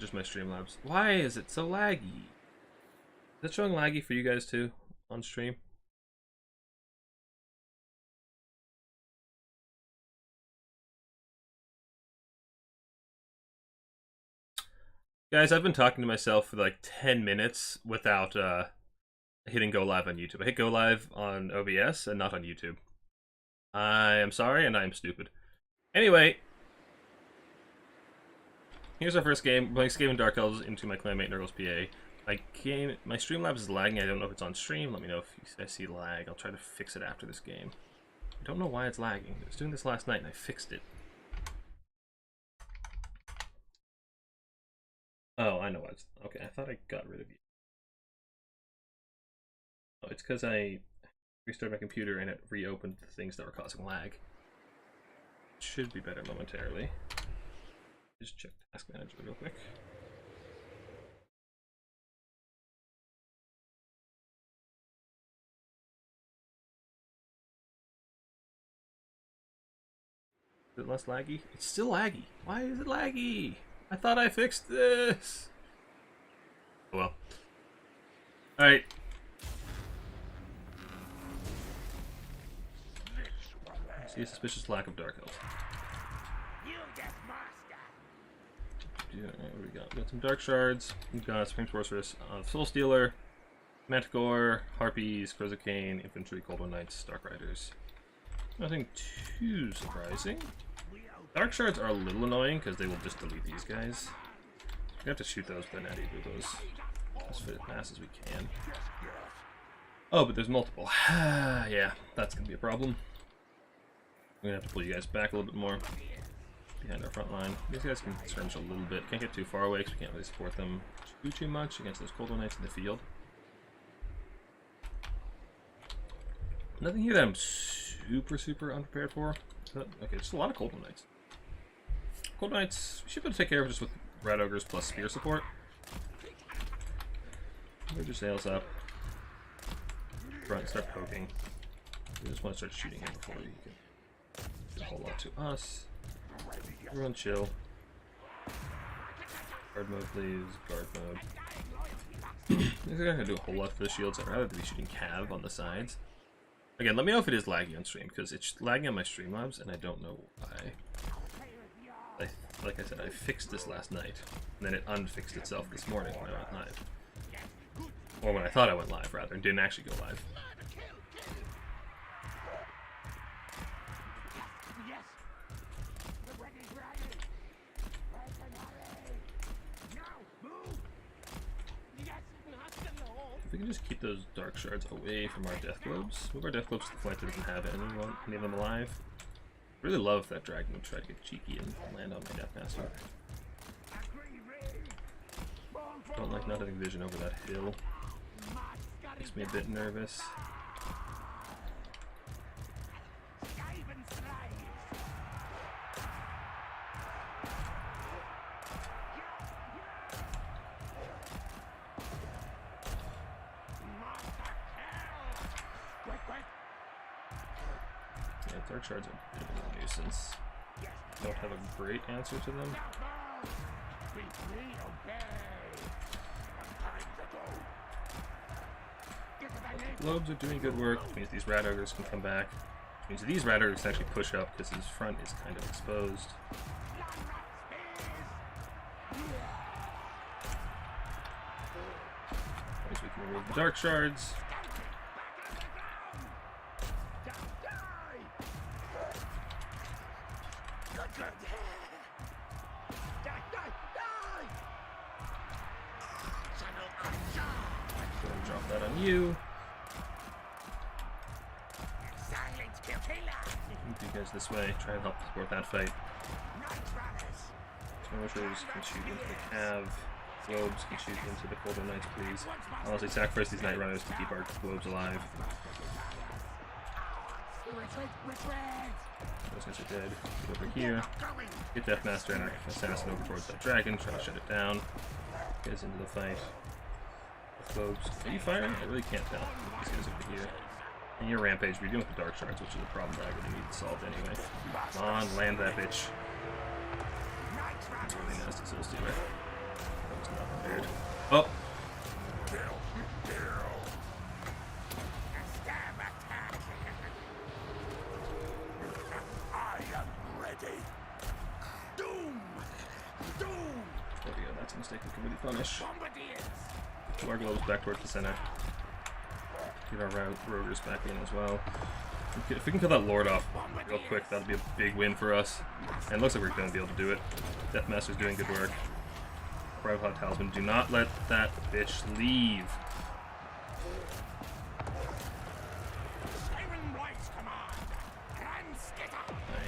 Just my Streamlabs. Why is it so laggy? Is it showing laggy for you guys too on stream? Guys, I've been talking to myself for like 10 minutes without hitting go live on YouTube. I hit go live on OBS and not on YouTube. I am sorry and I am stupid. Anyway, here's our first game. We're playing Skaven Dark Elves into my clanmate Nurgle's PA. My Streamlabs is lagging. I don't know if it's on stream. Let me know if I see lag. I'll try to fix it after this game. I don't know why it's lagging. I was doing this last night and I fixed it. Oh, I know what's... Okay, I thought I got rid of you. Oh, it's because I restarted my computer and it reopened the things that were causing lag. It should be better momentarily. Just check Task Manager real quick. Is it less laggy? It's still laggy. Why is it laggy? I thought I fixed this. Oh well. Alright. See a suspicious lack of Dark Elves. Yeah, what do we got? We got some Dark Shards. We've got Supreme Sorceress, Soul Stealer, Manticore, Harpies, Crozicane, Infantry, Cold One Knights, Dark Riders. Nothing too surprising. Dark Shards are a little annoying because they will just delete these guys. We have to shoot those Benetti Bubos as fast as we can. Oh, but there's multiple. Yeah, that's going to be a problem. We're going to have to pull you guys back a little bit more behind our front line. These guys can skirmish a little bit. Can't get too far away because we can't really support them too much against those Cold One Knights in the field. Nothing here that I'm super unprepared for. Okay, just a lot of Cold One Knights. Cold Knights, we should be able to take care of just with Rat Ogres plus Spear support. Move your sails up. Front, start poking. We just want to start shooting him before he can do a whole lot to us. Everyone chill. Guard mode, please. Guard mode. They're not going to do a whole lot for the shields. I'd rather be shooting Cav on the sides. Again, let me know if it is laggy on stream, because it's lagging on my Streamlabs, and I don't know why. Like I said, I fixed this last night, and then it unfixed itself this morning when I went live. Or when I thought I went live, rather, and didn't actually go live. If we can just keep those Dark Shards away from our Death Globes. Move our Death Globes to the flank that doesn't have any of them alive. Really love that Dragon would try to get cheeky and land on my Deathmaster. Don't like not having vision over that hill. Makes me a bit nervous. Dark Shards are a bit of a nuisance. Don't have a great answer to them. The globes are doing good work, which means these Rat Ogres can come back. Which means these Rat Ogres can actually push up because his front is kind of exposed. As we can remove the Dark Shards. Drop that on you. Move you guys this way. Try and help support that fight. Skirmishers can shoot into the Cav. Globes can shoot into the Cold One Knights, please. Honestly, sacrifice these Night Runners to keep our globes alive. Those guys are dead. Get over here. Get Deathmaster and our Assassin over towards that dragon. Try to shut it down. Get us into the fight. Globes. Are you firing? I really can't tell. These guys over here. And your Rampage, we're dealing with the Dark Shards, which is a problem that I really need solved anyway. Come on, land that bitch. Really nasty Soul Stealer. Oh. There we go, that's a mistake we can really punish. Our gloves back towards the center. Get our Rogers back in as well. If we can kill that Lord off real quick, that'll be a big win for us. And it looks like we're going to be able to do it. Deathmaster's doing good work. Private Talisman, do not let that bitch leave.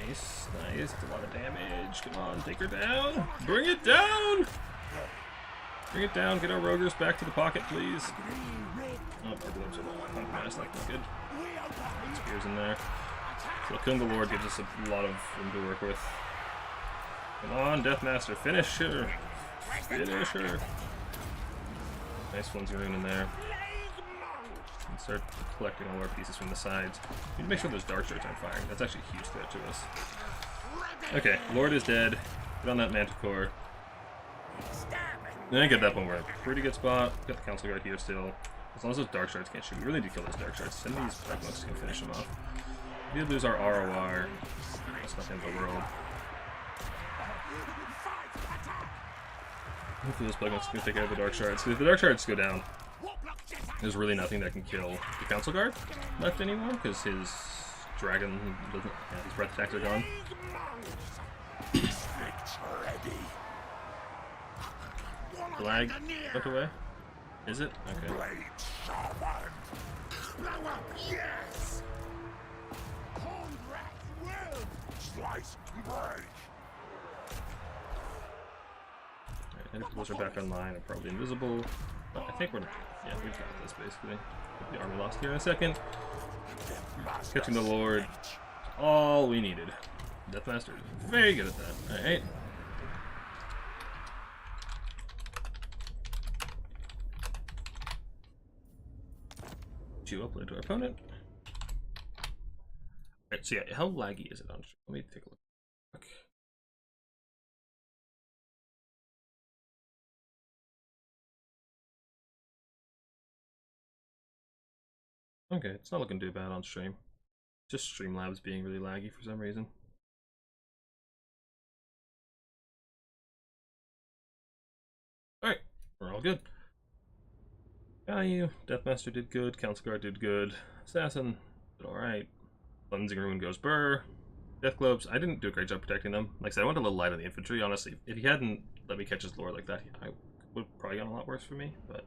Nice, nice. It's a lot of damage. Come on, take her down. Bring it down! Bring it down. Get our Rogers back to the pocket, please. Oh, our gloves are compromised. That's not good. Spears in there. So killing the Lord gives us a lot of room to work with. Come on, Deathmaster. Finish her. Finish her. Nice Flimsy Rune in there. And start collecting all our pieces from the sides. We need to make sure those Dark Shards aren't firing. That's actually a huge threat to us. Okay, Lord is dead. Get on that Manticore. Then I get that one we're in a pretty good spot. Got the Council Guard here still. As long as those Dark Shards can't shoot, we really need to kill those Dark Shards. Send these Black Monks can finish them off. We did lose our ROR. That's not the end of the world. Hopefully those Black Monks can take out the Dark Shards. Because if the Dark Shards go down, there's really nothing that can kill the Council Guard left anymore, because his dragon doesn't. Yeah, his breath attacks are gone. Flag put away? Is it? Okay. Interpolers are back online and probably invisible. But I think we're. Yeah, we've got this basically. The army lost here in a second. Catching the Lord. All we needed. Deathmaster is very good at that. Alright. Upload to our opponent. Alright, so yeah, how laggy is it on stream? Let me take a look. Okay, it's not looking too bad on stream. Just Streamlabs being really laggy for some reason. Alright, we're all good. Value, Deathmaster did good, Council Guard did good, Assassin did alright, Cleansing Ruin goes burr, Death Globes, I didn't do a great job protecting them. Like I said, I went a little light on the infantry, honestly. If he hadn't let me catch his Lord like that, I would have probably gotten a lot worse for me, but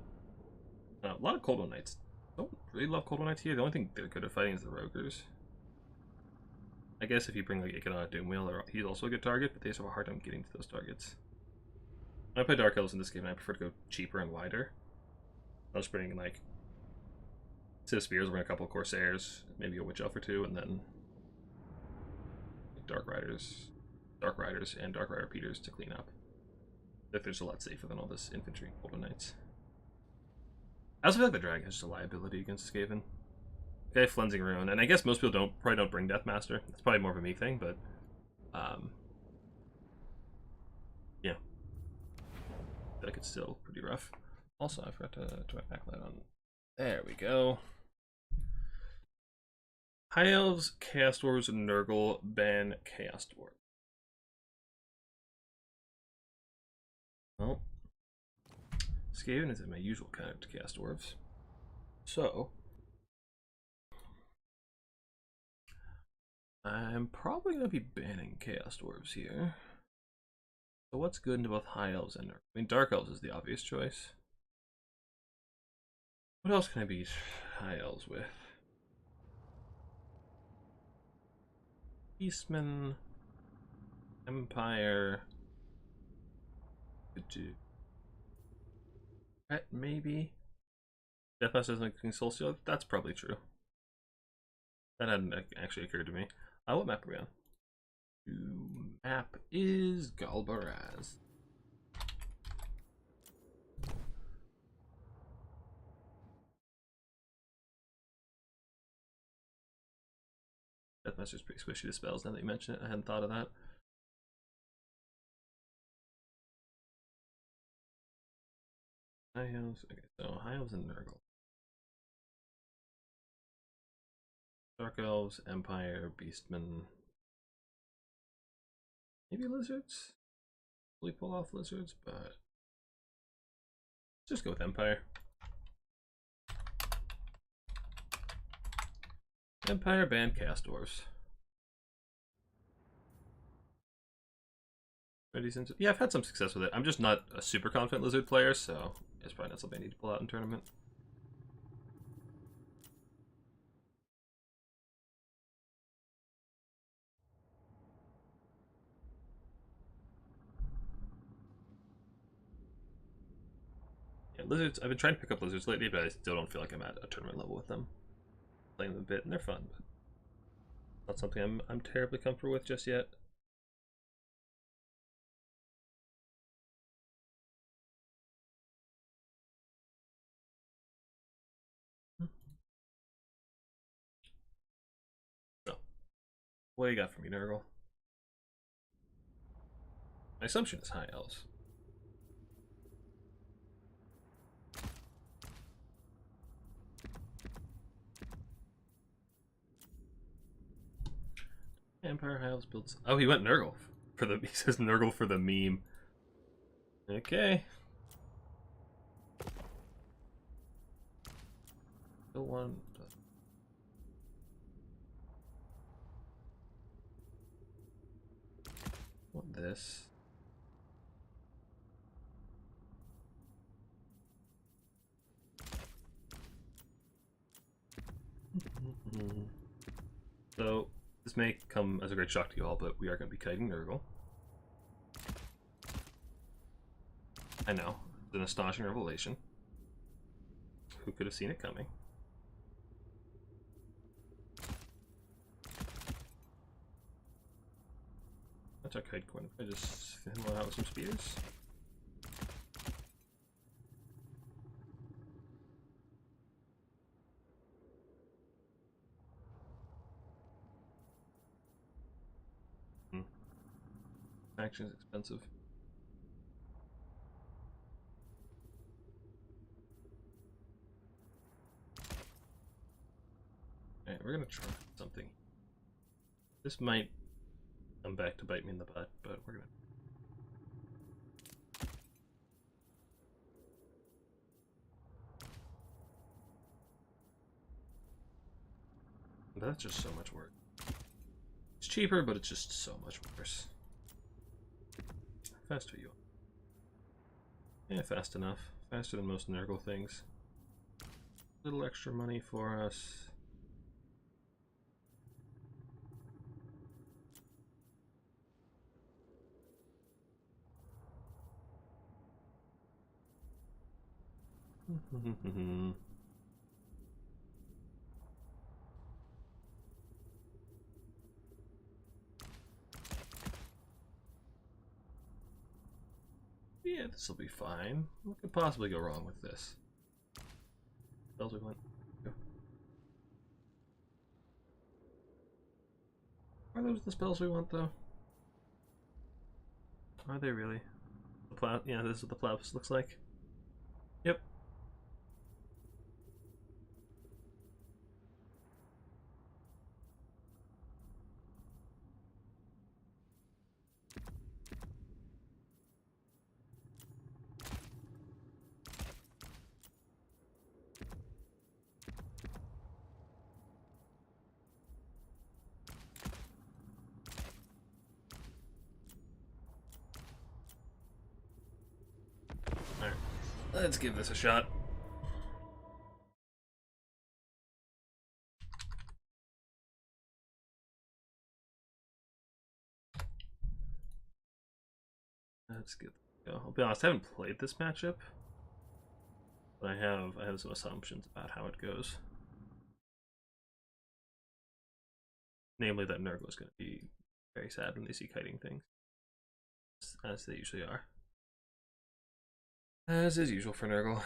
a lot of Cold One Knights. Don't really love Cold One Knights here. The only thing they're good at fighting is the Rogers. I guess if you bring like Economic Doomwheel, he's also a good target, but they just have a hard time getting to those targets. When I play Dark Elves in this game, I prefer to go cheaper and wider. I'll just bring, like, instead of Spears, we'll bring a couple of Corsairs, maybe a Witch Elf or two, and then Dark Riders, and Dark Rider Peters to clean up. I think they're just a lot safer than all this infantry Cold One Knights. I also feel like the Dragon is just a liability against Skaven. Okay, Cleansing Rune, and I guess most people probably don't bring Deathmaster. It's probably more of a me thing, but yeah, I feel like it's still pretty rough. Also, I forgot to turn my backlight on. There we go. High Elves, Chaos Dwarves, Nurgle, ban Chaos Dwarf. Well, Skaven isn't my usual kind of Chaos Dwarves. So, I'm probably going to be banning Chaos Dwarves here. So what's good in both High Elves and Nurgle? I mean, Dark Elves is the obvious choice. What else can I beat High Elves with? Beastman, Empire, Pet maybe? Deathmaster doesn't like King Solsteel? That's probably true. That hadn't actually occurred to me. What map are we on? Map is Galbaraz. Deathmaster's pretty squishy to spells now that you mention it. I hadn't thought of that. High elves. Okay, so high elves and Nurgle. Dark elves, Empire, Beastmen. Maybe lizards? Really pull off lizards, but just go with Empire. Empire ban Castors. Yeah, I've had some success with it. I'm just not a super confident lizard player, so it's probably not something I need to pull out in tournament. Yeah, lizards. I've been trying to pick up lizards lately, but I still don't feel like I'm at a tournament level with them. Playing them a bit, and they're fun, but not something I'm terribly comfortable with just yet. So, what do you got for me, Nurgle? My assumption is high elves. Empire high elves builds. Oh, he went Nurgle for the. He says Nurgle for the meme. Okay. Still one. Want this. So, this may come as a great shock to you all, but we are going to be kiting Nurgle. I know. It's an astonishing revelation. Who could have seen it coming? That's our kite coin. I just hit one out with some spears. Action is expensive. Alright, we're gonna try something. This might come back to bite me in the butt, but we're gonna. That's just so much work. It's cheaper, but it's just so much worse. How fast are you? Yeah, fast enough. Faster than most Nurgle things. Little extra money for us. Yeah, this will be fine. What could possibly go wrong with this? Spells we want. Go. Are those the spells we want, though? Are they really? The plow. Yeah, this is what the platypus looks like. Yep. Alright. Let's give this a shot. Let's get. I'll be honest, I haven't played this matchup, but I have some assumptions about how it goes. Namely, that Nurgle is going to be very sad when they see kiting things, as they usually are. As is usual for Nurgle.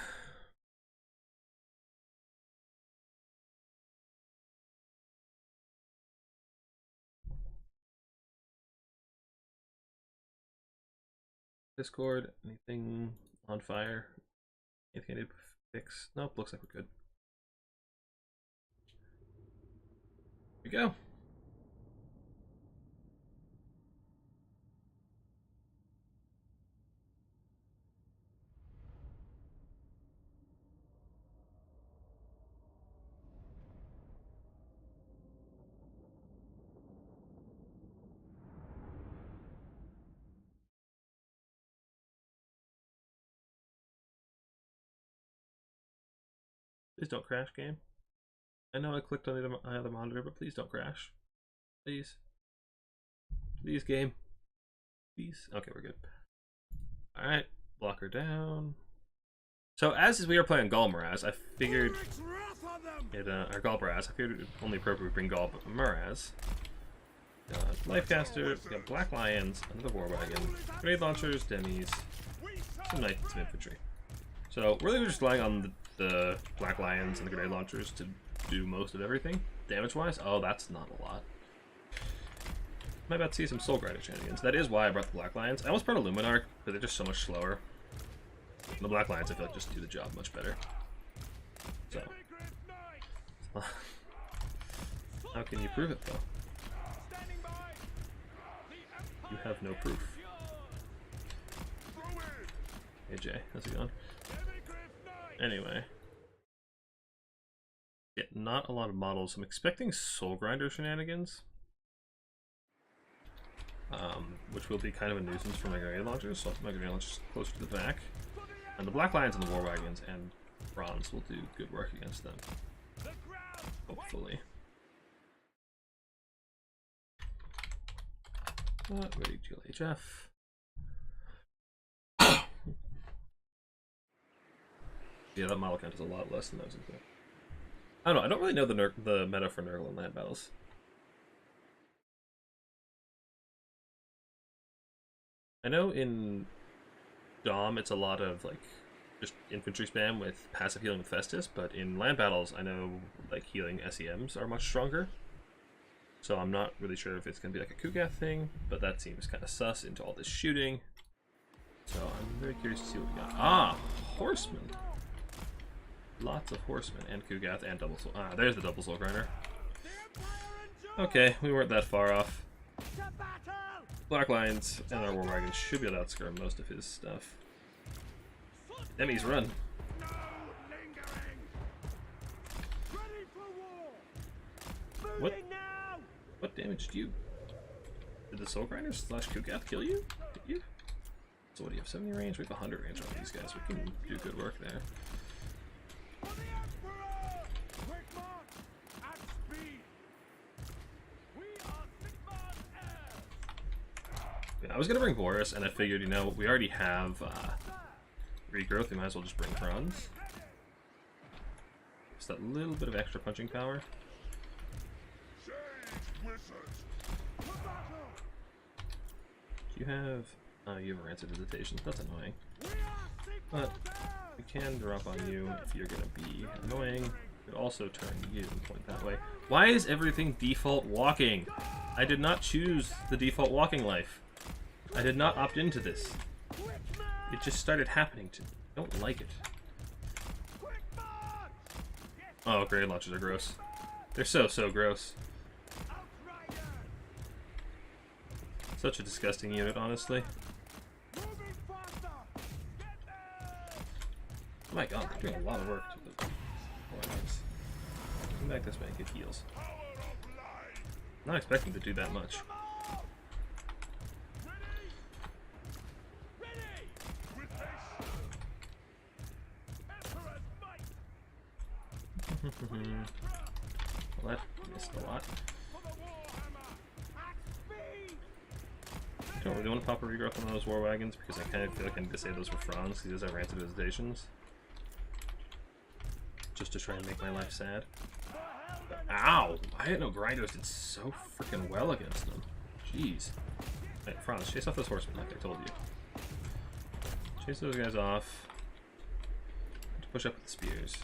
Discord, anything on fire? Anything I need to fix? Nope, looks like we're good. Here we go. Please don't crash, game. I know I clicked on the other monitor, but please don't crash. Please. Please, game. Please. Okay, we're good. Alright, block her down. So, as we are playing Galmaraz, I figured or Galbaraz, I figured it only appropriate to bring Galmaraz. Lifecaster, we got Black Lions, another War Wagon, Grenade Launchers, Demis, some Knights, some Infantry. So, really we're just relying on the Black Lions and the Grenade Launchers to do most of everything, damage-wise. Oh, that's not a lot. I'm about to see some Soul Grinder shenanigans. That is why I brought the Black Lions. I almost brought a Luminarch, but they're just so much slower. And the Black Lions, I feel like, just do the job much better. So. How can you prove it, though? You have no proof. Hey, Jay. How's it going? Anyway. Yeah, not a lot of models. I'm expecting Soul Grinder shenanigans. Which will be kind of a nuisance for my grenade launchers, so my grenade launchers closer to the back. And the Black Lions and the War Wagons and Bronze will do good work against them. Hopefully. Ready to HF. Yeah, that model count is a lot less than those. I don't know. I don't really know the meta for Nurgle in land battles. I know in Dom it's a lot of like just infantry spam with passive healing with Festus, but in land battles I know like healing SEMs are much stronger. So I'm not really sure if it's gonna be like a Kugath thing, but that seems kind of sus into all this shooting. So I'm very curious to see what we got. Ah, Horsemen. Lots of Horsemen and Kugath and double soul. Ah, there's the double soul grinder. Okay, we weren't that far off. Black Lions and our War Wagons should be able to outscore most of his stuff. Demis, run! What damage did you? Did the Soul Grinder slash Kugath kill you? Did you? So what do you have? 70 range? We have 100 range on these guys. We can do good work there. Yeah, I was gonna bring Boris, and I figured, you know, we already have regrowth. We might as well just bring Franz. Just that little bit of extra punching power. You have you have Rancid Visitation. That's annoying. But we can drop on you if you're gonna be annoying. We could also turn you and point that way. Why is everything default walking? I did not choose the default walking life. I did not opt into this. It just started happening to me. I don't like it. Oh, grenade launchers are gross. They're so gross. Such a disgusting unit, honestly. Oh my god, they're doing a lot of work to the Warlocks. Come back this way and get heals. Not expecting to do that much. Well, that missed a lot. I don't really want to pop a regrowth on those War Wagons because I kind of feel like I need to save those for Franz because he does have Rancid Visitations. Just to try and make my life sad. But, ow! I didn't know Grinders did so freaking well against them. Jeez. Right, Franz, chase off those horsemen like I told you. Chase those guys off. Push up with the spears.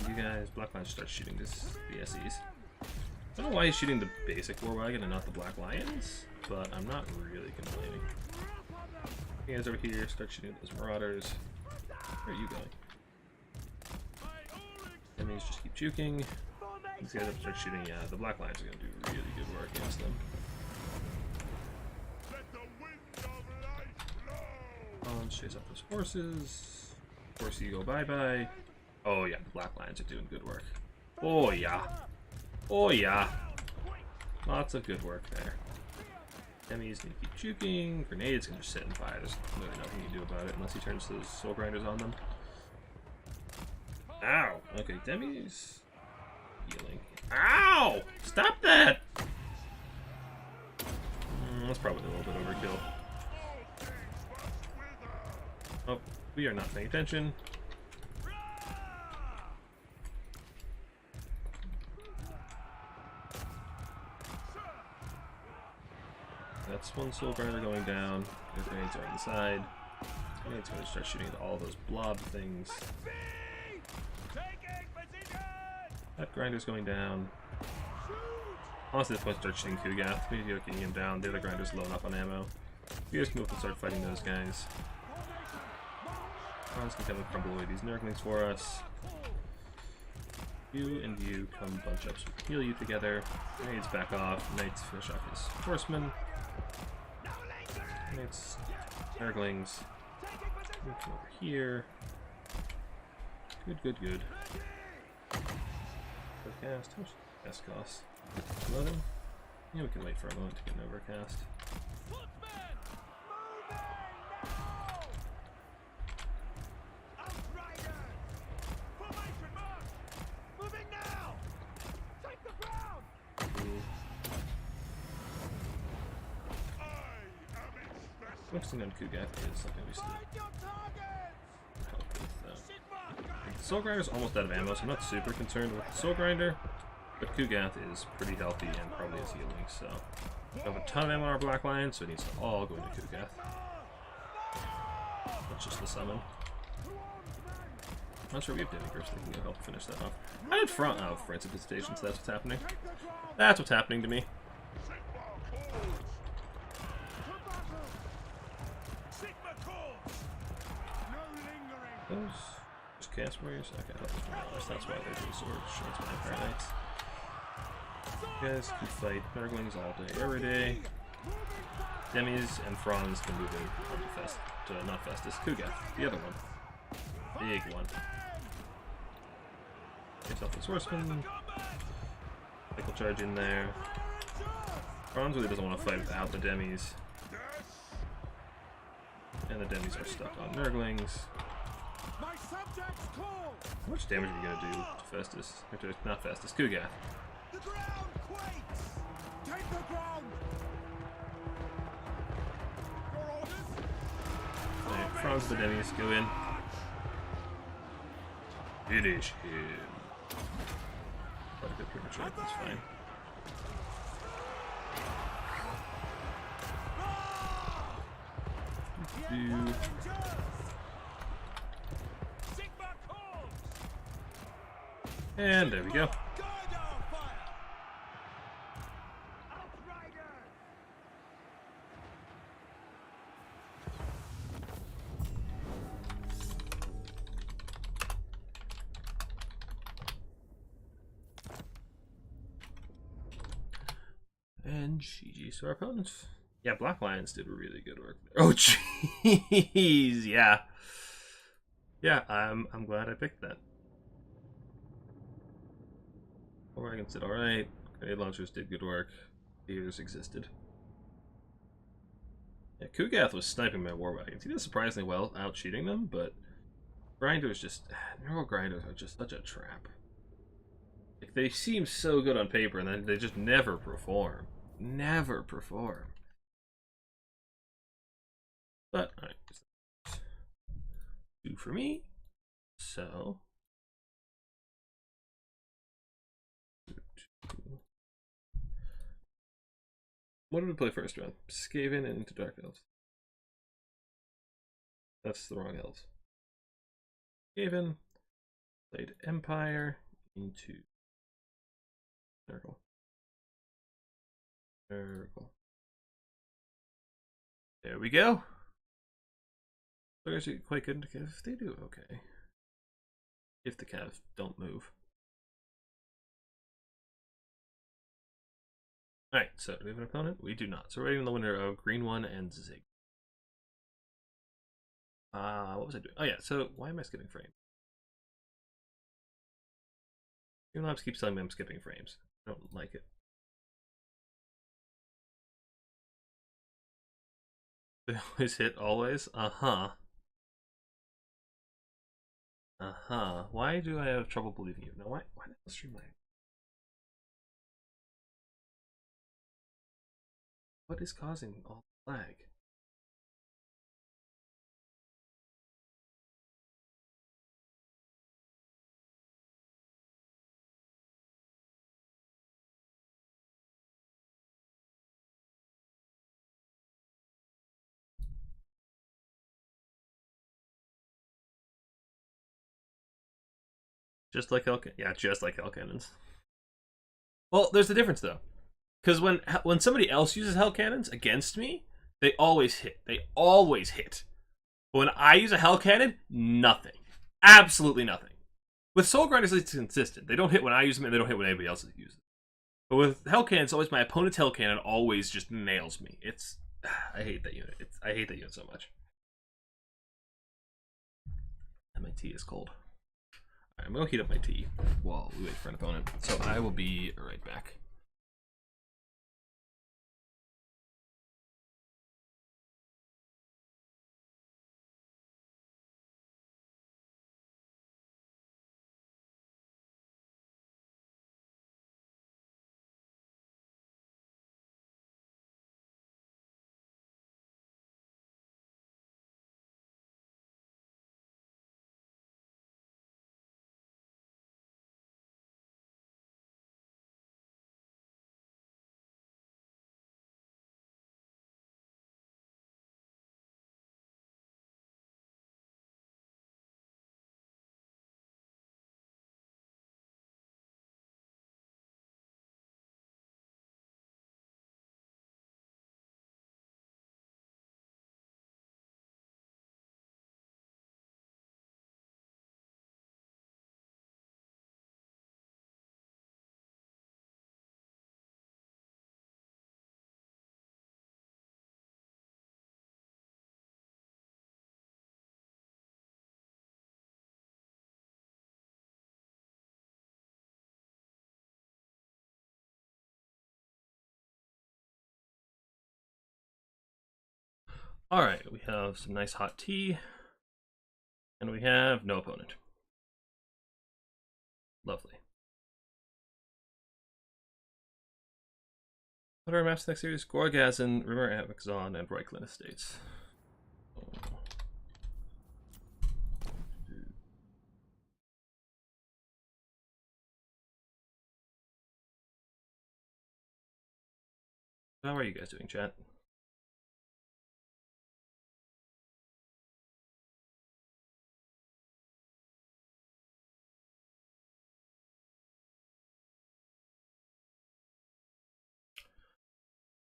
You guys, Black Lions start shooting the SEs. I don't know why he's shooting the basic War Wagon and not the Black Lions. but I'm not really complaining. You guys over here, start shooting at those marauders. Where are you going? Enemies just keep juking. These guys have to start shooting. Yeah, the Black Lions are going to do really good work against them. Chase up those horses. Horse, you go bye-bye. Oh yeah, the Black Lions are doing good work. Oh yeah. Oh yeah. Lots of good work there. Enemies need to keep juking. Grenades can just sit and fire. There's literally nothing you can do about it unless he turns those soul grinders on them. Ow! Okay, Demi's healing. Ow! Stop that! That's probably a little bit overkill. Oh, we are not paying attention. That's one soul grinder going down. The grenades are on the side. Grenades are going to start shooting at all those blob things. That grinder's going down. Honestly, this point start shooting Kugath. Maybe you're getting him down. The other grinder's low enough on ammo. You guys can move and start fighting those guys. Franz can come and crumble away these Nurglings for us. You and you come bunch up so we can heal you together. Grenades back off. Knights finish off his horsemen. Knights, Nurglings. We come over here. Good, good, good. Overcast. How much does cast cost? 11? Yeah, we can wait for a moment to get an overcast. Focusing on Kugath is something we still help with. The Soul Grinder's almost out of ammo, so I'm not super concerned with the Soul Grinder, but Kugath is pretty healthy and probably is healing, so we have a ton of ammo on our Black Lion, so it needs to all go into Kugath. That's just the summon. I'm not sure we have Demigryphs that can help finish that off. I had front Friends of Visitation, so that's what's happening. That's what's happening to me. Those just cast warriors? Okay, that's why they're doing swords. That's why Empire Knights. You guys can fight Nurglings all day, every day. Demis and Franz can move in to not Festus, Kugath, the other one. Big one. Gets off the swordsman. Cycle charge in there. Franz really doesn't want to fight without the Demis. And the Demis are stuck on Nurglings. How much damage are we going to do to Festus? Or to, not Festus, Kugath. The ground quakes! Take the ground! Alright, Franz the Demis, go in. Finish him. Quite a bit premature, that's fine. And there we go. And GG. So our opponents, yeah, Black Lions did really good work there. Oh jeez, yeah, yeah. I'm glad I picked that. War wagons did all right. Grenade launchers did good work. Beers existed. Yeah, Kugath was sniping my war wagons. He did surprisingly well out shooting them, but grinders just neural grinders are just such a trap. Like, they seem so good on paper, and then they just never perform. Never perform. But alright, two for me. So what did we play first round? Skaven and into Dark Elves. That's the wrong elves. Skaven played Empire into Nurgle. There we go. They're actually quite good if they do okay. If the Cavs don't move. Alright, so do we have an opponent? We do not. So we're waiting the winner of Green 1 and Zig. What was I doing? Oh yeah, so why am I skipping frames? Even Labs keeps telling me I'm skipping frames. I don't like it. They always hit always? Uh-huh. Uh-huh. Why do I have trouble believing you? No, why did I stream lag? What is causing all the lag? Just like Hell, yeah, just like Hell Cannons. Well, there's a difference though, because when somebody else uses Hell Cannons against me, they always hit. They always hit. But when I use a Hell Cannon, nothing, absolutely nothing. With Soul Grinders, it's consistent. They don't hit when I use them, and they don't hit when anybody else uses them. But with Hell Cannon, it's always my opponent's Hell Cannon always just nails me. It's I hate that unit. I hate that unit so much. And my tea is cold. Right, I'm gonna heat up my tea while we wait for an opponent. So I will be right back. Alright, we have some nice hot tea. And we have no opponent. Lovely. What are our maps next series? Gorgazin, Rimmer Amazon, and Reichland Estates. How are you guys doing, chat?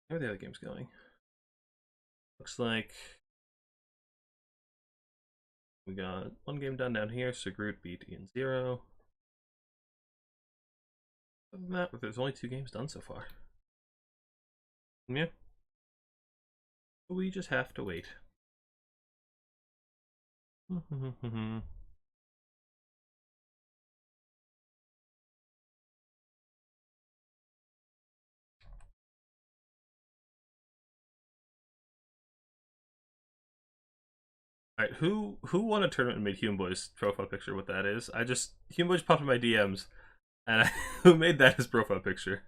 How are the other games going? Looks like we got one game done down here. Sigrut beat Ian 0. Other than that, there's only 2 games done so far. Yeah. We just have to wait. Alright, who won a tournament and made Human Boy's profile picture what that is? Human Boy just popped in my DMs, and who made that his profile picture?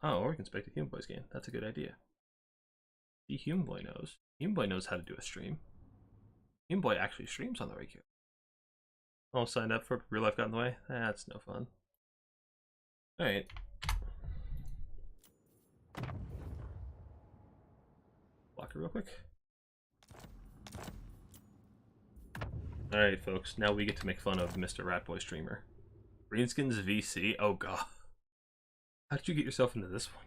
Oh, or we can spec the Human Boy's game. That's a good idea. The Human Boy knows. Human Boy knows how to do a stream. Human Boy actually streams on the regular. All signed up for real life got in the way? That's no fun. Alright. Block it real quick. Alright, folks. Now we get to make fun of Mr. Ratboy streamer. Greenskins VC? Oh god. How did you get yourself into this one?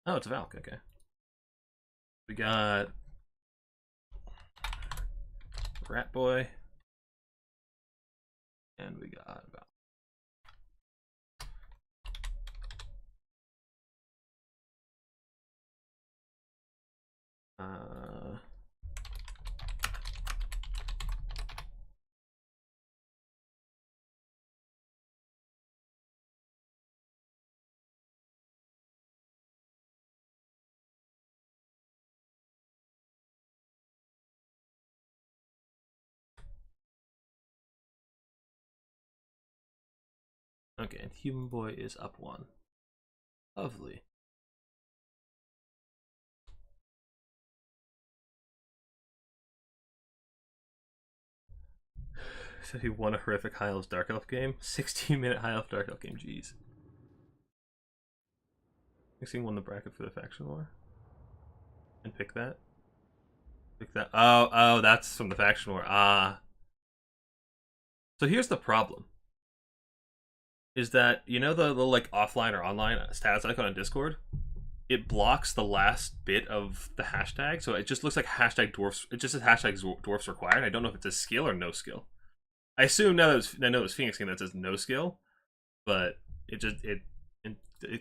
Oh, it's Valk, okay. We got Rat Boy. And we got Valk. Okay, and Human Boy is up 1. Lovely. Said he won a horrific High Elves Dark Elf game. 16-minute High Elf Dark Elf game, jeez. Mixing won the bracket for the faction war. And pick that. Pick that. Oh, that's from the faction war. Ah. So here's the problem. Is that, you know the little like offline or online status icon on Discord? It blocks the last bit of the hashtag, so it just looks like hashtag dwarfs. It just says hashtag dwarfs required. I don't know if it's a skill or no skill. I assume now that I know it's Phoenix game that says no skill, but it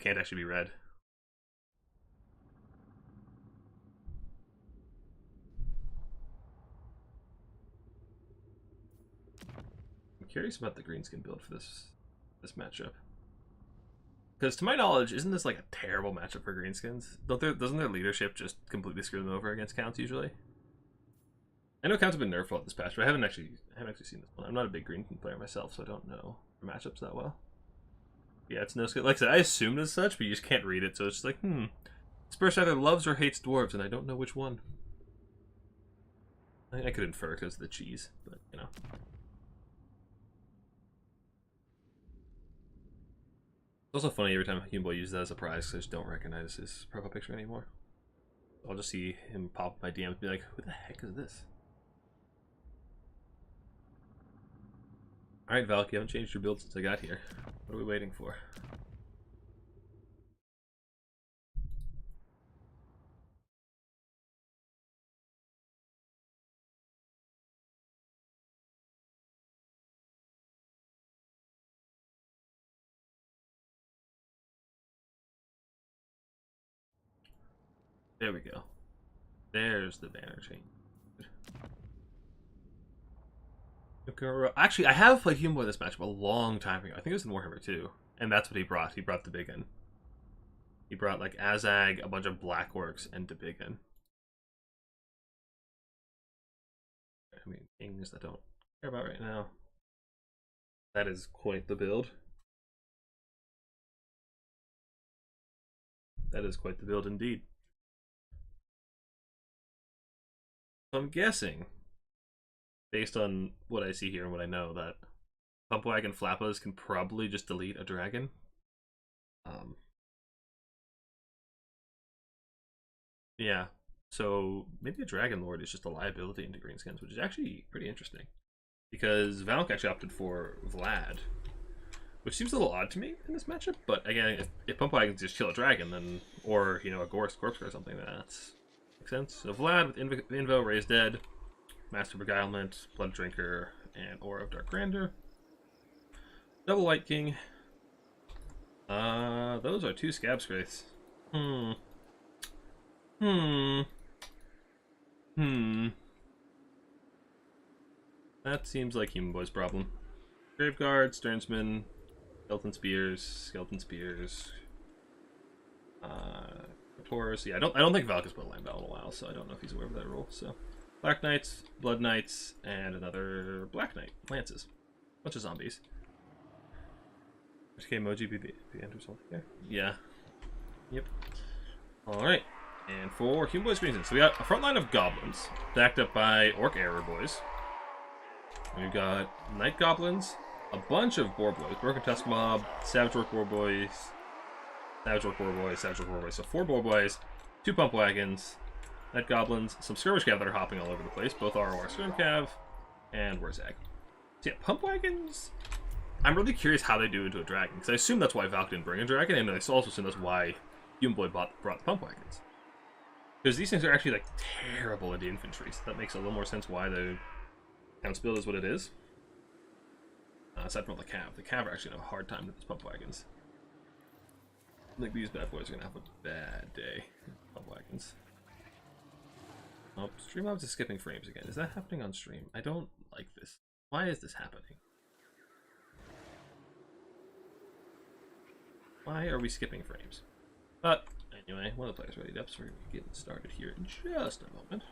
can't actually be read. I'm curious about the greenskin build for this matchup. Because to my knowledge, isn't this like a terrible matchup for greenskins? Doesn't their leadership just completely screw them over against counts usually? I know counts have been nerfed at this patch, but I haven't actually seen this one. I'm not a big greenskin player myself, so I don't know the matchups that well. Yeah, it's no skill. Like I said, I assumed as such, but you just can't read it, so it's just like, this person either loves or hates dwarves, and I don't know which one. I could infer because of the cheese, but you know. It's also funny every time Human Boy uses that as a prize because I just don't recognize his profile picture anymore. I'll just see him pop my DMs and be like, who the heck is this? Alright, Valk, you haven't changed your build since I got here. What are we waiting for? There we go. There's the banner chain. Actually, I have played Human Boy this matchup a long time ago. I think it was in Warhammer 2. And that's what he brought. He brought the Debiggen. He brought like Azag, a bunch of Black Orcs, and Debiggen. I mean, things I don't care about right now. That is quite the build. That is quite the build indeed. So I'm guessing, based on what I see here and what I know, that Pumpwag and Flappas can probably just delete a dragon. Yeah, so maybe a Dragon Lord is just a liability into Greenskins, which is actually pretty interesting. Because Valk actually opted for Vlad, which seems a little odd to me in this matchup. But again, if Pumpwag can just kill a dragon, then, or you know, a Gorse or something, that makes sense. So Vlad with Invo, Raise Dead, Master Beguilement, Blood Drinker, and Aura of Dark Grandeur. Double White King. Those are 2 Scab Scraths. That seems like Human Boy's problem. Graveguard, Sternsman, Skeleton Spears, Taurus. Yeah, I don't think Valk has put a land battle in a while, so I don't know if he's aware of that rule. So, Black Knights, Blood Knights, and another Black Knight, Lances. Bunch of zombies. HK emoji be enter something there. Yeah. Yep. All right. And for Human Boy's Greenskins, so we got a front line of goblins backed up by Orc Error Boys. We've got Night Goblins, a bunch of Boar Boys, Broken Tusk Mob, Savage Orc Boar Boys, Savage Orc Boar Boys, Savage Orc Boar Boys. So 4 Boar Boys, 2 Pump Wagons, Night Goblins, some Skirmish Cav that are hopping all over the place, both ROR Skirm Cav, and Wurzag. So yeah, Pump Wagons I'm really curious how they do into a dragon, because I assume that's why Valk didn't bring a dragon, and I also assume that's why Human Boy brought the pump wagons. Because these things are actually like terrible into infantry, so that makes a little more sense why the Count's build is what it is. Aside from the Cav. The Cav are actually gonna have a hard time with these pump wagons. Like these bad boys are gonna have a bad day. Pump wagons. Oh, Streamlabs is skipping frames again. Is that happening on stream? I don't like this. Why is this happening? Why are we skipping frames? But anyway, one of the players ready up, so we're getting started here in just a moment.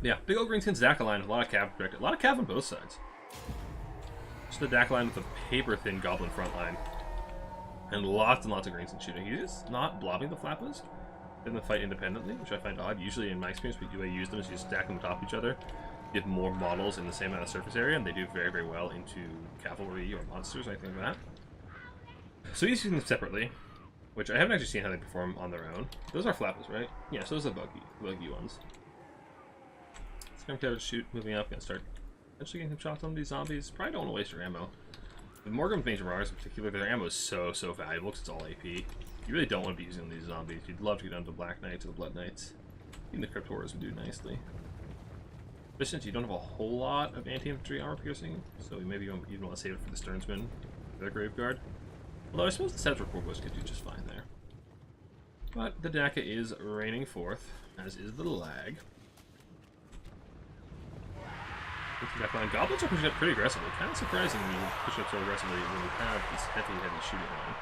Yeah, big old green skins Dakka line with a lot of cav projected. A lot of cav on both sides. Just the Dakka line with a paper thin goblin front line. And lots of green skin shooting. He's just not blobbing the Flappas in the fight independently, which I find odd. Usually in my experience, the way I use them is you stack them on top of each other. Give more models in the same amount of surface area, and they do very, very well into cavalry or monsters or anything like that. So he's using them separately, which I haven't actually seen how they perform on their own. Those are Flappas, right? Yeah, so those are buggy ones. Scrum shoot, moving up, gonna start eventually getting some shots on these zombies. Probably don't want to waste your ammo. With Morgan Major Mars in particular, their ammo is so valuable because it's all AP. You really don't want to be using these zombies. You'd love to get down to the Black Knights or the Blood Knights. Even the Crypt Horrors would do nicely. But since you don't have a whole lot of anti-infantry armor piercing, so maybe you even want to save it for the Stearnsman, for the Graveguard. Although I suppose the Central Corps boys could do just fine there. But the Dakka is reigning forth, as is the lag. Goblins are pushing up pretty aggressively. Kind of surprising when you push up so aggressively when you have this heavy shooting on.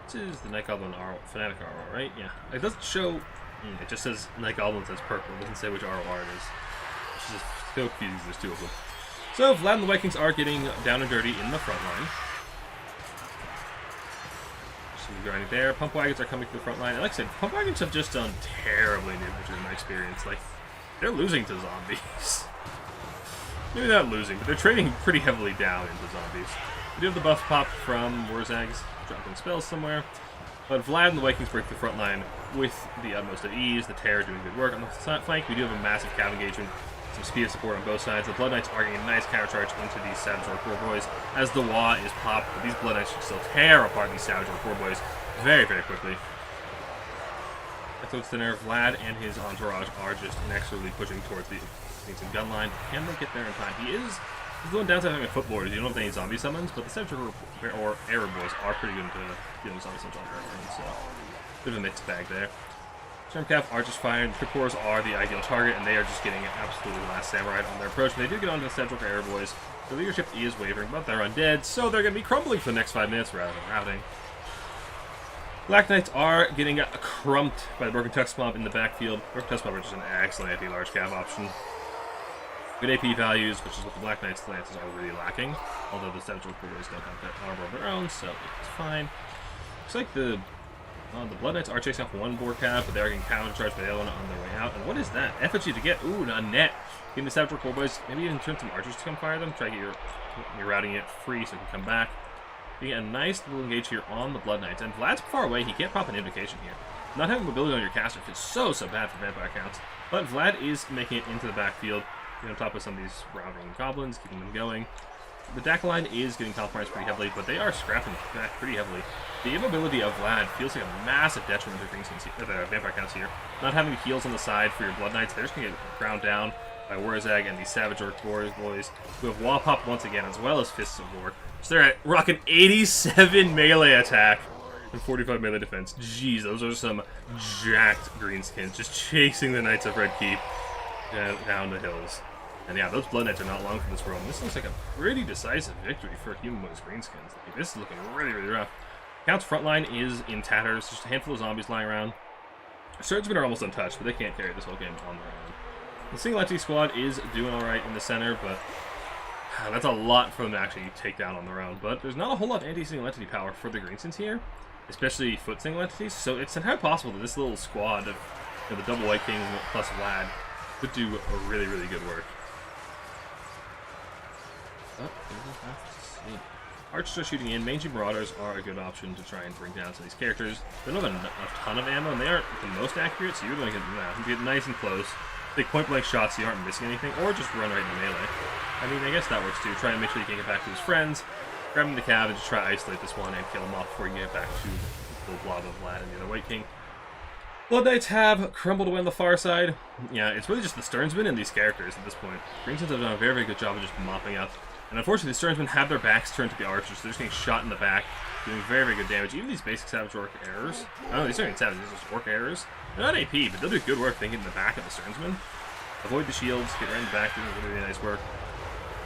This is the Night Goblin Fanatic RO, right? Yeah. It doesn't show. It just says Night Goblin says purple. It doesn't say which RO it is. Which is so confusing. There's two of them. So Vlad and the Vikings are getting down and dirty in the front line. Some grinding there. Pump wagons are coming to the front line. And like I said, pump wagons have just done terribly in infantry in my experience. Like, they're losing to zombies. Maybe not losing, but they're trading pretty heavily down into zombies. We do have the buff pop from Warzag's dropping spells somewhere. But Vlad and the Vikings break the front line with the utmost of ease. The Terror doing good work on the flank. We do have a massive cav engagement. Some speed support on both sides. The Blood Knights are getting a nice counter charge into these Savage Orc War Boys as the Wa is popped. But these Blood Knights should still tear apart these Savage Orc War Boys very, very quickly. That's Thinner. Vlad and his entourage are just inexorably pushing towards the gun line. Can they get there in time? He's going down to having a footboard. You don't have any zombie summons, but the Savage or Arrow Boys are pretty good into dealing with zombie summons on their own, so bit of a mixed bag there. Stormcav are just fine. Crypt Horrors are the ideal target, and they are just getting absolutely last samurai on their approach. But they do get onto the Central Arrow Boys. The leadership is wavering, but they're undead, so they're going to be crumbling for the next 5 minutes rather than routing. Black Knights are getting crumped by the Broken Tusk Mob in the backfield. Broken Tusk Mob is just an excellent anti-large cav option. Good AP values, which is what the Black Knight's lances are really lacking. Although the Central Boys don't have that armor of their own, so it's fine. Looks like the Blood Knights are chasing off one boar cav, but they are getting counter-charged by the other one on their way out. And what is that? Effigy to get. Ooh, a net. Getting the Central Boys. Maybe even turn some archers to come fire them. Try to get your routing it free so it can come back. You get a nice little engage here on the Blood Knights. And Vlad's far away. He can't pop an invocation here. Not having mobility on your caster feels so bad for vampire counts. But Vlad is making it into the backfield. On top of some of these routing goblins, keeping them going. The Dakka line is getting compromised pretty heavily, but they are scrapping back pretty heavily. The immobility of Vlad feels like a massive detriment to the vampire counts here. Not having the heals on the side for your Blood Knights, they're just going to get ground down by Warzag and the Savage Orc Boys, who have wall pop once again, as well as Fists of War. So they're at rocking 87 melee attack and 45 melee defense. Jeez, those are some jacked greenskins, just chasing the Knights of Red Keep down the hills. And yeah, those Blood Knights are not long from this room. This looks like a pretty decisive victory for Human Boys Greenskins. Like, this is looking really rough. Count's front line is in tatters. Just a handful of zombies lying around. Swordsmen are almost untouched, but they can't carry this whole game on their own. The single entity squad is doing alright in the center, but that's a lot for them to actually take down on their own. But there's not a whole lot of anti-single entity power for the Greenskins here, especially foot single entities. So it's entirely possible that this little squad of the double White Kings plus Vlad could do a really good work. Archers are shooting in. Mangy Marauders are a good option to try and bring down some of these characters. They don't have a ton of ammo, and they aren't the most accurate, so you're going to get nice and close. Take point-blank shots so you aren't missing anything, or just run right into melee. I mean, I guess that works too. Try and make sure you can get back to his friends. Grab him the cab and just try to isolate this one and kill him off before you get back to the blob of Vlad and the other White King. Blood Knights have crumbled away on the far side. Yeah, it's really just the Sternsmen and these characters at this point. Greensons have done a very, very good job of just mopping up. And unfortunately, the Sternsmen have their backs turned to the archers, so they're just getting shot in the back, doing very, very good damage. Even these basic Savage Orc errors. I don't know, these aren't even Savage, these are just Orc errors. They're not AP, but they'll do good work thinking in the back of the Sternsmen. Avoid the shields, get right in the back, doing really, really nice work.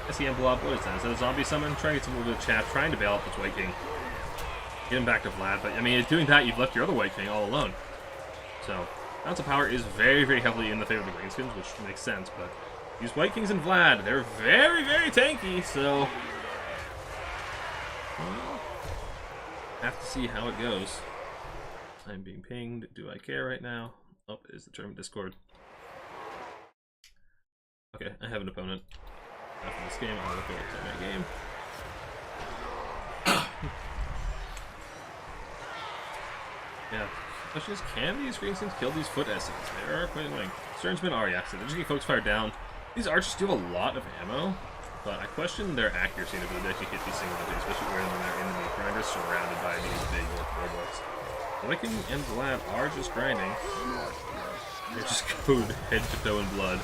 SEM Blob, what is that? Is that a zombie summon? Trying to get some little bit of chaff, trying to bail out this White King. Get him back to Vlad, but I mean, doing that, you've left your other White King all alone. So, Balance of Power is very, very heavily in the favor of the Greenskins, which makes sense, but these White Kings and Vlad, they're very, very tanky, so well, have to see how it goes. I'm being pinged. Do I care right now? Oh, it is the tournament Discord. Okay, I have an opponent. After this game, I'll go to my game. Yeah. Question is, can these Greenskins kill these foot Essenes? They are quite annoying. Sternsmen are, yeah, so they're just getting folks fired down. These archers do have a lot of ammo, but I question their accuracy and ability to actually hit these single things, especially when they're in the meat grinders surrounded by these big Orc robots. Viking and Vlad are just grinding. They're just coated head to toe in blood,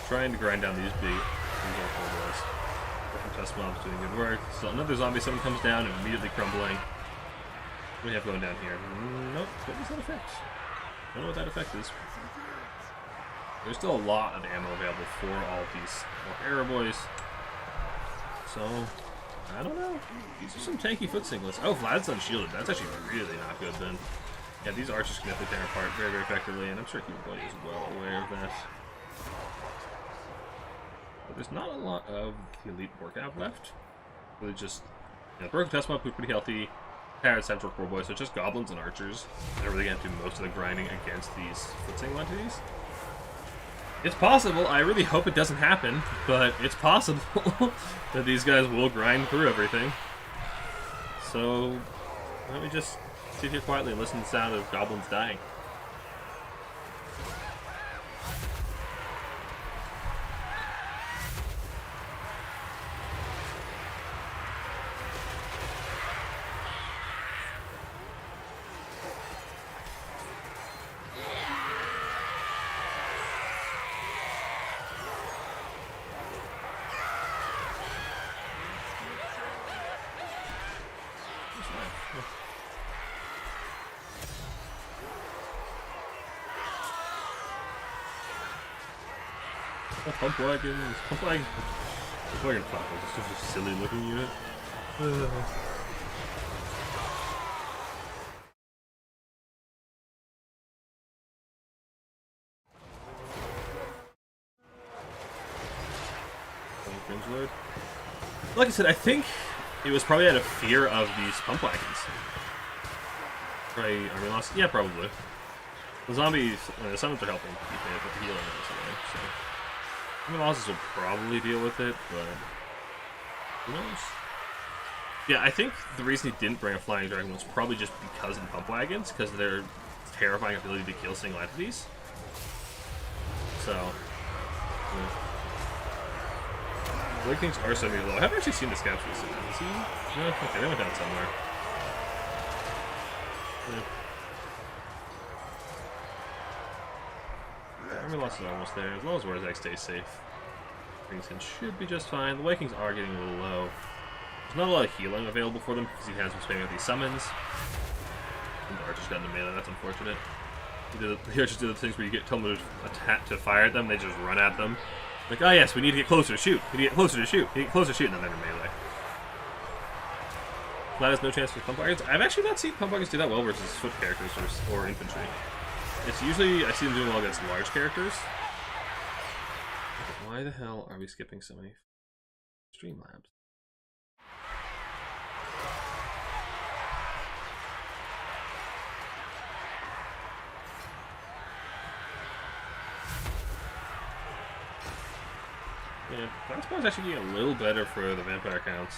trying to grind down these big Orc robots. Test mobs doing good work. So another zombie summon comes down and immediately crumbling. What do we have going down here? Nope. What was that effect? I don't know what that effect is. There's still a lot of ammo available for all of these Arrow boys. So, I don't know. These are some tanky foot singlets. Oh, Vlad's unshielded. That's actually really not good then. Yeah, these archers can definitely tear apart very, very effectively, and I'm sure Human Buddy is well aware of that. But there's not a lot of the elite workout left. Really just, the Broken Test Mob is pretty healthy. Parrot, Central Core Boys, so it's just goblins and archers. They're really going to do most of the grinding against these foot single entities. It's possible, I really hope it doesn't happen, but it's possible that these guys will grind through everything. So, let me just sit here quietly and listen to the sound of goblins dying. Pump wagons, pump wagon platform. It's just a silly looking unit. Like I said, I think it was probably out of fear of these pump wagons. Probably army loss? Yeah, probably. The zombies, the summons are helping keep it with the healing and away, so. Army losses will probably deal with it, but who knows? Yeah, I think the reason he didn't bring a Flying Dragon was probably just because of the pump wagons, because of their terrifying ability to kill single entities. So, yeah. Blade Kings are so low. I haven't actually seen the scouts recently. Is he? No? Okay, they went down somewhere. Yeah. Army loss is almost there. As long as Warzak stays safe, Greenson should be just fine. The Vikings are getting a little low. There's not a lot of healing available for them because he has been spamming with these summons. And the archers got into melee. That's unfortunate. The archers do the things where you tell them to fire at them. They just run at them. Like, oh yes, we need to get closer to shoot. We need to get closer to shoot. We need to get closer to shoot, and then they're in melee. Vlad has no chance for pump wagons. I've actually not seen pump wagons do that well versus foot characters or infantry. It's usually, I see them doing well against large characters. But why the hell are we skipping so many Streamlabs? Yeah, that spawn's actually getting a little better for the vampire counts.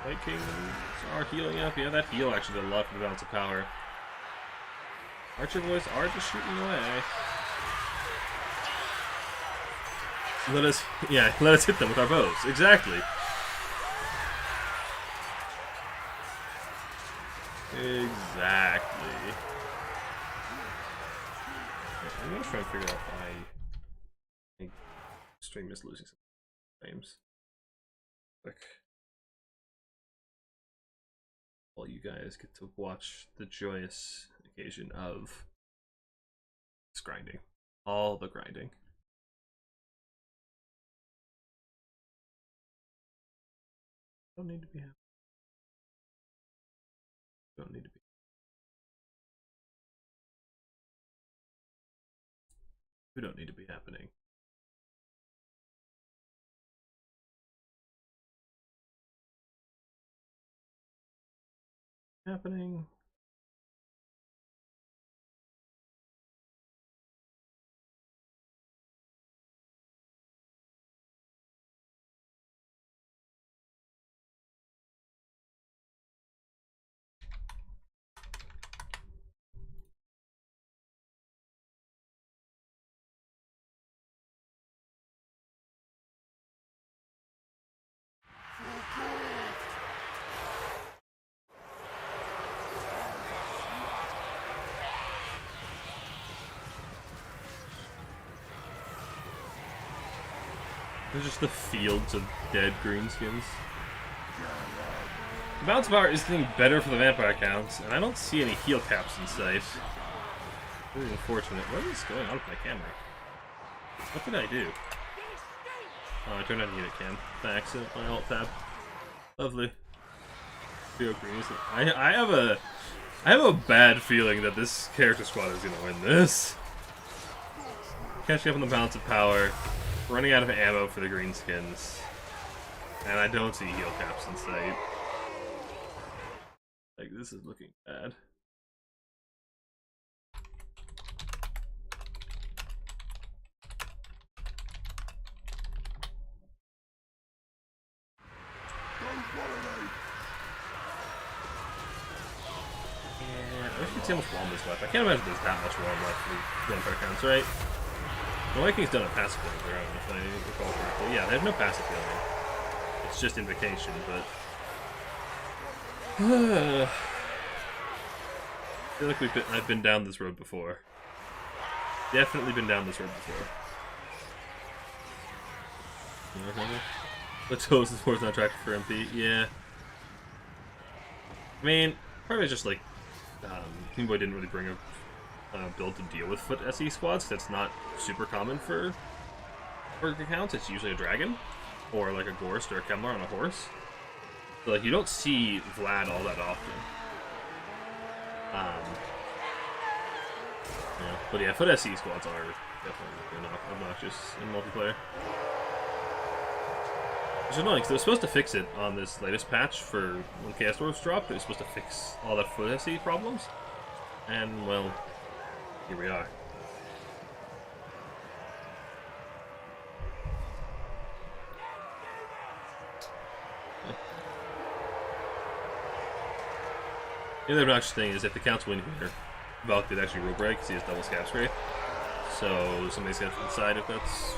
White Kings are healing up. Yeah, that heal actually did a lot for the balance of power. Archer boys are just shooting away. let us hit them with our bows. Exactly. Exactly. I'm gonna try and figure out why my stream is losing some frames. Like, while you guys get to watch the joyous occasion of this grinding. All the grinding. Don't need to be happy. Don't need to be. We don't need to be happening. Happening. There's just the fields of dead greenskins. The bounce bar is getting better for the vampire counts, and I don't see any heal caps in sight. Really unfortunate. What is going on with my camera? What did I do? Oh, I turned on unit cam by accident. My alt tab. Lovely. I have a bad feeling that this character squad is gonna win this. Catching up on the balance of power. Running out of ammo for the greenskins. And I don't see heal caps in sight. Like, this is looking bad. Yeah, I wish you could see how much Whelm is left. I can't imagine there's that much Whelm left for the vampire counts, right? The Vikings don't have passive healing of their own, if I recall correctly. Yeah, they have no passive healing. It's just invocation, but... I feel like I've been down this road before. Definitely been down this road before. Let's host the sports not attractive for MP. Yeah. I mean, probably just like Team Boy didn't really bring a build to deal with foot SE squads. That's not super common for accounts. It's usually a dragon or like a Gorst or a Kemlar on a horse. So like you don't see Vlad all that often. Yeah, but yeah, foot SE squads are definitely obnoxious in multiplayer. Which is annoying because they're supposed to fix it on this latest patch for when Chaos Dwarfs dropped. They're supposed to fix all the foot SE problems, and well, here we are. The other obnoxious thing is if the counts win here, Valk did actually rule break because he has double Scab Scrape. So somebody's got to decide if that's...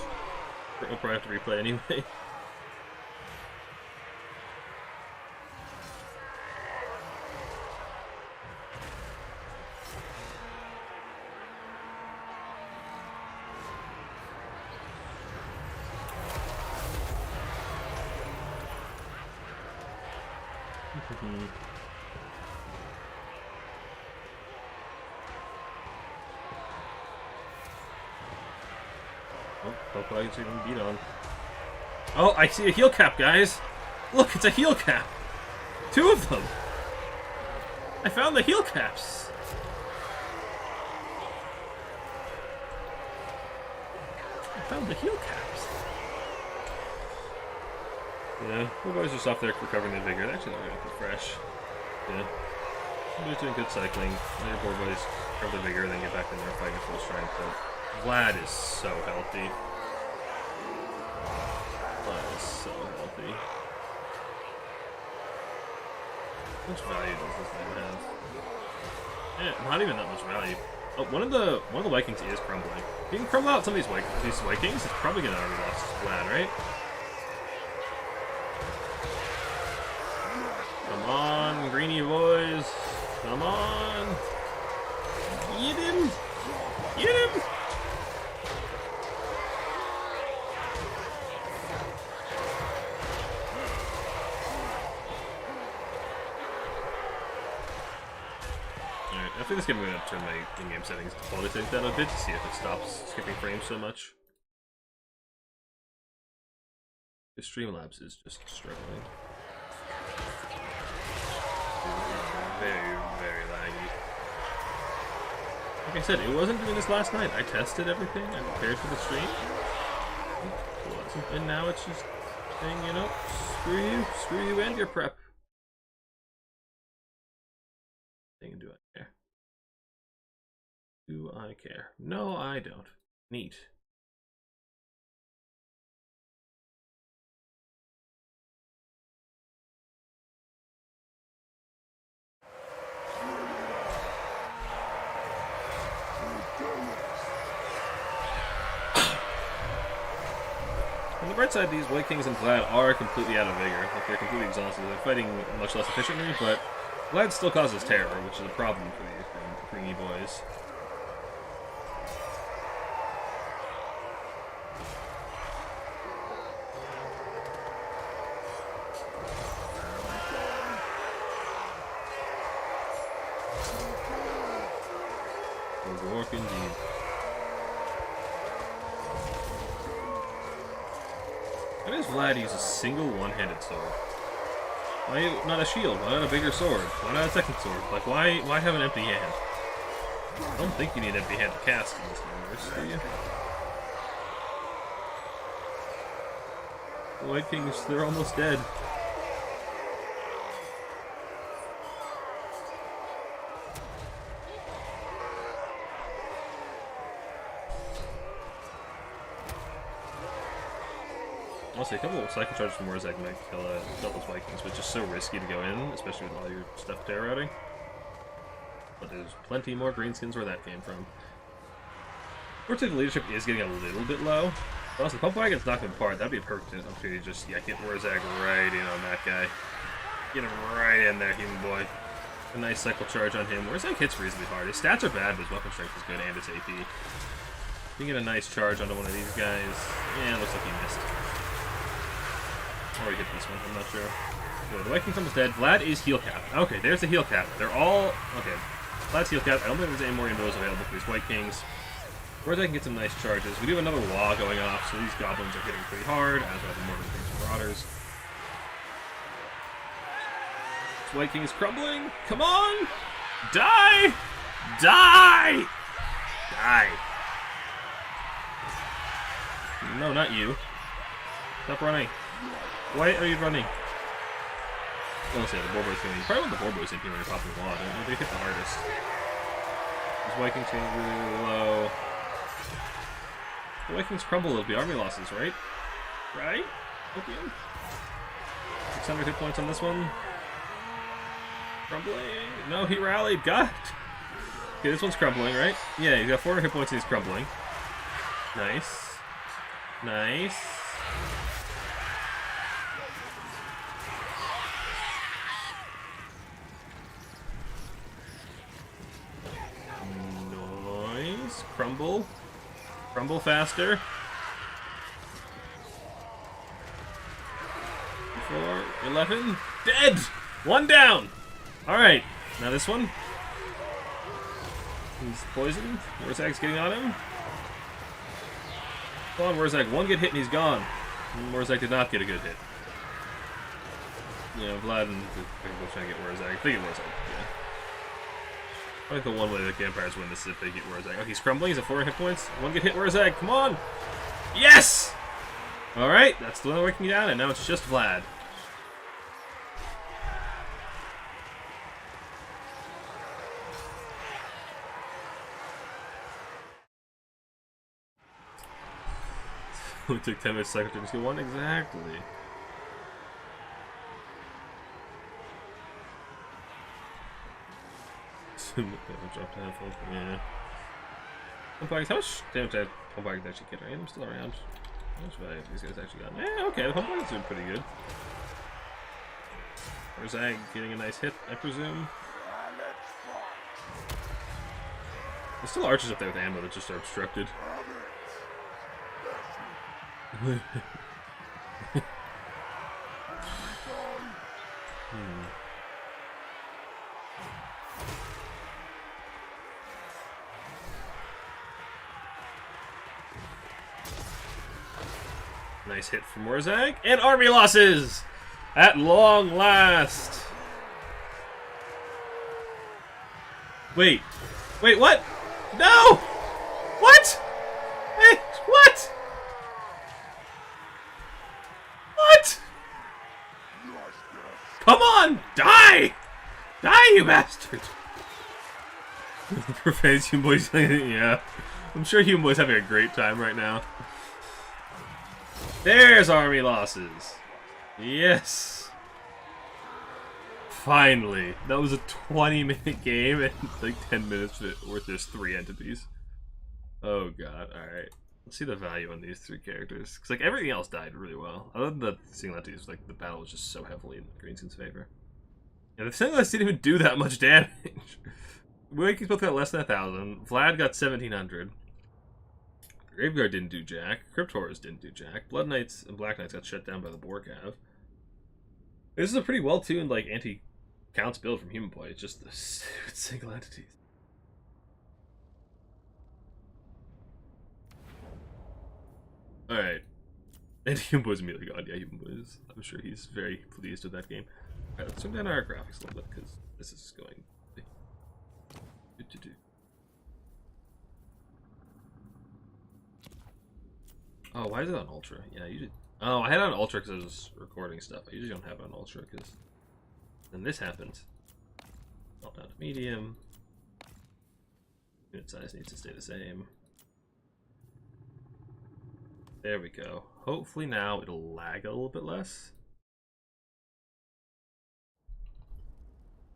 We'll probably have to replay anyway. Oh, I can even beat on. Oh, I see a heal cap, guys! Look, it's a heal cap! 2 of them! I found the heal caps! I found the heal caps! Yeah, the boys just off there recovering the vigor. Actually, they're gonna be fresh. Yeah. Somebody's doing good cycling. Let your poor boys recover the vigor and then get back in there fighting full strength. But Vlad is so healthy. Vlad is so healthy. How much value does this thing have? Yeah, not even that much value. Oh, one of the Vikings is crumbling. If you can crumble out some of these Vikings, it's probably gonna already lost Vlad, right? Come on, greeny boys. Come on. Get him! Get him! Alright, after this game I'm going to turn my in-game settings to quality settings down a bit to see if it stops skipping frames so much. The Streamlabs is just struggling. Very, very laggy. Like I said, it wasn't doing this last night. I tested everything, I prepared for the stream. It wasn't, and now it's just saying, you know, screw you and your prep. Thing, do I care? Do I care? No, I don't. Neat. On the bright side, these White Kings and Vlad are completely out of vigor. Like, they're completely exhausted. They're fighting much less efficiently, but Vlad still causes terror, which is a problem for these greeny boys. Work indeed. Why does Vlad use a single one-handed sword? Why not a shield? Why not a bigger sword? Why not a second sword? Like, why have an empty hand? I don't think you need an empty hand to cast in this universe, do you? The White Kings, they're almost dead. Honestly, a couple of cycle charges from Warzag might kill those Vikings, but it's just so risky to go in, especially with all your stuff terror routing. But there's plenty more greenskins where that came from. Fortunately, the leadership is getting a little bit low. But also, the Pump Wagon's knocking him apart. That'd be a perfect opportunity to just, yeah, get Warzag right in on that guy. Get him right in there, human boy. A nice cycle charge on him. Warzag hits reasonably hard. His stats are bad, but his weapon strength is good and his AP. You get a nice charge onto one of these guys. Yeah, it looks like he missed. Or he hit this one, I'm not sure. Okay, the White King's almost dead. Vlad is heal cap. Okay, there's the heal cap. They're all... Okay. Vlad's heal cap. I don't think there's any more Indos available for these White Kings. Whereas I can get some nice charges. We do have another wall going off, so these goblins are hitting pretty hard, as are the Mortar Kings and Marauders. This White King is crumbling. Come on! Die! Die! Die! No, not you. Stop running. Why are you running? Honestly, the Borbo's going. You probably want the Borbo's in here when you're popping a lot. They hit the hardest. These White Kings getting really low. The White Kings crumble, it'll be army losses, right? Right? Opium? 600 hit points on this one. Crumbling. No, he rallied. God. Okay, this one's crumbling, right? Yeah, he's got 400 hit points and he's crumbling. Nice. Nice. Nice. Crumble. Crumble faster. 4, 11. Dead! One down! Alright. Now this one. He's poisoned. Warzag's getting on him. Come on, Warzag. One good hit and he's gone. Warzag did not get a good hit. Yeah, Vlad and people trying to get Warzag. I think it Warzag, yeah. I think the one way the vampires win this is if they get Warzag. Oh, he's crumbling. He's at 4 hit points. One good hit, Warzag. Come on! Yes! Alright, that's the one working me down, and now it's just Vlad. We took 10 minutes cycle to just get one exactly. Drop down, yeah. Pumpkins, how much damage did Pumpkins actually get? I'm still around. How much value have these guys actually got? Yeah, okay, the Pumpkins are pretty good. Zag getting a nice hit, I presume. There's still archers up there with ammo that just are obstructed. Nice hit from Warzag. And army losses! At long last! Wait. Wait, what? No! What? Hey, what? What? Come on! Die! Die, you bastard! Profanes Human Boys. Yeah. I'm sure Human Boys having a great time right now. There's army losses. Yes. Finally. That was a 20-minute game and like 10 minutes worth there's 3 entities. Oh god, alright. Let's see the value on these 3 characters. Because like everything else died really well. Other than the single entities, like the battle was just so heavily in Greenskin's favor. Yeah, the single entities didn't even do that much damage. Wakey's both got less than 1,000. Vlad got 1,700. Graveguard didn't do jack. Crypt Horrors didn't do jack. Blood Knights and Black Knights got shut down by the Borkav. This is a pretty well-tuned, like, anti-counts build from Human Boy. It's just the single entities. Alright. And Human Boy's immediately gone. Yeah, Human Boy's. I'm sure he's very pleased with that game. Alright, let's turn down our graphics a little bit, because this is going... Oh, why is it on Ultra? Yeah, usually... Oh, I had it on Ultra because I was recording stuff. I usually don't have it on Ultra because... Then this happens. All down to medium. Unit size needs to stay the same. There we go. Hopefully now it'll lag a little bit less.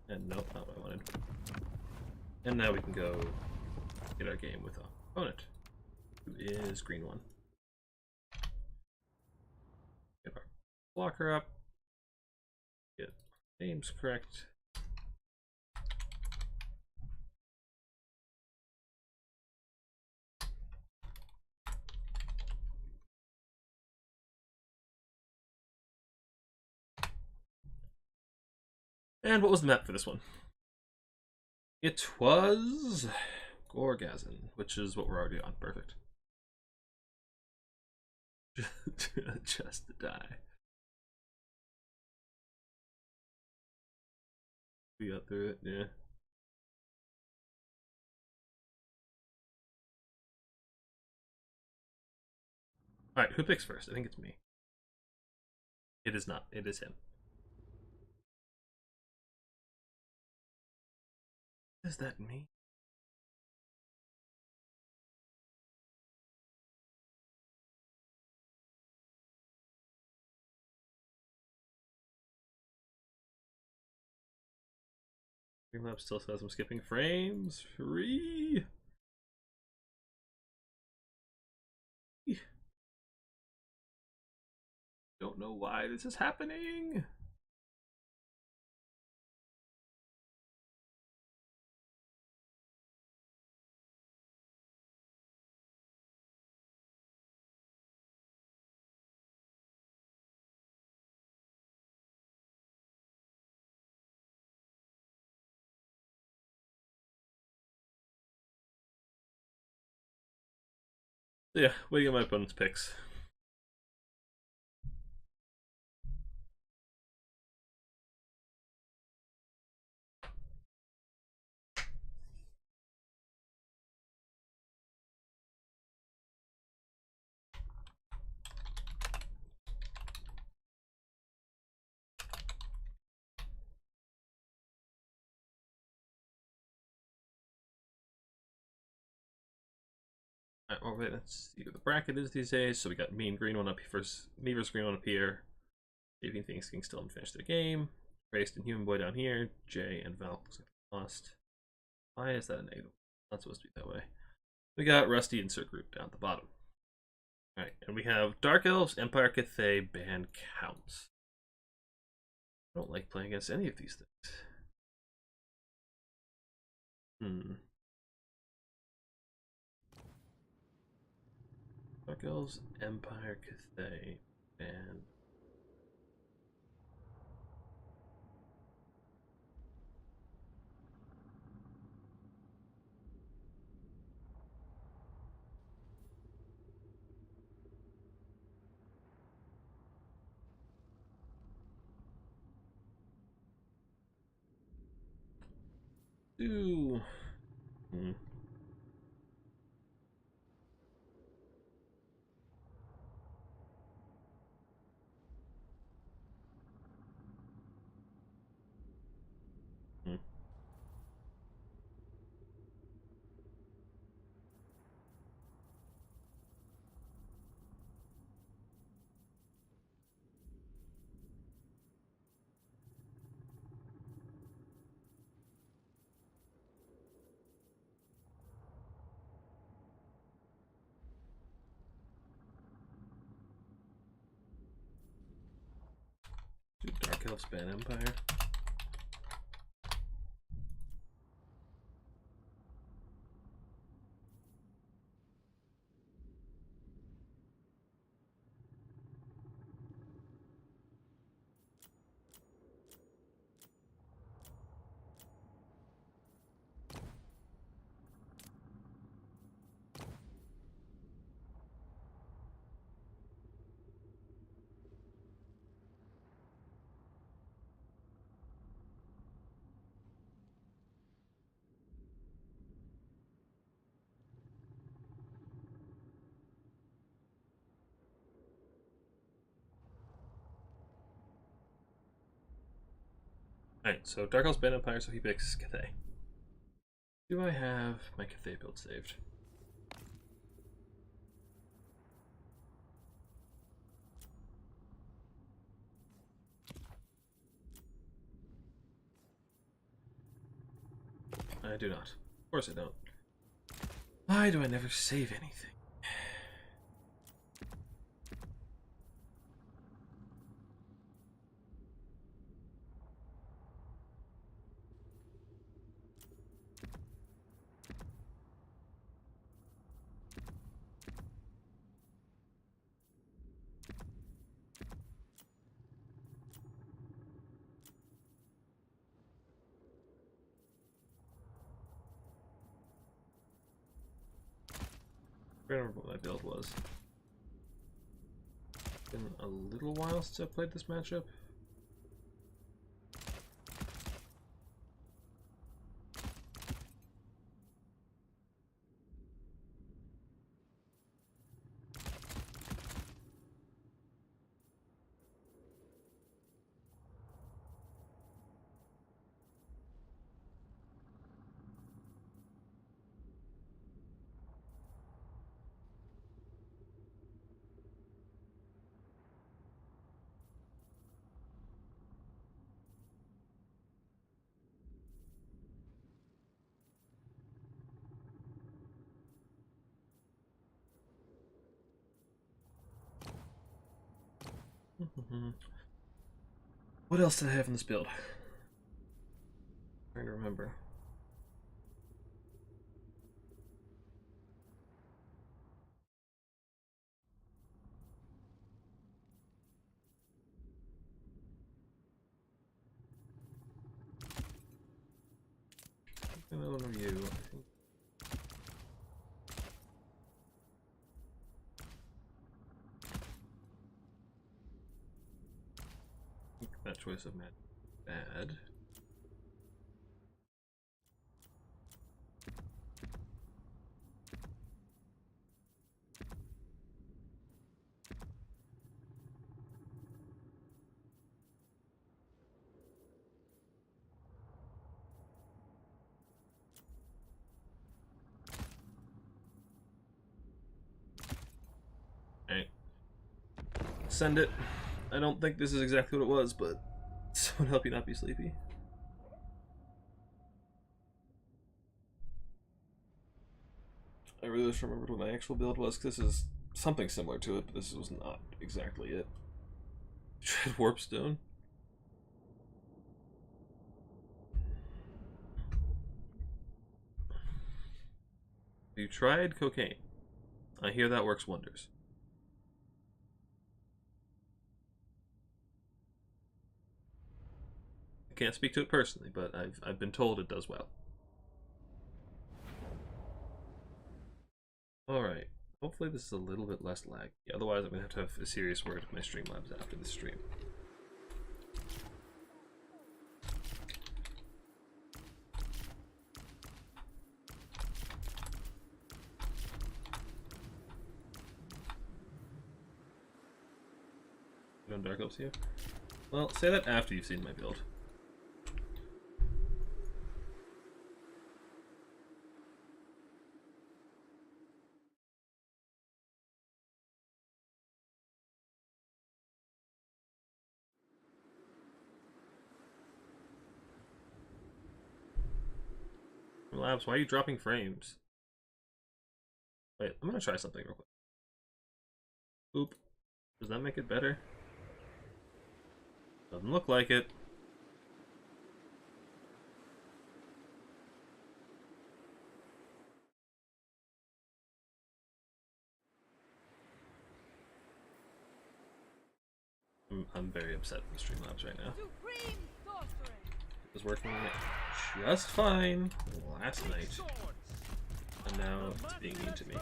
And nope, not what I wanted. And now we can go get our game with our opponent, who is green one. Get our blocker up. Get names correct. And what was the map for this one? It was Gorgazon, which is what we're already on. Perfect. Just to die. We got through it, yeah. Alright, who picks first? I think it's me. It is not. It is him. Is that me? Streamlabs still says I'm skipping frames. Free. Don't know why this is happening. Yeah, waiting on my opponent's picks. Alright, well, wait, let's see what the bracket is these days. So we got me and green one up here first. Me versus green one up here. Saving things can still finish their game. Raced and Human Boy down here. Jay and Val looks like they lost. Why is that a negative? Not supposed to be that way. We got Rusty insert group down at the bottom. Alright, and we have Dark Elves, Empire, Cathay, Band, Counts. I don't like playing against any of these things. Dark Elves, Empire, Cathay, Band. Ooh. Dark Elves, Band, Empire. Alright, so Dark Elves, Band, Empire, so he picks Cathay. Do I have my Cathay build saved? I do not. Of course I don't. Why do I never save anything? I don't remember what my build was. It's been a little while since I played this matchup. What else did I have in this build? I'm trying to remember. Another review, I think. That choice of Matt bad. Alright. Send it. I don't think this is exactly what it was, but someone help you not be sleepy. I really just remembered what my actual build was, because this is something similar to it, but this was not exactly it. Tread Warpstone. You tried cocaine. I hear that works wonders. I can't speak to it personally, but I've been told it does well. Alright. Hopefully this is a little bit less lag. Otherwise I'm gonna have to have a serious word with my Streamlabs after the stream. On Dark Elves here? Well, say that after you've seen my build. Labs, why are you dropping frames? Wait, I'm gonna try something real quick. Oop. Does that make it better? Doesn't look like it. I'm very upset with Streamlabs right now. It was working just fine last night, and now it's being mean to me.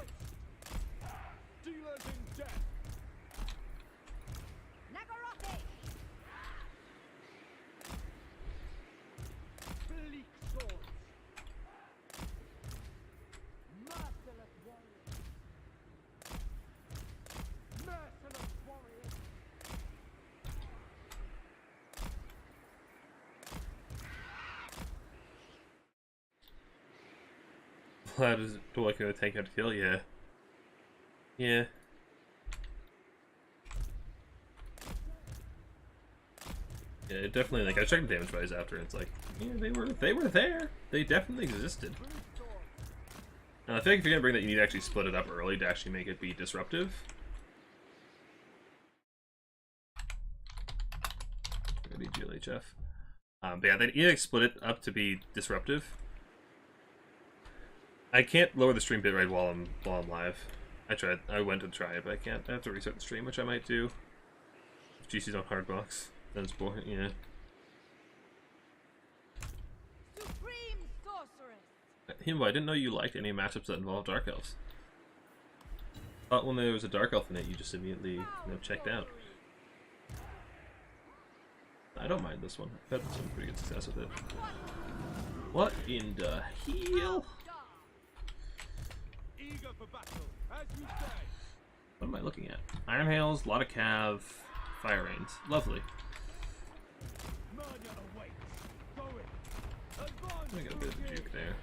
How does it feel like gonna take out to kill? Yeah. Yeah. Yeah, it definitely, like, I checked the damage buys after, and it's like, yeah, they were there. They definitely existed. And I feel like if you're gonna bring that, you need to actually split it up early to actually make it be disruptive. Ready, GLHF. But yeah, they need to split it up to be disruptive. I can't lower the stream bitrate while I'm live. I tried. I went to try it, but I can't. I have to restart the stream, which I might do. If GC's on Hardbox, then it's boring. Yeah. Supreme Sorceress. Himbo, I didn't know you liked any matchups that involved Dark Elves. Thought when there was a Dark Elf in it, you just immediately, checked out. I don't mind this one. I've had some pretty good success with it. What in the hell? What am I looking at? Iron Hails, a lot of Cav, Fire Rains. Lovely. I got a bit of a juke there.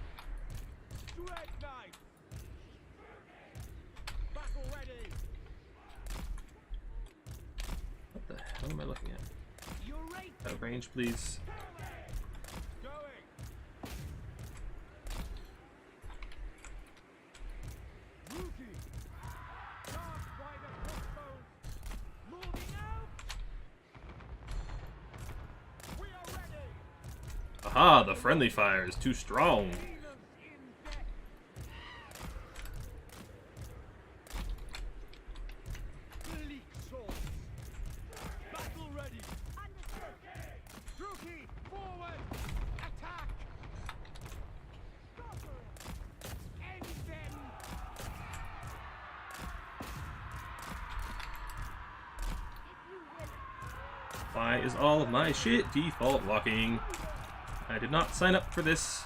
What the hell am I looking at? Out of range, please. Aha, the friendly fire is too strong. Why is all of my shit default walking? I did not sign up for this.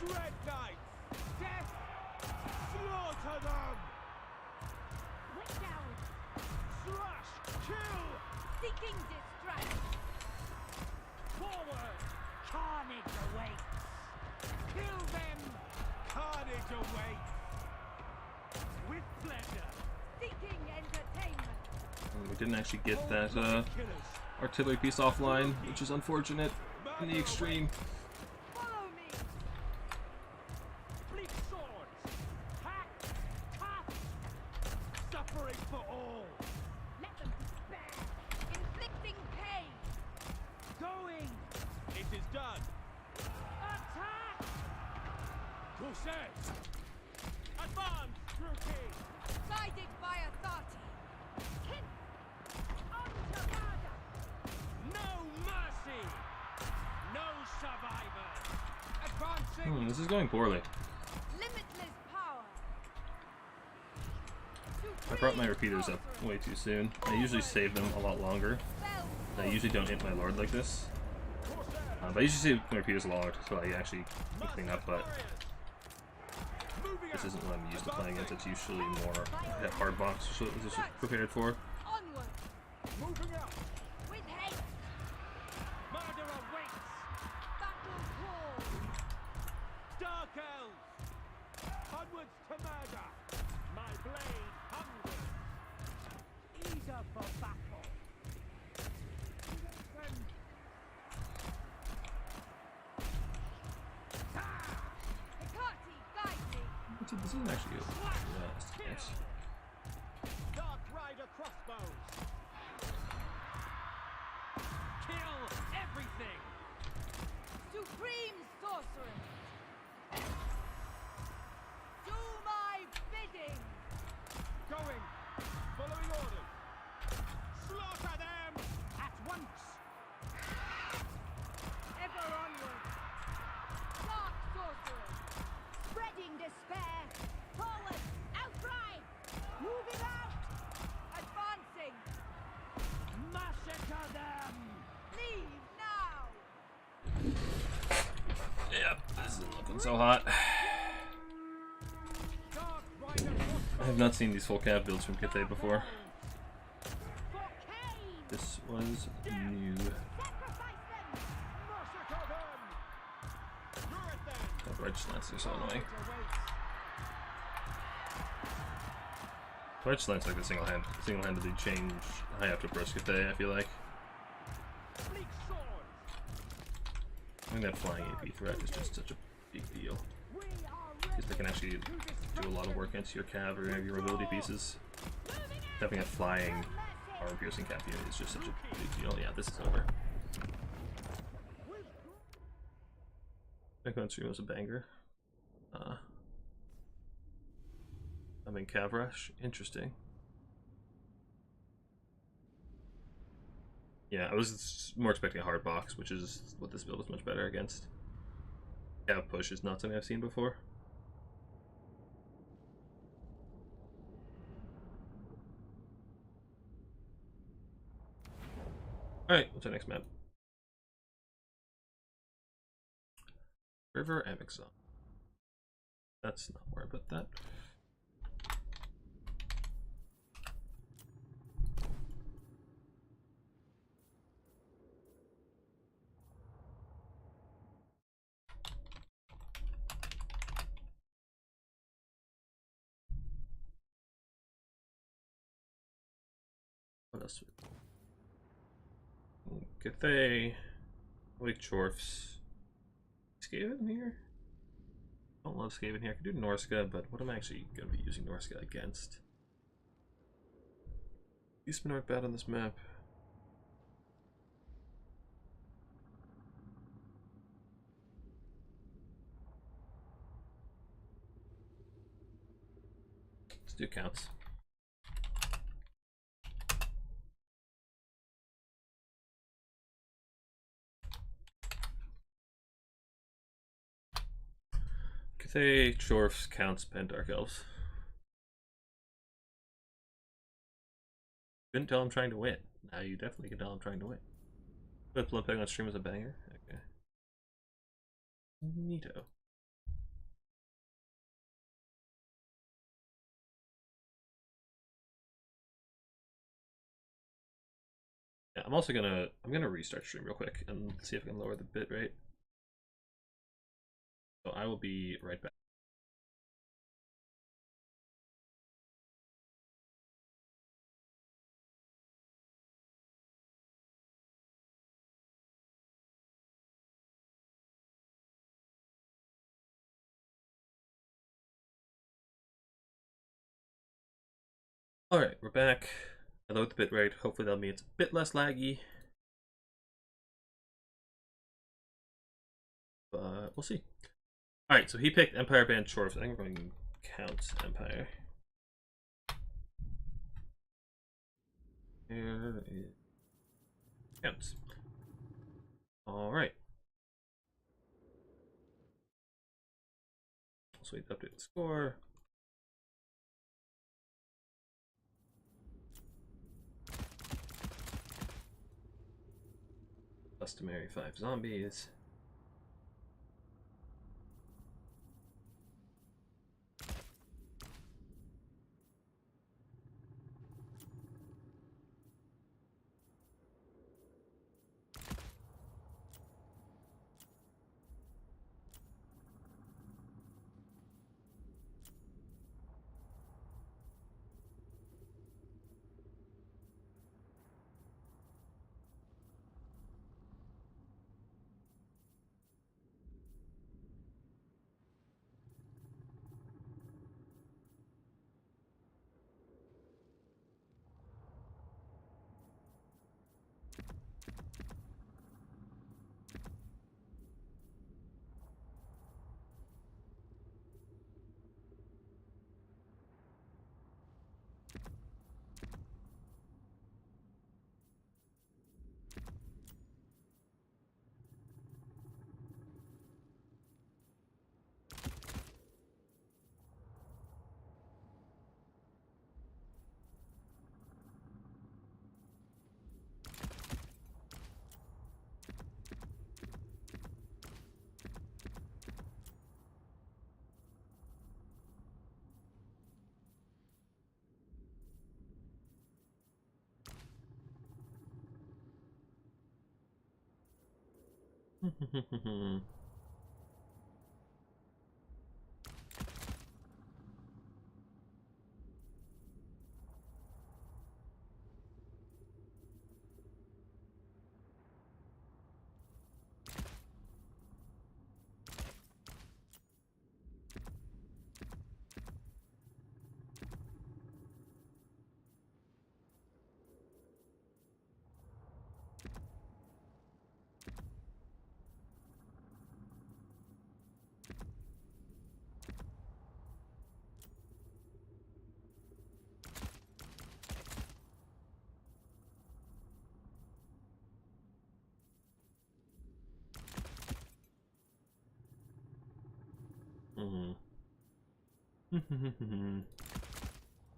Dread Knights! Death! Slaughter them! Wait down. Slash! Kill! Seeking distract. Forward! Carnage awaits. Kill them! Carnage awaits! With pleasure! Seeking entertainment. And we didn't actually get that Killers! artillery piece offline, which is unfortunate in the extreme. Follow me. Bleak swords! Hack! Cut! Suffering for all! Let them despair. Inflicting pain. Going! It is done! Attack. Corsairs! Advance, True King! Guided by authority. Hit. Onto murder. No mercy! No survivors! Advancing! This is going poorly. Limitless power. I brought my repeaters up way too soon. I usually save them a lot longer. I usually don't hit my lord like this. But I usually save my repeaters a lot so I actually clean up, but this isn't what I'm used to playing against. It's usually more hard box, so this is prepared for. Onward. Moving out! With haste. Murder awaits! Battle call. Dark elves! Onwards to murder! My blade hungers! Eager for battle! Then... Hecate, guide me. This isn't actually good. Yes. Dark Rider crossbows! Kill everything! Supreme sorceress. Do my bidding. Going! Following orders! Slaughter them! At once! Ever onward. Dark sorceress. Spreading despair. Forward. Outcry. Moving out. Advancing. Massacre them! Leave now. Yep, this isn't looking so hot. Dark Rider I crossbows! have not seen these full cav builds from Cathay before. For Cain. This was new. Sacrifice them. Massacre them! Ruin them! That Righteous Lance are so annoying. Righteous Lance like the single-handedly change high up to burst Cathay, I feel like. Bleak swords! I think that flying AP threat is just such a big deal. We are Because they can actually do a lot of work against your cav or your ability pieces. Having a flying armor piercing cap unit is just such a big deal. Yeah, this is over. Back on stream was a banger. I mean, Cav Rush, interesting. Yeah, I was more expecting a hard box, which is what this build is much better against. Cav Push is not something I've seen before. Alright, what's our next map? River Amazon. That's not where I put that. What else? Cathay, Lake Chorfs. Skaven here? I don't love Skaven here. I could do Norska, but what am I actually going to be using Norska against? Eastmen aren't bad on this map. Let's do counts. Cathay, Chorfs, Counts, Pen, Dark Elves. Couldn't tell I'm trying to win. Now you definitely can tell I'm trying to win. But Blood Peg on stream was a banger. Okay. Neato. I'm gonna restart stream real quick and see if I can lower the bit rate. So I will be right back. Alright, we're back. I lowered the bit rate. Hopefully that'll mean it's a bit less laggy. But we'll see. Alright, so he picked Empire Band Chorus. I think we're going to count Empire. Here it counts. Alright. So we update the score. Customary 5 zombies.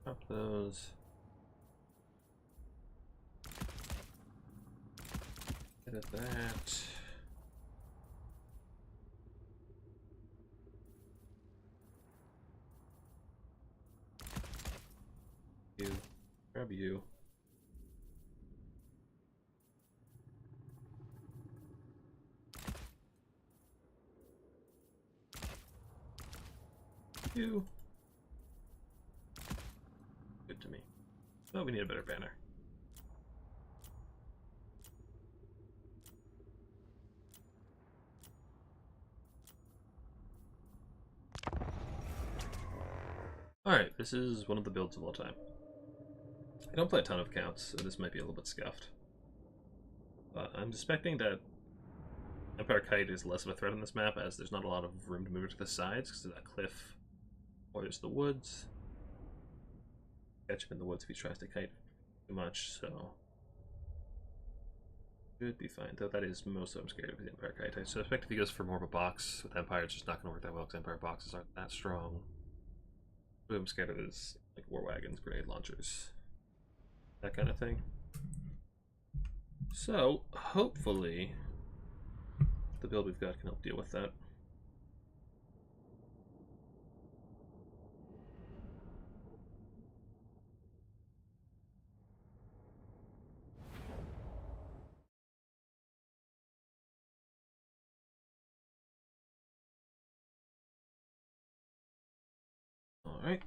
Drop those. Edit that. You. Grab you. You. Good to me. Oh, we need a better banner. Alright, this is one of the builds of all time. I don't play a ton of counts, so this might be a little bit scuffed. But I'm suspecting that Empire Kite is less of a threat on this map, as there's not a lot of room to move it to the sides, because of that cliff, or there's the woods. Catch him in the woods if he tries to kite too much, so should be fine. Though that is most of I'm scared of the Empire Kite. I suspect if he goes for more of a box with Empire, it's just not going to work that well, because Empire boxes aren't that strong. What I'm scared of is like war wagons, grenade launchers, that kind of thing. So hopefully the build we've got can help deal with that. Alright.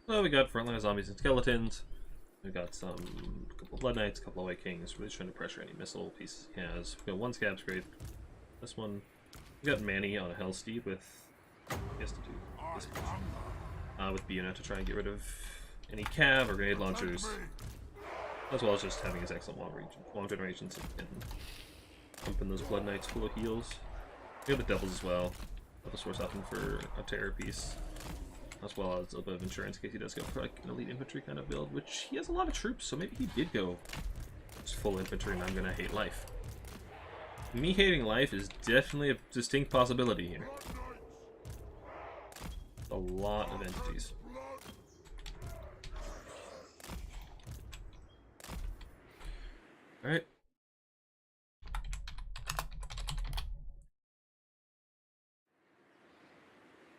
Well, we got frontline zombies and skeletons. We got some couple of Blood Knights, a couple of White Kings, really trying to pressure any missile pieces he has. We got one Scab Scrape. This one, we got Manny on a Hellsteed with, he has to do this with Biona to try and get rid of any cav or grenade launchers, as well as just having his excellent long generations and pumping those Blood Knights full of heals. We got the Devils as well. Devil Source often for a terror piece, as well as a bit of insurance in case he does go for like an elite infantry kind of build, which he has a lot of troops, so maybe he did go just full infantry and I'm gonna hate life. Me hating life is definitely a distinct possibility here. A lot of entities. Alright.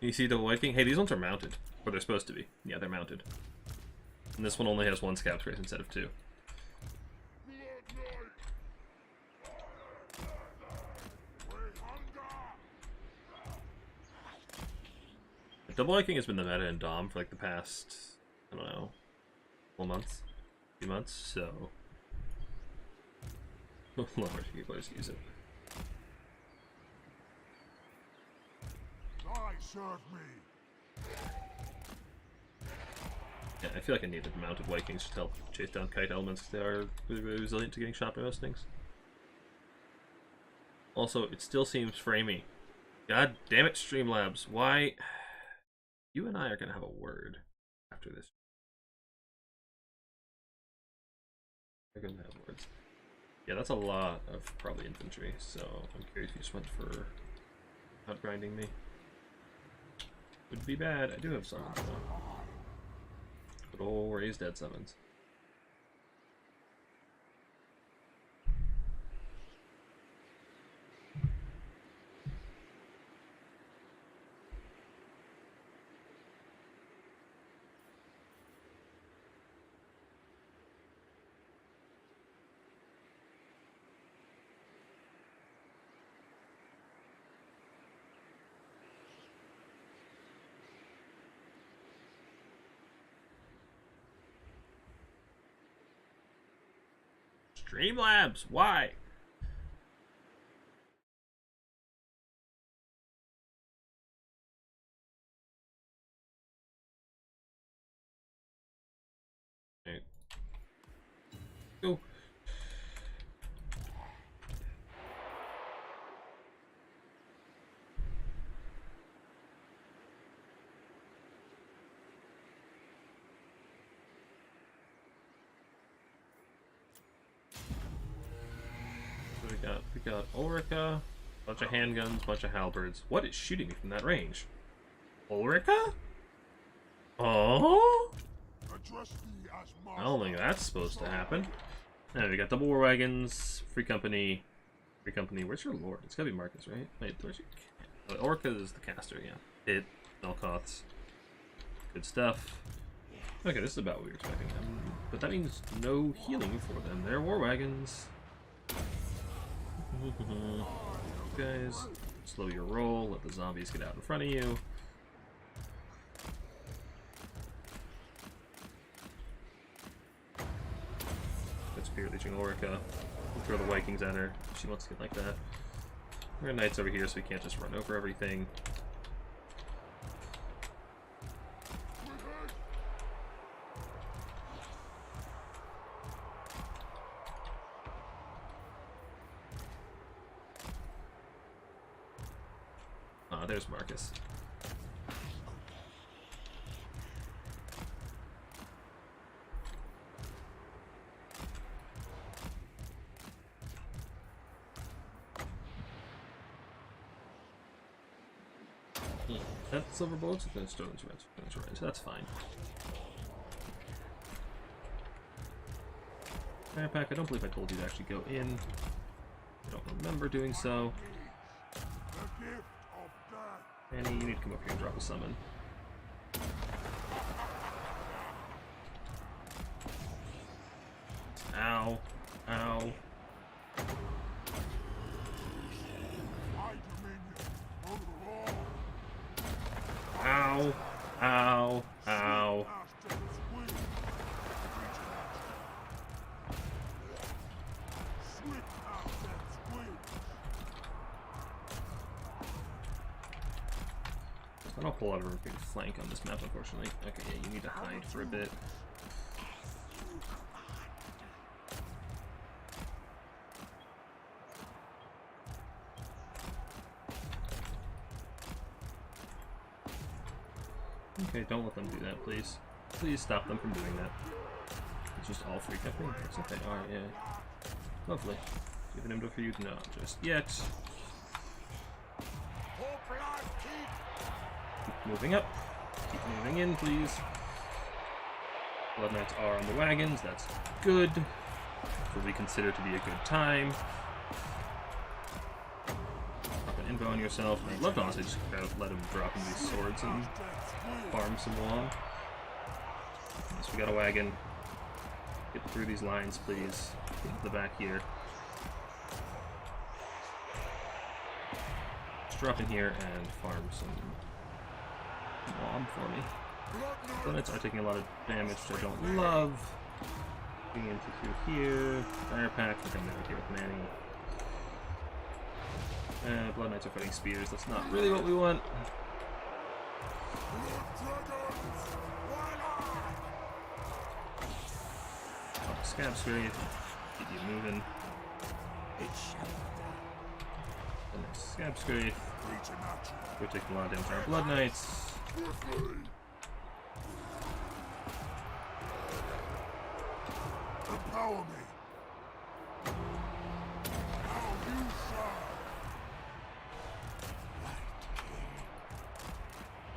You see the White King? Hey, these ones are mounted. Or they're supposed to be. Yeah, they're mounted. And this one only has one Scout Trace instead of two. The Double White King has been the meta in Dom for like the past, I don't know, few months, so large people just use it. Serve me. Yeah, I feel like I needed mounted White Kings to help chase down kite elements. They are really, really resilient to getting shot by most things. Also, it still seems framey. God damn it, Streamlabs. Why? You and I are gonna have a word after this. We're gonna have words. Yeah, that's a lot of probably infantry, so I'm curious if you just went for outgrinding me. Would be bad. I do have summons though. Good ol' raised dead summons. Streamlabs, why? Okay. Go. We got Ulrika, bunch of handguns, bunch of halberds. What is shooting me from that range? Ulrika? Oh? I don't think that's supposed to happen. And we got double war wagons, free company. Free company. Where's your lord? It's gotta be Marcus, right? Wait, where's your? Oh, Ulrika is the caster, yeah. Hit, Melkoths. Good stuff. Okay, this is about what we were expecting. But that means no healing for them. They're war wagons. Guys, slow your roll, let the zombies get out in front of you. That's Spirit Leeching Ulrika. We'll throw the White Kings at her if she wants to get like that. We're gonna Knights over here so we can't just run over everything. There's Marcus. That silver bullets? No, stones, right. That's fine. Fire pack, I don't believe I told you to actually go in. I don't remember doing so. Annie, you need to come up here and drop a summon. Ow. Ow. My dominion over all. Ow. Ow. Ow. Aztecs win. Swift Aztecs win. There's not a whole lot of room for you to flank on this map, unfortunately. Okay, yeah, you need to hide for a bit. Okay, don't let them do that, please. Please stop them from doing that. It's just all free camping. It's okay. Alright, yeah. Lovely. Do you have an inventory for you? No, just yet. Keep moving up. Keep moving in, please. Blood Knights are on the wagons. That's good. What we consider to be a good time. Drop an info on yourself. I'd love to honestly just let him drop in these swords and farm some long. Yes, we got a wagon. Get through these lines, please. Get into the back here. Just drop in here and farm some bomb for me. Blood Knights are taking a lot of damage, which I don't love. Getting into through here. Fire pack. I'm coming out here with Manny. Blood Knights are fighting spears. That's not really what we want. Oh, Scab Scrape. Get you moving. The next Scab Scrape. We're taking a lot of damage on our Blood Knights. Empower me. How you shine.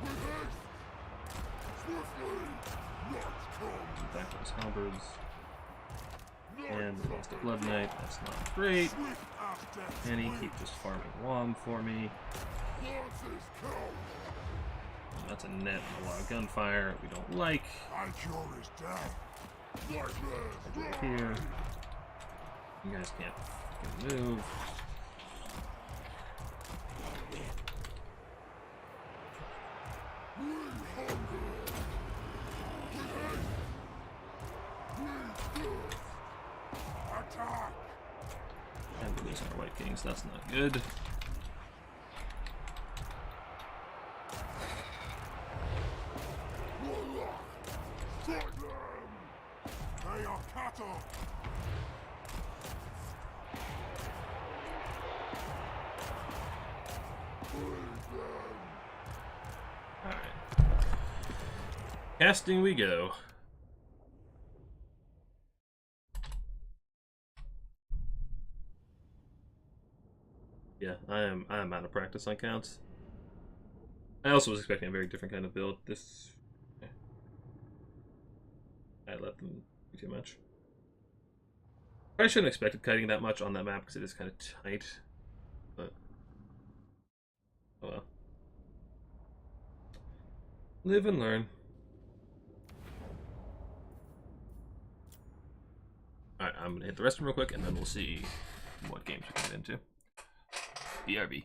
With haste. Swiftly. Let's come. Back those halberds. And we lost a Blood Knight. That's not great. Swift Aztecs Annie, win. keep just farming Wom for me. Lances come. That's a net and a lot of gunfire we don't like. I cure his death. Over here. You guys can't fucking move. Attack. And we're losing our White Kings. That's not good. Warlock. Strike them. They are cattle. Bleed them. Alright. Casting we go. Yeah, I'm out of practice on counts. I also was expecting a very different kind of build. This I let them do too much. I shouldn't have expected kiting that much on that map because it is kind of tight. But oh well. Live and learn. Alright, I'm gonna hit the restroom real quick and then we'll see what games we can get into. BRB.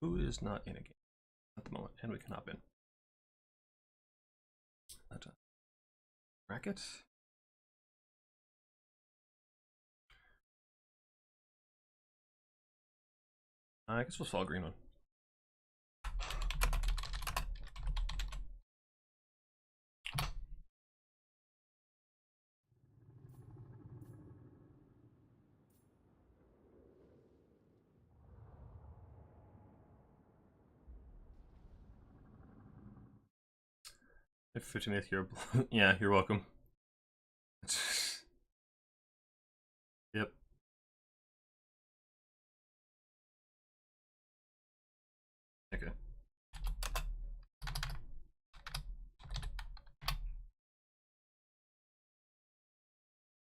Who is not in a game at the moment? And we can hop in. Bracket. I guess we'll follow green one. If 15th, you're yeah, you're welcome. Yep. Okay.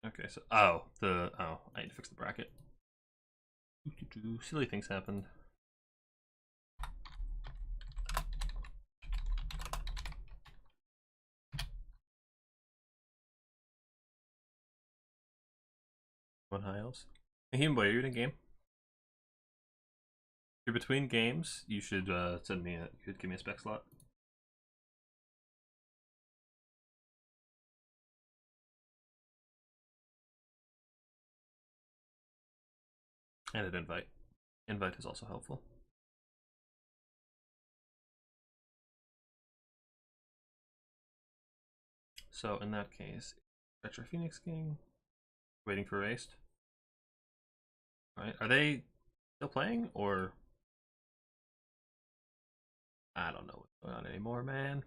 Okay, so I need to fix the bracket. Silly things happened. What high else? Hey, boy, are you in a game? If you're between games, you should send me you could give me a spec slot. And an invite. Invite is also helpful. So in that case, Retro Phoenix King, waiting for Raced. Right? Are they still playing, or I don't know what's going on anymore, man.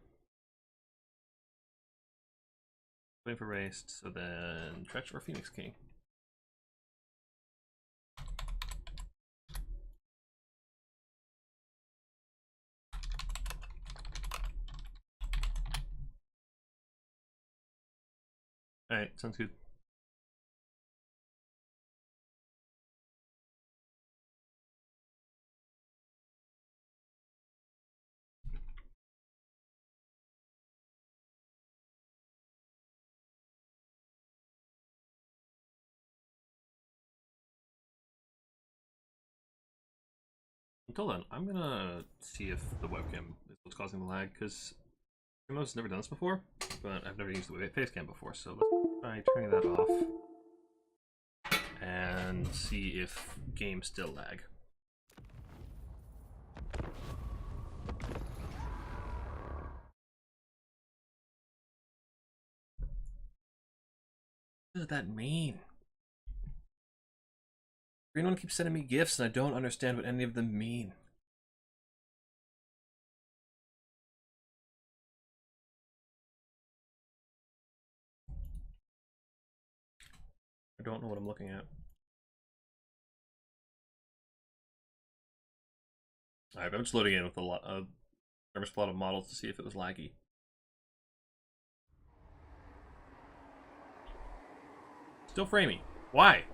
Waiting for Raced, so then Tretch or Phoenix King. Alright, sounds good. Until then, I'm gonna see if the webcam is what's causing the lag, because I've never done this before, but I've never used the face cam before, so let's try turning that off and see if games still lag. What does that mean? Green one keeps sending me gifts and I don't understand what any of them mean. I don't know what I'm looking at. Alright, I'm just loading in with a lot of models to see if it was laggy. Still framey. Why?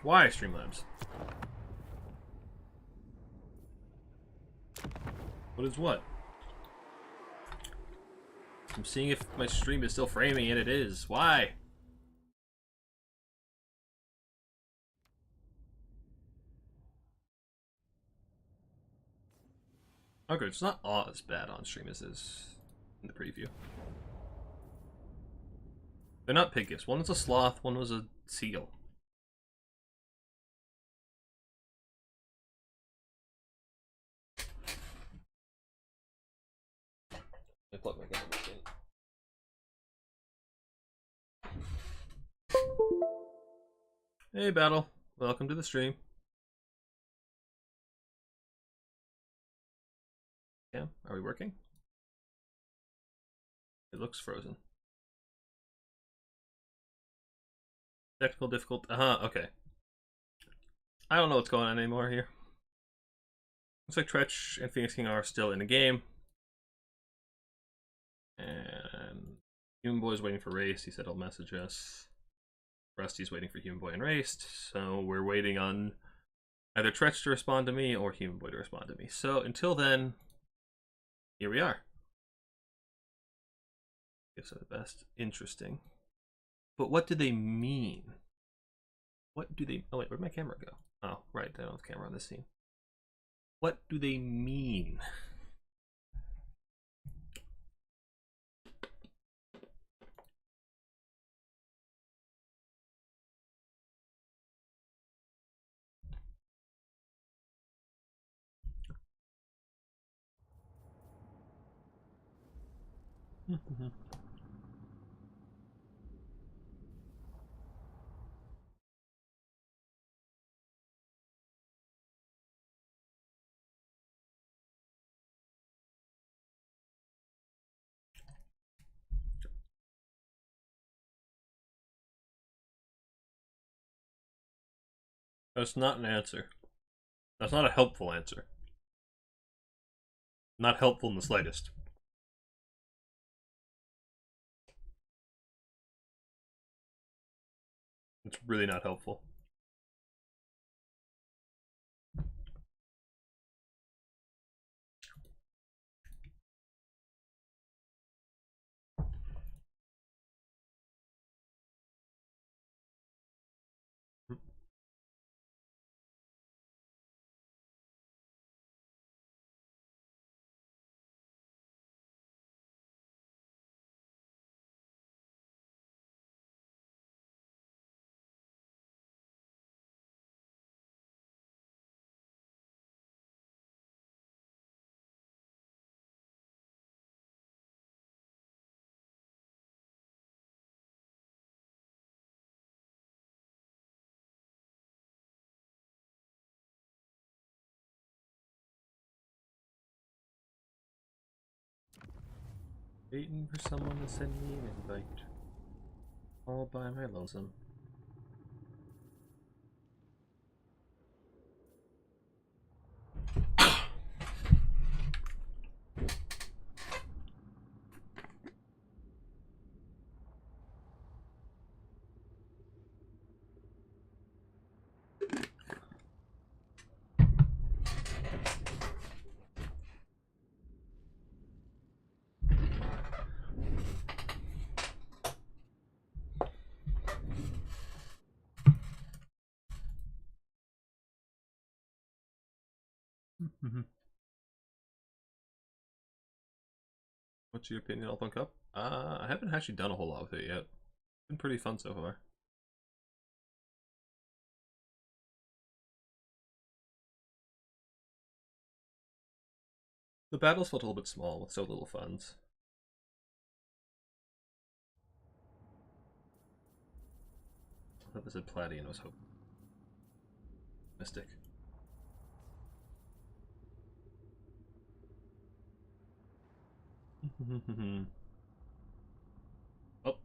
Why, Streamlabs? What is what? I'm seeing if my stream is still framing, and it is. Why? Okay, it's not as bad on stream as is in the preview. They're not pig gifts. One was a sloth, one was a seal. I plug my camera back in. Hey, Battle. Welcome to the stream. Yeah, are we working? It looks frozen. Technical difficult. Okay. I don't know what's going on anymore here. Looks like Tretch and Phoenix King are still in the game. And Human Boy's waiting for Raced. He said he'll message us. Rusty's waiting for Human Boy and Raced. So we're waiting on either Tretch to respond to me or Human Boy to respond to me. So until then, here we are. Gifts are the best. Interesting. But what do they mean? What do they... Oh wait, where'd my camera go? Oh, right, I don't have camera on this scene. What do they mean? That's not an answer. That's not a helpful answer. Not helpful in the slightest. It's really not helpful. Waiting for someone to send me an invite. All by my lonesome. What's your opinion on Open Cup? I haven't actually done a whole lot with it yet. It's been pretty fun so far. The battles felt a little bit small with so little funds. I thought this had Platian was hope. Mystic. Oh.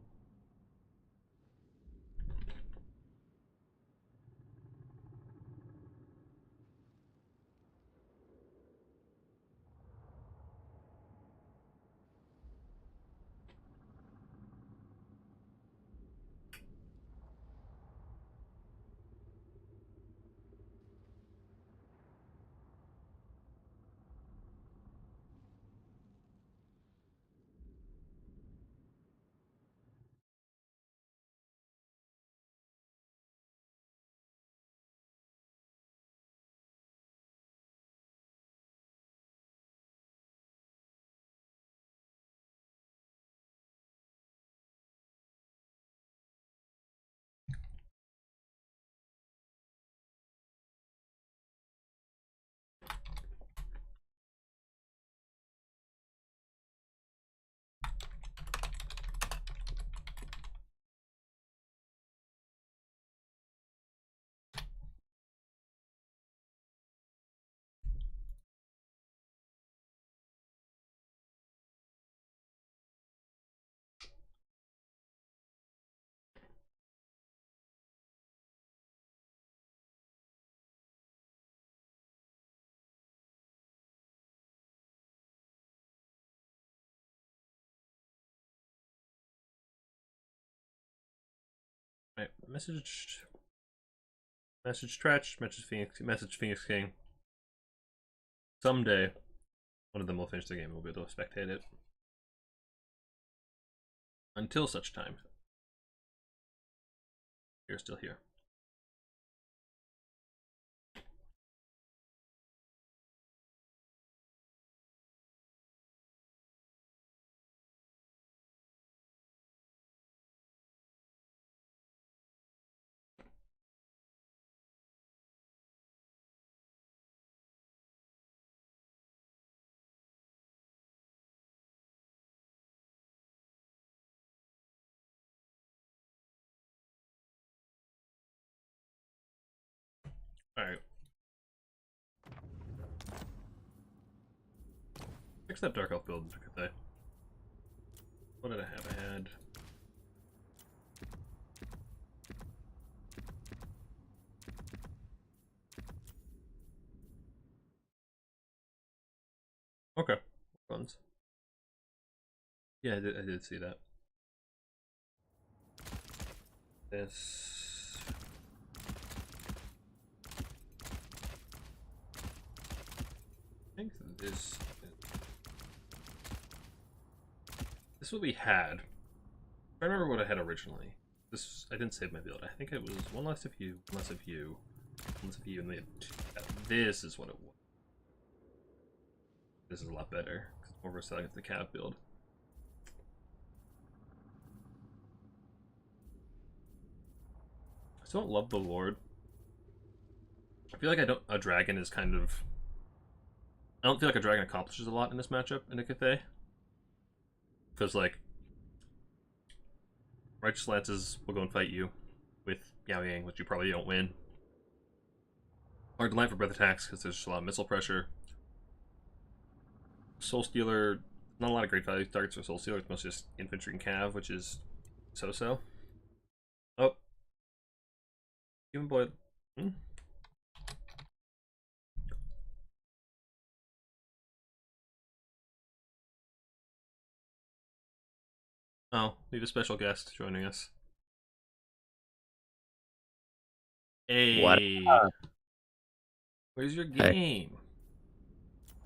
Right, message Stretch, message Phoenix King. Someday, one of them will finish the game and we'll be able to spectate it. Until such time, you're still here. Alright. Fix that Dark Elf build, could they? What did I have? I had... Okay. Runs. Yeah, I did see that. This... I think this is what we had. I remember what I had originally. This I didn't save my build. I think it was one less of you, one less of you, one less of you, and we had two. This is what it was. This is a lot better. It's more versatile against the cat build. I still don't love the Lord. I feel like a dragon is kind of... I don't feel like a dragon accomplishes a lot in this matchup in a Cathay. Because, like, Righteous Lances will go and fight you with Yao Yang, which you probably don't win. Hard to land for breath attacks because there's just a lot of missile pressure. Soul Stealer, not a lot of great value targets for Soul Stealer. It's mostly just infantry and cav, which is so-so. Oh. Human Boy. Oh, we have a special guest joining us. Hey. What? Where's your game?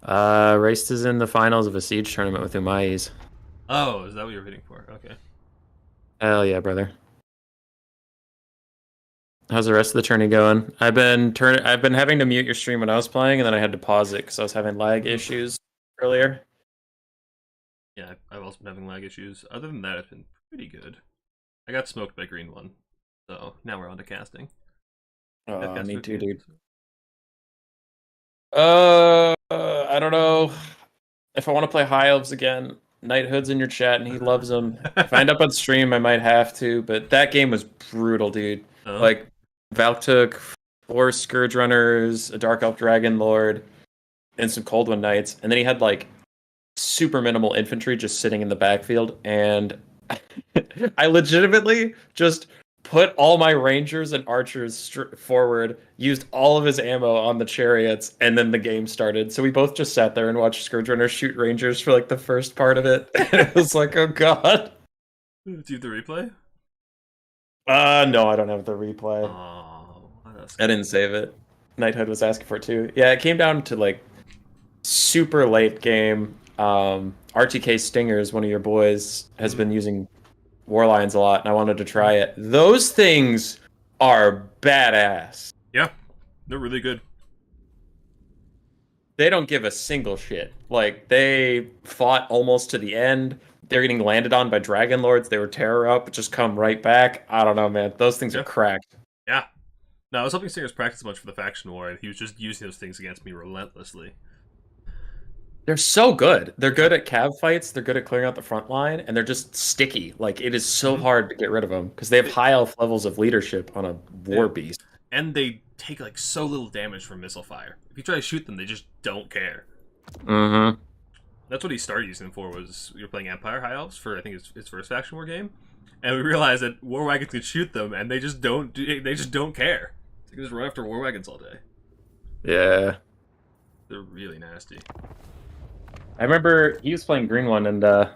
Raced is in the finals of a Siege tournament with Umais. Oh, is that what you're waiting for? Okay. Hell yeah, brother. How's the rest of the tourney going? I've been having to mute your stream when I was playing, and then I had to pause it because I was having lag issues earlier. Yeah, I've also been having lag issues. Other than that, it's been pretty good. I got smoked by Green One, so now we're on to casting. Me too, dude. I don't know if I want to play High Elves again. Knighthood's in your chat, and he loves them. If I end up on stream, I might have to, but that game was brutal, dude. Like, Valk took 4 Scourge Runners, a Dark Elf Dragon Lord, and some Cold One Knights, and then he had, like, super minimal infantry just sitting in the backfield, and I legitimately just put all my Rangers and Archers forward, used all of his ammo on the chariots, and then the game started. So we both just sat there and watched Scourge Runners shoot Rangers for like the first part of it. And it was like, oh god. Do you have the replay? No, I don't have the replay. Oh, I didn't save it. Knighthood was asking for it too. Yeah, it came down to like super late game. RTK Stingers, one of your boys, has been using War Lions a lot, and I wanted to try it. Those things are badass. Yeah, they're really good. They don't give a single shit. Like, they fought almost to the end. They're getting landed on by Dragon Lords. They were terror up, just come right back. I don't know, man. Those things are cracked. Yeah. No, I was hoping Stingers practiced much for the faction war, and he was just using those things against me relentlessly. They're so good. They're good at cav fights. They're good at clearing out the front line, and they're just sticky. Like, it is so hard to get rid of them because they have high elf levels of leadership on a war beast. And they take like so little damage from missile fire. If you try to shoot them, they just don't care. Mm-hmm. That's what he started using them for. Was we were playing Empire High Elves for I think his first faction war game, and we realized that war wagons could shoot them, and they just don't. They just don't care. They can just run after war wagons all day. Yeah, they're really nasty. I remember he was playing Green One, and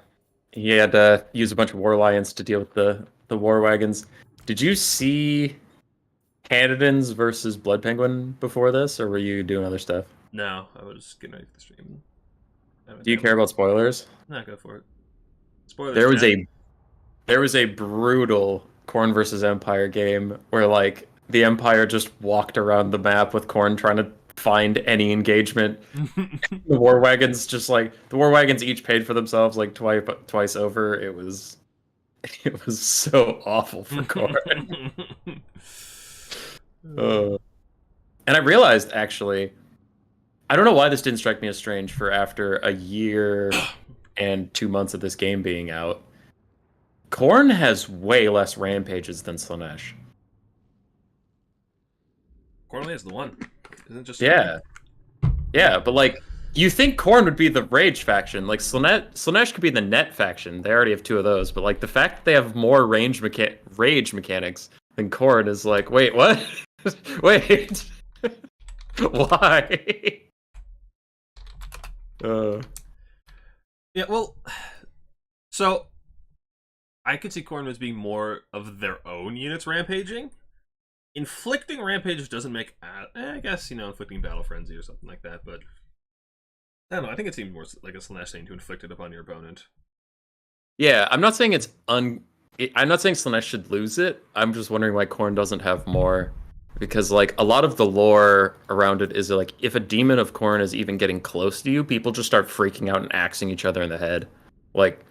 he had to use a bunch of War Lions to deal with the War Wagons. Did you see Canadans versus Blood Penguin before this, or were you doing other stuff? No, I was getting ready for the stream. Do you care about spoilers? No, go for it. Spoilers. There was a brutal Khorne versus Empire game where like the Empire just walked around the map with Khorne trying to find any engagement. The War Wagons each paid for themselves like twice over. It was so awful for Khorne. And I realized actually, I don't know why this didn't strike me as strange for after a year and 2 months of this game being out. Khorne has way less rampages than Slaanesh. Korn only has the one. Isn't it just Yeah. Yeah, but like you think Korn would be the rage faction. Like Slanesh could be the net faction. They already have two of those, but like the fact that they have more rage mechanics than Korn is like, wait, what? Wait. Why? Yeah, well, so I could see Korn as being more of their own units rampaging. Inflicting rampage doesn't make, I guess, inflicting battle frenzy or something like that, but I don't know. I think it seems more like a Slanesh thing to inflict it upon your opponent. Yeah, I'm not saying I'm not saying Slanesh should lose it. I'm just wondering why Korn doesn't have more. Because like a lot of the lore around it is like if a demon of Korn is even getting close to you, people just start freaking out and axing each other in the head. Like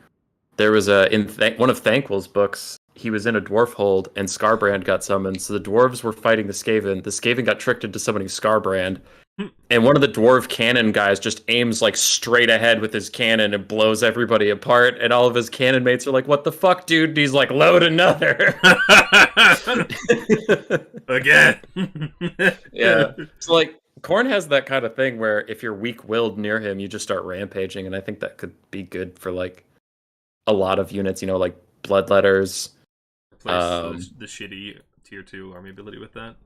there was one of Thanquil's books, he was in a dwarf hold and Skarbrand got summoned. So the dwarves were fighting the Skaven. The Skaven got tricked into summoning Skarbrand. And one of the dwarf cannon guys just aims like straight ahead with his cannon and blows everybody apart. And all of his cannon mates are like, "What the fuck, dude?" And he's like, "Load another." Again. Yeah. So like Korn has that kind of thing where if you're weak-willed near him, you just start rampaging, and I think that could be good for like a lot of units. Like Bloodletters. Replace the shitty tier 2 army ability with that.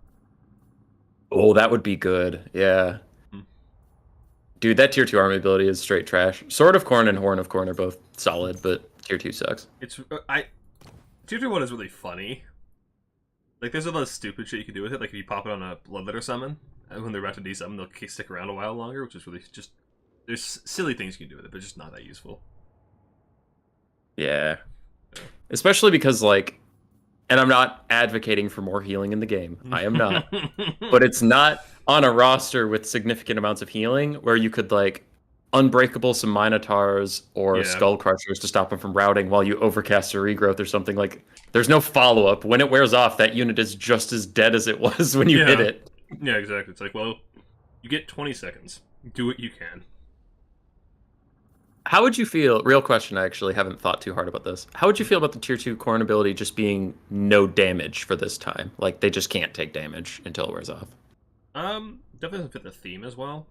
Oh, that would be good. Yeah. Dude, that tier 2 army ability is straight trash. Sword of Korn and Horn of Korn are both solid, but tier 2 sucks. Tier 2 one is really funny. Like, there's a lot of stupid shit you can do with it. Like, if you pop it on a Bloodletter summon, and when they're about to desummon, they'll stick around a while longer, which is really just... There's silly things you can do with it, but just not that useful. Yeah. Especially because, like... And I'm not advocating for more healing in the game. I am not. But it's not on a roster with significant amounts of healing where you could, like, unbreakable some Minotaurs or Skull Crushers to stop them from routing while you overcast a regrowth or something. Like, there's no follow-up. When it wears off, that unit is just as dead as it was when you hit it. Yeah, exactly. It's like, well, you get 20 seconds. Do what you can. How would you feel? Real question, I actually haven't thought too hard about this. How would you feel about the tier 2 Korn ability just being no damage for this time? Like, they just can't take damage until it wears off. Definitely doesn't fit the theme as well.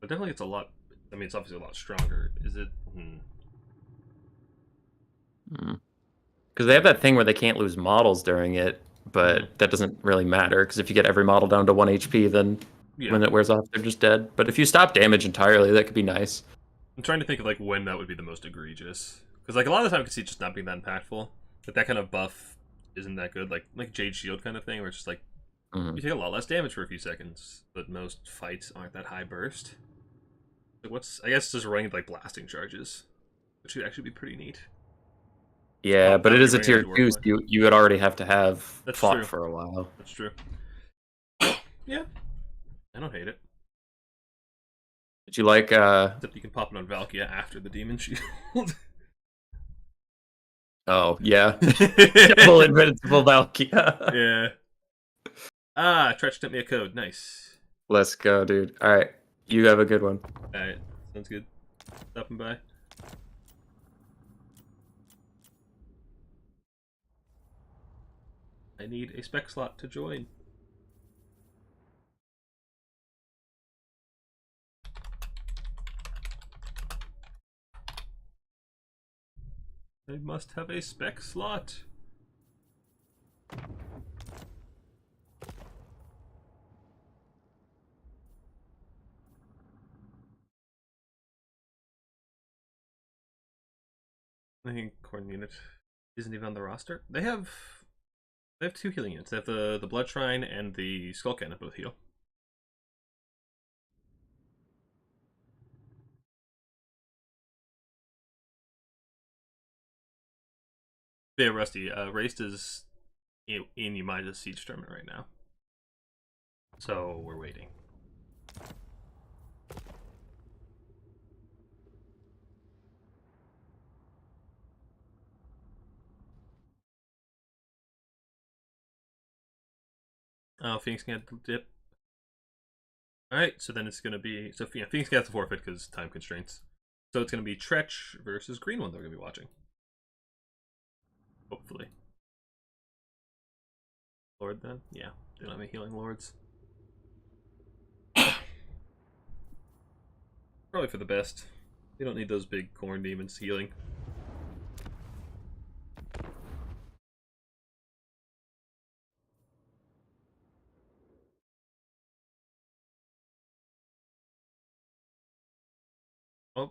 But definitely it's a lot... I mean, it's obviously a lot stronger. Is it... Because they have that thing where they can't lose models during it, but that doesn't really matter, because if you get every model down to 1 HP, then when it wears off, they're just dead. But if you stop damage entirely, that could be nice. I'm trying to think of like when that would be the most egregious, because like a lot of the time I can see it just not being that impactful. Like that kind of buff isn't that good. Like Jade Shield kind of thing, where it's just like you take a lot less damage for a few seconds, but most fights aren't that high burst. Like I guess just running like blasting charges, which would actually be pretty neat. Yeah, but it is a tier 2, so you would already have to have fought for a while. That's true. Yeah, I don't hate it. Did you like Except you can pop it on Valkia after the Demon Shield. Oh, yeah. Double invincible Valkia. Yeah. Tretch sent me a code. Nice. Let's go, dude. Alright. You have a good one. Alright. Sounds good. Stopping by. I need a spec slot to join. I must have a spec slot. I think Korn unit isn't even on the roster. They have 2 healing units. They have the Blood Shrine and the Skull Cannon both heal. Yeah, Rusty. Raced is in Yamai's Siege tournament right now. So we're waiting. Oh, Phoenix can't dip. Alright, so then it's going to be... So, yeah, Phoenix gets to forfeit because time constraints. So it's going to be Tretch versus Green One that we're going to be watching. Hopefully. Lord, then? Yeah. Do not have any healing lords. Probably for the best. We don't need those big corn demons healing. Oh.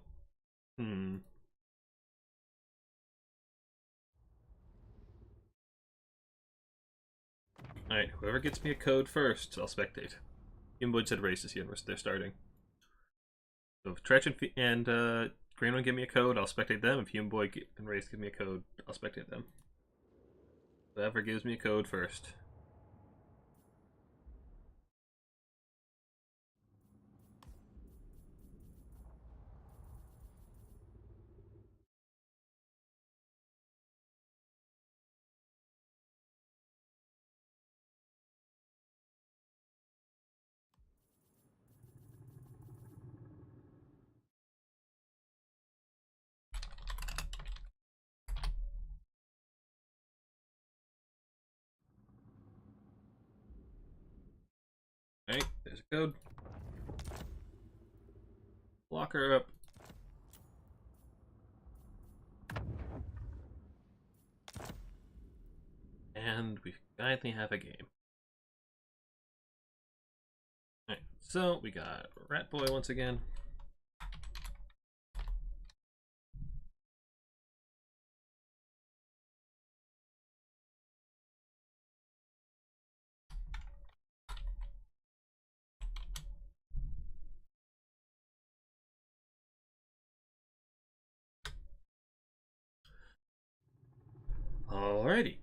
Alright, whoever gets me a code first, I'll spectate. Imboyd said races here, they're starting. So if Tretch and Greenwood give me a code, I'll spectate them. If Imboyd and Race give me a code, I'll spectate them. Whoever gives me a code first. Alright, there's a code. Lock her up. And we finally have a game. Alright, so we got Rat Boy once again. Alrighty.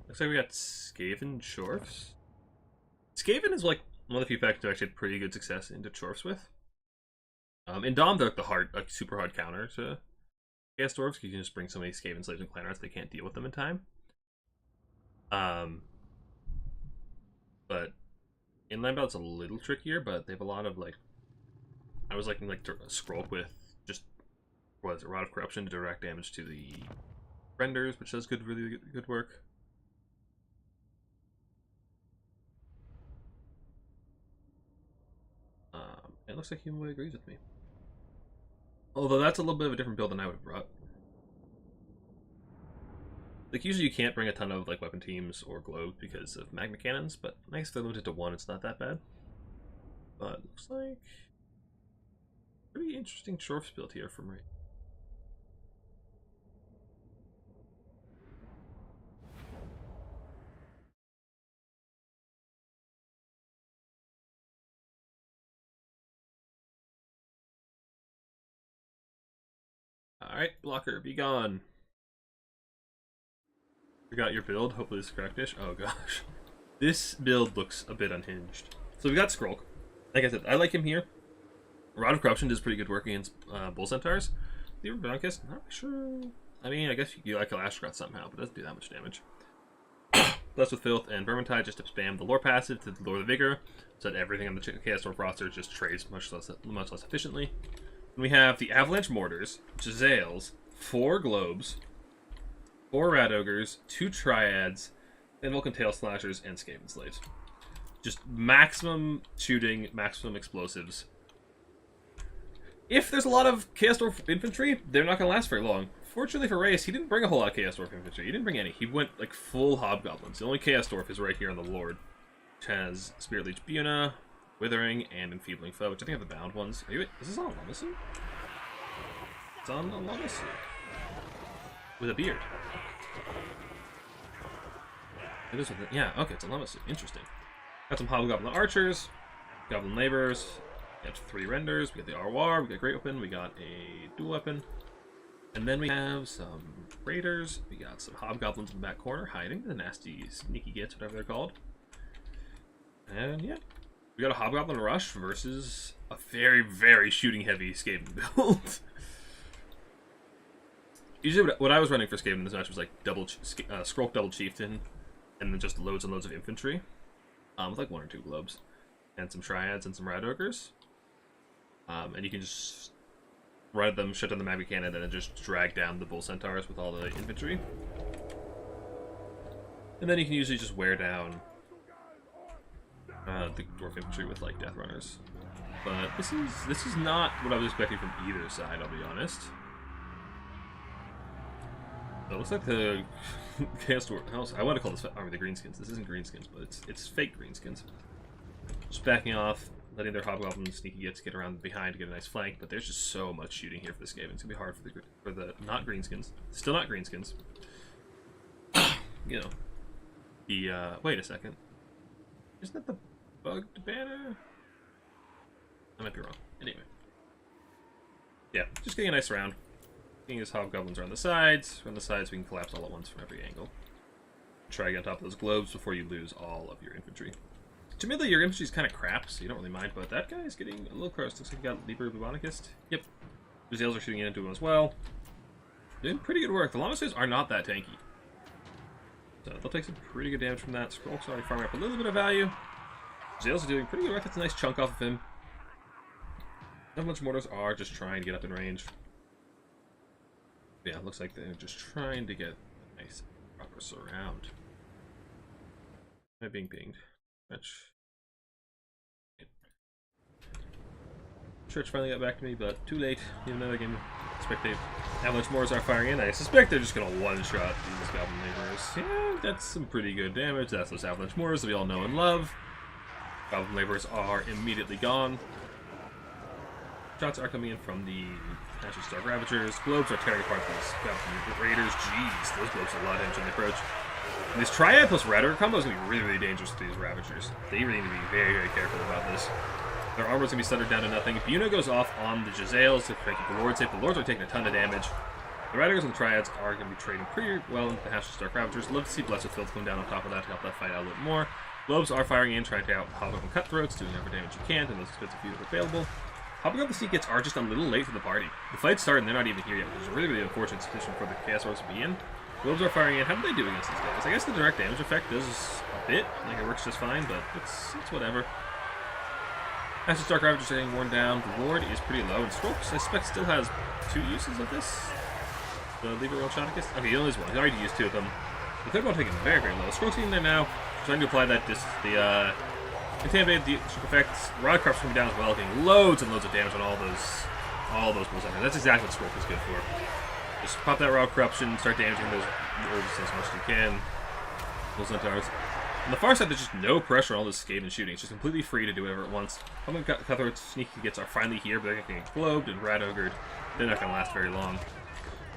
Looks like we got Skaven Chorfs. Skaven is like one of the few packs that actually had pretty good success into Chorfs with. In Dom, they're like the hard, like super hard counter to Chaos Dwarves, because you can just bring so many Skaven slaves and clan arts they can't deal with them in time. But Inland Belt's a little trickier, but they have a lot of like. I was liking like Scroll with just what is it, Rod of Corruption to direct damage to the renders, which does really good work. It looks like Humanoid agrees with me. Although that's a little bit of a different build than I would have brought. Like usually you can't bring a ton of like weapon teams or globe because of magma cannons, but I guess if they're limited to one, it's not that bad. But looks like pretty interesting Chorfs build here from Ray. Alright, blocker, be gone. We got your build, hopefully this is correctish. Oh gosh. This build looks a bit unhinged. So we got Skrulk. Like I said, I like him here. Rod of Corruption does pretty good work against Bull Centaurs. The Broncus, not sure. I mean, I guess you like Elashgrot somehow, but it doesn't do that much damage. Blessed with Filth and Vermintide just to spam the lore passive to lower the vigor, so that everything on the Chaos Dwarf roster just trades much less efficiently. And we have the Avalanche Mortars, Jazales, 4 Globes, 4 Rat Ogres, 2 Triads, and Vulcan Tail Slashers and Skaven Slaves. Just maximum shooting, maximum explosives. If there's a lot of Chaos Dwarf infantry, they're not going to last very long. Fortunately for Reyes, he didn't bring a whole lot of Chaos Dwarf infantry. He didn't bring any. He went like full Hobgoblins. The only Chaos Dwarf is right here on the Lord, which has Spirit Leech Buna, Withering, and Enfeebling Foe, which I think are the bound ones. Is this on Lamasu? It's on Lamasu. With a beard. It is with yeah, okay, it's a Lamasu. Interesting. Got some Hobgoblin Archers, Goblin Laborers, we have 3 Renders, we got the Arwar, we got Great Weapon, we got a Dual Weapon. And then we have some Raiders, we got some Hobgoblins in the back corner hiding, the nasty sneaky gits, whatever they're called. And yeah, we got a Hobgoblin Rush versus a very, very shooting heavy Skaven build. Usually what I was running for Skaven in this match was like Skrulk double Chieftain, and then just loads and loads of infantry, with like 1 or 2 globes, and some Triads and some Rat Ogres. And you can just ride them, shut down the Magma Cannon, and then just drag down the Bull Centaurs with all the infantry. And then you can usually just wear down the Dwarf Infantry with like Death Runners. But this is not what I was expecting from either side, I'll be honest. So it looks like the Chaos Dwarf. I want to call this army the Greenskins. This isn't Greenskins, but it's fake Greenskins. Just backing off, letting their Hobgoblin sneaky get around behind to get a nice flank. But there's just so much shooting here for this game. It's gonna be hard for the not Greenskins. Still not Greenskins. You know. The wait a second. Isn't that the bugged banner? I might be wrong. Anyway. Yeah, just getting a nice round. Getting his Hobgoblins around the sides. From the sides we can collapse all at once from every angle. Try to get on top of those globes before you lose all of your infantry. Admittedly, your infantry is kind of crap, so you don't really mind, but that guy is getting a little close. Looks like he got Liber Bubonicist. Yep. Jazales are shooting into him as well. Doing pretty good work. The Lamasays are not that tanky. So they'll take some pretty good damage from that. Skrulk's already farming up a little bit of value. Jazales are doing pretty good work. That's a nice chunk off of him. Avalanche Mortars are just trying to get up in range. Yeah, it looks like they're just trying to get a nice proper surround. Am I being pinged? Church finally got back to me, but too late. Need another game to spectate. Avalanche Mortars are firing in. I suspect they're just going to one-shot these Goblin Laborers. Yeah, that's some pretty good damage. That's those Avalanche Mortars that we all know and love. Goblin Laborers are immediately gone. Shots are coming in from the Ashes Dark Ravagers. Globes are tearing apart these Goblin Raiders. Jeez, those globes are a lot of damage on the approach. And this Triad plus Radical combo is going to be really, really dangerous to these Ravagers. They really need to be very, very careful about this. Their armor's going to be stuttered down to nothing. Buna goes off on the Jazales to try to keep the Lords safe. The Lords are taking a ton of damage. The Radicals and the Triads are going to be trading pretty well into the Ashes Dark Ravagers. Love to see Blessed Filth come down on top of that to help that fight out a little more. Globes are firing in, trying to out Hobgoblin Cutthroats, doing whatever damage you can, and those expensive few are available. Hobgoblin Sneak are just a little late for the party. The fight started and they're not even here yet, which is a really, really unfortunate situation for the Chaos Orcs to be in. Globes are firing in. How do they do against these guys? I guess the direct damage effect does a bit. Like, it works just fine, but it's whatever. Ashes Dark Ravagers are getting worn down. The Lord is pretty low, and Skrulk, I suspect, still has 2 uses of this. The Liber Rochanicus? Okay, he only has 1. He's already used 2 of them. The third one taking very, very low. Skrulk's in there now, trying to apply that Contaminated the effects. Rod Corruption coming down as well, getting loads and loads of damage on all those Bull Centaurs. That's exactly what Skrulk is good for. Just pop that Rod Corruption, start damaging those Urges as much as you can. Bull Centaurs. On the far side, there's just no pressure on all this Skaven shooting. It's just completely free to do whatever it wants. Hobgoblin Cutthroat Sneaky Gets are finally here, but they're getting globed and rat ogred. They're not going to last very long.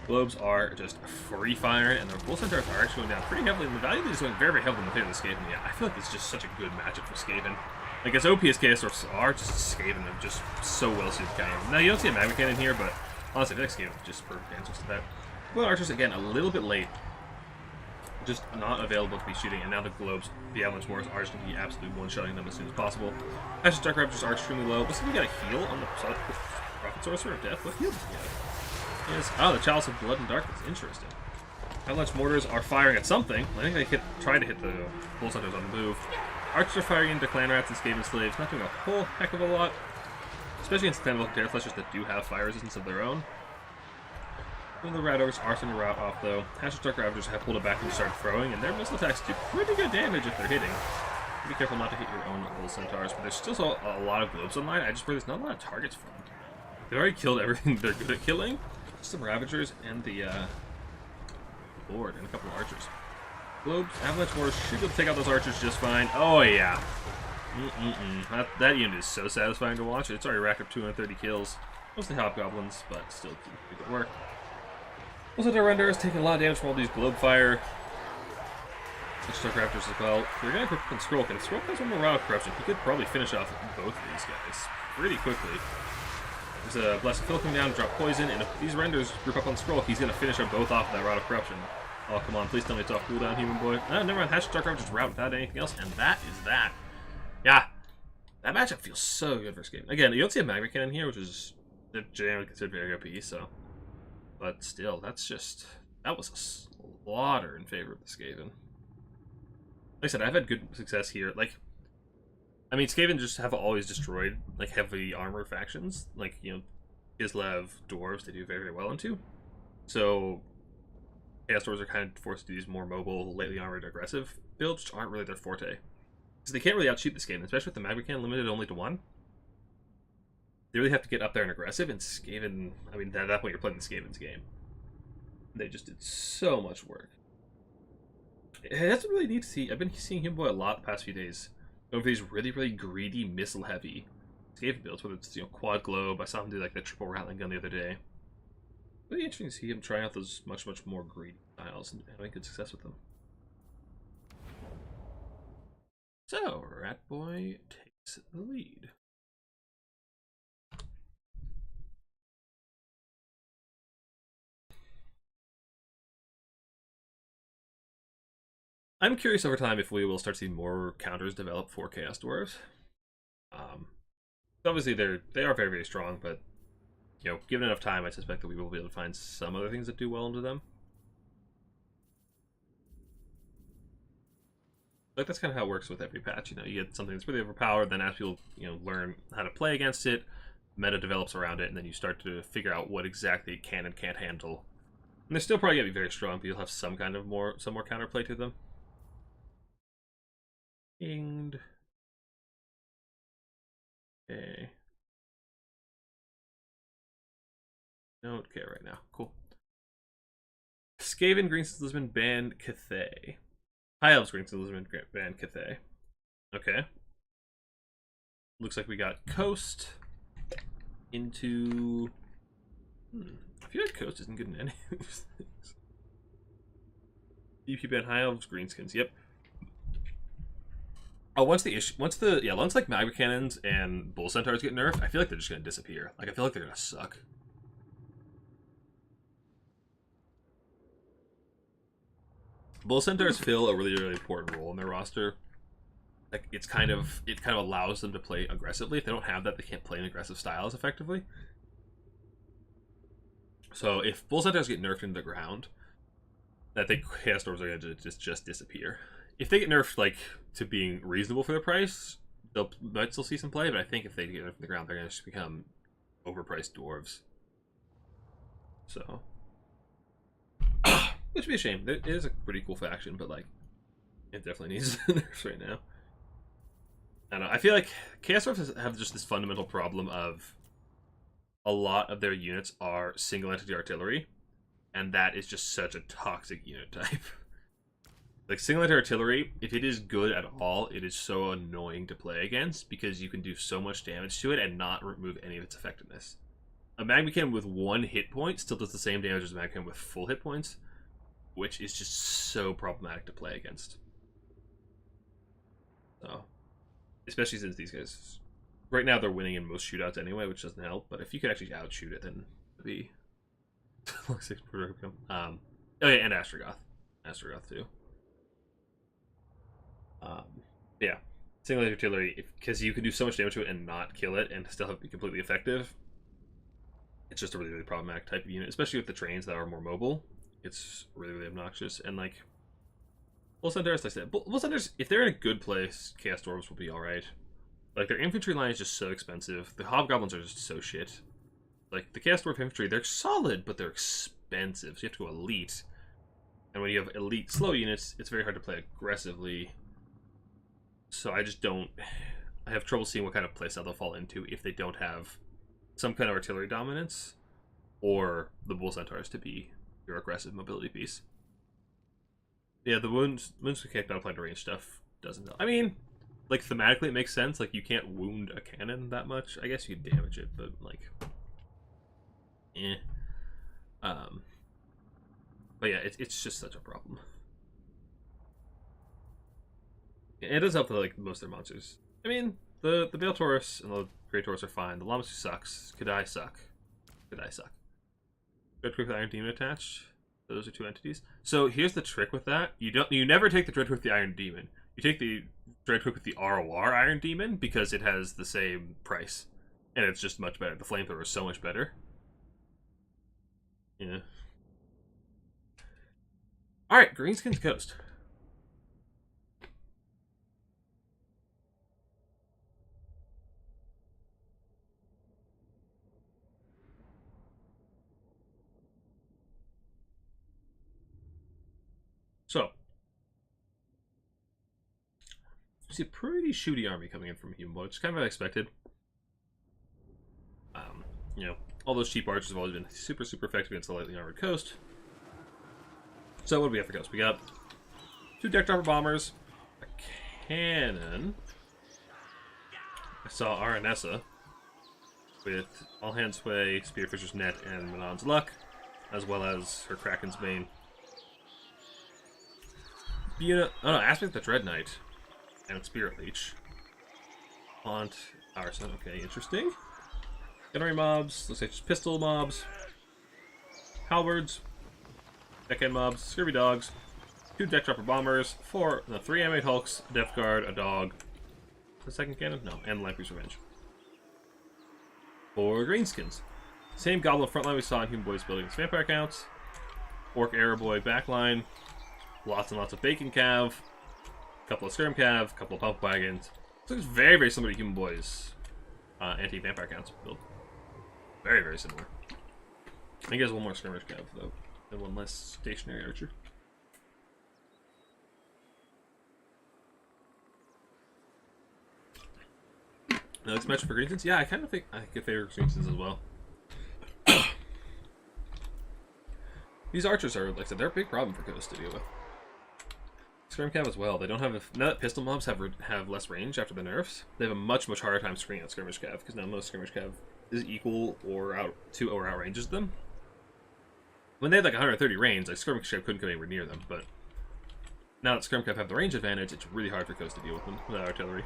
Globes are just free firing, and the Bull Centaurs are actually going down pretty heavily. And the value is going very, very heavily in the favor of the Skaven. Yeah, I feel like it's just such a good matchup for Skaven. Like, as OP as Chaos Orcs are, just Skaven are just so well suited to counter. Now, you don't see a Magma Cannon here, but honestly, I feel like Skaven just perfect answers to that. Well, Archers, again, a little bit late. Just not available to be shooting, and now the Globes, the Avalanche Mortars, are just going to be absolutely one-shotting them as soon as possible. Ashes Dark Ravagers are extremely low. Looks like we got a heal on the Prophet Sorcerer of Death. What heal does he have? Yes. Oh, the Chalice of Blood and Darkness. Interesting. Avalanche Mortars are firing at something. I think they try to hit the Bull Centaurs on the move. Archers are firing into Clan Rats and Skaven Slaves, not doing a whole heck of a lot. Especially against Clan Terror Fleshers that do have fire resistance of their own. Some of the Rat Ogres are starting to rout off, though. Ashes Dark Ravagers have pulled it back and started throwing, and their missile attacks do pretty good damage if they're hitting. Be careful not to hit your own Bull Centaurs, but there's still a lot of Globes online. I just worry there's not a lot of targets for them. They've already killed everything they're good at killing. Just some Ravagers and the Lord and a couple of Archers. Globes, Avalanche Mortars should be able to take out those Archers just fine. Oh, yeah. That unit is so satisfying to watch. It's already racked up 230 kills. Mostly Hobgoblins, but still pretty good work. Also, the Render is taking a lot of damage from all these Globe Fire. Dark Raptors as well. We're going to equip on Skrulk, and Skrulk has one more Rod Corruption. He could probably finish off both of these guys pretty quickly. There's a Blessed Fill coming down, drop poison, and if these Renders group up on Skrulk, he's going to finish them both off with that Rod of Corruption. Oh, come on, please tell me it's off cooldown, human boy. Oh, never mind, Ashes Dark Ravagers route without anything else, and that is that. Yeah, that matchup feels so good for Skaven. Again, you don't see a Magma Cannon here, which is generally considered very OP, so. But still, that was a slaughter in favor of the Skaven. Like I said, I've had good success here. Like, I mean, Skaven just have always destroyed, like, heavy armor factions. Like, you know, Kislev, Dwarves, they do very, very well into. So, Chaos Dwarves are kind of forced to use more mobile, lightly armored, aggressive builds, which aren't really their forte. Because they can't really outshoot this game, especially with the Magma limited only to 1. They really have to get up there and aggressive, and Skaven, I mean, at that point you're playing the Skaven's game. They just did so much work. That's really neat to see. I've been seeing him boy a lot the past few days. Going for these really, really greedy, missile-heavy Skaven builds, whether it's, quad globe. I saw him do like the triple rattling gun the other day. Really interesting to see him trying out those much, much more greedy styles and having good success with them. So, Ratboy takes the lead. I'm curious over time if we will start seeing more counters develop for Chaos Dwarves. Obviously, they are very, very strong, but given enough time, I suspect that we will be able to find some other things that do well into them. Like, that's kind of how it works with every patch. You get something that's really overpowered, then as people learn how to play against it, meta develops around it, and then you start to figure out what exactly it can and can't handle. And they're still probably gonna be very strong, but you'll have some more counterplay to them. Pinged. Okay. Don't care right now. Cool. Skaven, Greenstones, Lisbon, banned Cathay. High Elves, Greenstones, Lisbon, banned Cathay. Okay. Looks like we got Coast into... I feel like Coast isn't good in any of these things. DP ban High Elves, Greenskins. Yep. Oh, once like Magma Cannons and Bull Centaurs get nerfed, I feel like they're just gonna disappear. Like, I feel like they're gonna suck. Bull Centaurs fill a really, really important role in their roster. Like, it kind of allows them to play aggressively. If they don't have that, they can't play in aggressive styles effectively. So if Bull Centaurs get nerfed into the ground, I think Chaos Dwarves are gonna just disappear. If they get nerfed like to being reasonable for their price, they'll might still see some play. But I think if they get nerfed from the ground, they're gonna just become overpriced dwarves. So, which would be a shame. It is a pretty cool faction, but like, it definitely needs nerfs right now. I don't know. I feel like Chaos Dwarves have just this fundamental problem of a lot of their units are single entity artillery, and that is just such a toxic unit type. Like, single-entity artillery, if it is good at all, it is so annoying to play against because you can do so much damage to it and not remove any of its effectiveness. A Magma Cannon with 1 hit point still does the same damage as a Magma Cannon with full hit points, which is just so problematic to play against. So, especially since these guys, right now they're winning in most shootouts anyway, which doesn't help, but if you could actually outshoot it, then it'd be... oh yeah, and Astrogoth. Astrogoth too. Yeah, single artillery, because you can do so much damage to it and not kill it and still have it be completely effective. It's just a really, really problematic type of unit, especially with the trains that are more mobile. It's really, really obnoxious. And like, Bull Centaurs, like I said, Bull Centaurs, if they're in a good place, Chaos Dwarves will be alright. Like, their infantry line is just so expensive. The Hobgoblins are just so shit. Like, the Chaos Dwarf infantry, they're solid, but they're expensive, so you have to go elite. And when you have elite slow units, it's very hard to play aggressively. So I just don't... I have trouble seeing what kind of playstyle they'll fall into if they don't have some kind of artillery dominance or the Bull Centaurs to be your aggressive mobility piece. Yeah, the wounds mechanic not applying to range stuff doesn't help. I mean, like, thematically it makes sense. Like, you can't wound a cannon that much. I guess you can damage it, but, like... But yeah, it's just such a problem. It does help that, like, most of their monsters. I mean, the Bale Taurus and the Grey Taurus are fine. The Lammasu sucks. Kadai suck. Kadai suck. Dreadquake with Iron Demon attached. Those are 2 entities. So here's the trick with that. You never take the Dreadquake with the Iron Demon. You take the Dreadquake with the ROR Iron Demon because it has the same price. And it's just much better. The Flamethrower is so much better. Yeah. Alright, Greenskins Coast. So, you see a pretty shooty army coming in from Human Boy, which is kind of unexpected. You know, all those cheap archers have always been super effective against the lightly armored coast. So what do we have for coast? We got 2 deck dropper bombers, a cannon. I saw Aranessa with All Hands Sway, Spearfisher's Net, and Manon's Luck, as well as her Kraken's Bane. Aspect the Dread Knight and Spirit Leech. Haunt, Arson, okay, interesting. Gunnery mobs, looks like just pistol mobs. Halberds, deckhand mobs, scurvy dogs, 2 deck dropper bombers, 3 animate hulks, a depth guard, a dog. The second cannon? No, and Lamprey's Revenge. 4 greenskins. Same goblin frontline we saw in Human Boy's building its vampire accounts. Orc Arrow Boy backline. Lots and lots of bacon cav. A couple of skirm cav, a couple of pump wagons. So it's very similar to Human Boy's anti-vampire accounts build. Very similar. I think he has 1 more skirmish cav though, and 1 less stationary archer. Next match for greenskins? Yeah, I kind of think I could favor greenskins as well. These archers are, like I said, they're a big problem for Coast to deal with. Skirm cav as well. They don't have now that pistol mobs have less range after the nerfs. They have a much harder time screening out skirmish cav because now most skirmish cav is equal or outranges them. When they had like 130 range, like skirmish cav couldn't go anywhere near them. But now that skirm cav have the range advantage, it's really hard for Coast to deal with them without artillery.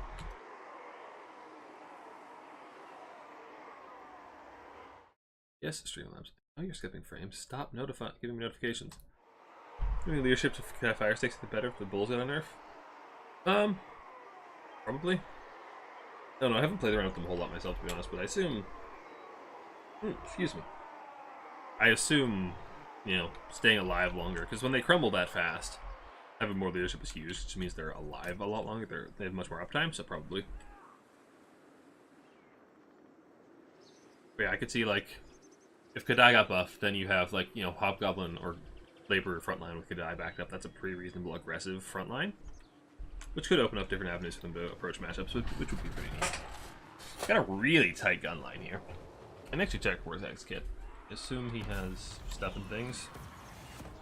Yes, Streamlabs. Oh, you're skipping frames. Stop giving me notifications. Giving leadership to fire stakes the better if the bulls got a nerf. Probably. I don't know, I haven't played around with them a whole lot myself, to be honest, but I assume... excuse me. I assume, you know, staying alive longer, because when they crumble that fast, having more leadership is huge, which means they're alive a lot longer. They have much more uptime, so probably. But yeah, I could see, like, if Kadai got buffed, then you have, like, you know, Hobgoblin or Laborer frontline with Kadai backed up. That's a pretty reasonable, aggressive frontline. Which could open up different avenues for them to approach matchups, which would be pretty neat. Got a really tight gun line here. And actually check Warzag's kit. Assume he has stuff and things.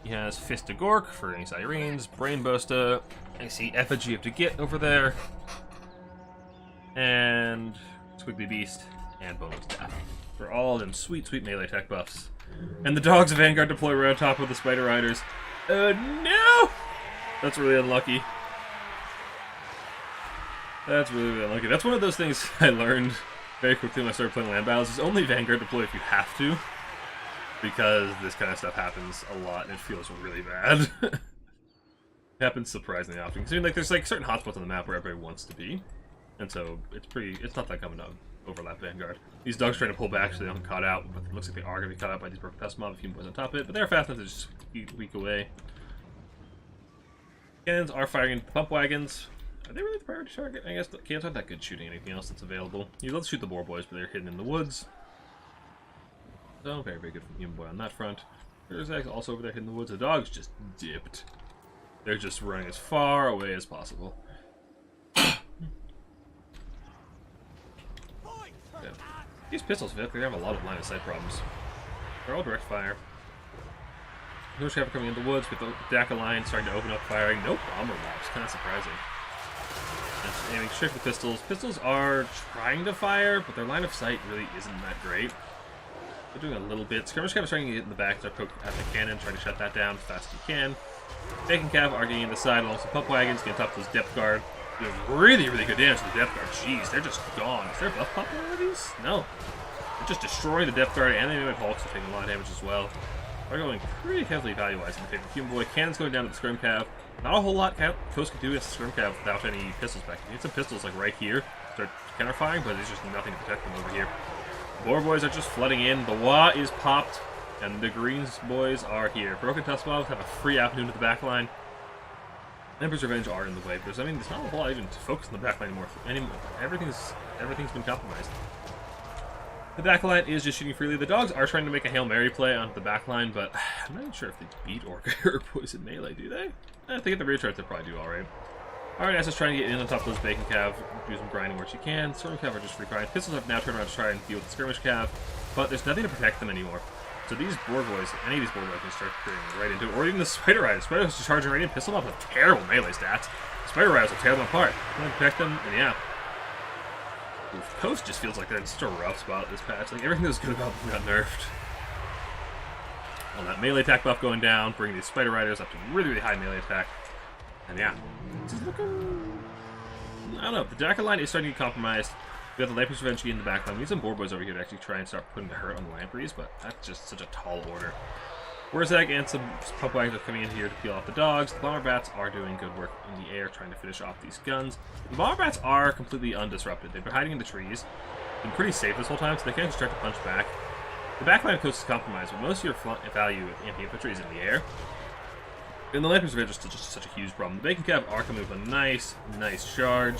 He has Fist of Gork for any Sirens, Brain Bosta, I see Effigy of to get over there, and Squiggly Beast, and Bonus Staff. For all them sweet melee tech buffs. And the Dogs of Vanguard deploy right on top of the Spider Riders. No! That's really unlucky. That's really unlucky. That's one of those things I learned very quickly when I started playing land battles. Is only Vanguard deploy if you have to. Because this kind of stuff happens a lot and it feels really bad. It happens surprisingly often. Because I mean, like, there's like certain hotspots on the map where everybody wants to be. And so it's not that common to overlap Vanguard. These dogs trying to pull back so they don't get caught out, but it looks like they are going to be caught out by these broken tusk mobs if Human Boy's on top of it, but they're fast enough to just weak away. Cannons are firing into pump wagons. Are they really the priority target? I guess the cannons aren't that good shooting anything else that's available. You'd love to shoot the boar boys, but they're hidden in the woods. So, very good from Human Boy on that front. There's also over there hidden in the woods. The dogs just dipped. They're just running as far away as possible. Yeah. These pistols, they have a lot of line of sight problems. They're all direct fire. No traffic coming in the woods with the DACA line starting to open up firing. No bomber mobs, kind of surprising. Just aiming straight for pistols. Pistols are trying to fire, but their line of sight really isn't that great. They're doing a little bit. Skirmish Cav is trying to get in the back, start poking at the cannon, trying to shut that down as fast as you can. Bacon Cav are getting in the side along some pump wagons, getting top of those depth guard. Doing really good damage to the depth guard. Jeez, they're just gone. Is there buff pop on one of these? No. They're just destroying the depth guard, and the animate hulks are taking a lot of damage as well. They're going pretty heavily value-wise in the favor of Human Boy. Cannon's going down to the Skirm Cav. Not a whole lot Coast can do against the Skirm Cav without any pistols back. You need some pistols like right here. Start counter-firing, but there's just nothing to protect them over here. Boar boys are just flooding in. The Wa is popped, and the Greens boys are here. Broken Tusk mobs have a free avenue to the back line. Emperor's Revenge are in the way, but there's not a whole lot even to focus on the back line anymore. Everything's been compromised. The backline is just shooting freely. The dogs are trying to make a Hail Mary play onto the backline, but I'm not even sure if they beat Orca or Poison Melee, do they? If they get the rear charge, they probably do alright. Alright, Nessa's trying to get in on top of those Bacon Cav, do some grinding where she can. Storm Cav are just free grind. Pistols have now turned around to try and deal with the Skirmish Cav, but there's nothing to protect them anymore. So these Boar Boys, any of these Boar Boys can start creating right into it, or even the Spider Riders. Spider Riders just charging right in, Pistol Mob with terrible melee stats. Spider Riders will tear them apart. Don't protect them, and yeah. Oof, Coast just feels like they're in such a rough spot this patch. Like, everything that was good about them got nerfed. Well, that melee attack buff going down, bringing these Spider Riders up to really, really high melee attack. And yeah, this is looking... I don't know, the Jackal line is starting to get compromised. We got the Lampreys eventually in the back line. We need some Boar Boys over here to actually try and start putting the hurt on the Lampreys, but that's just such a tall order. Wurzag and some Pump Wagons are coming in here to peel off the dogs. The Bomber Bats are doing good work in the air, trying to finish off these guns. The Bomber Bats are completely undisrupted. They've been hiding in the trees, been pretty safe this whole time, so they can't just start to punch back. The backline of Coast is compromised, but most of your value with anti-infantry is in the air. And the Lampreys are just such a huge problem. The Bacon Cav are coming with a nice charge.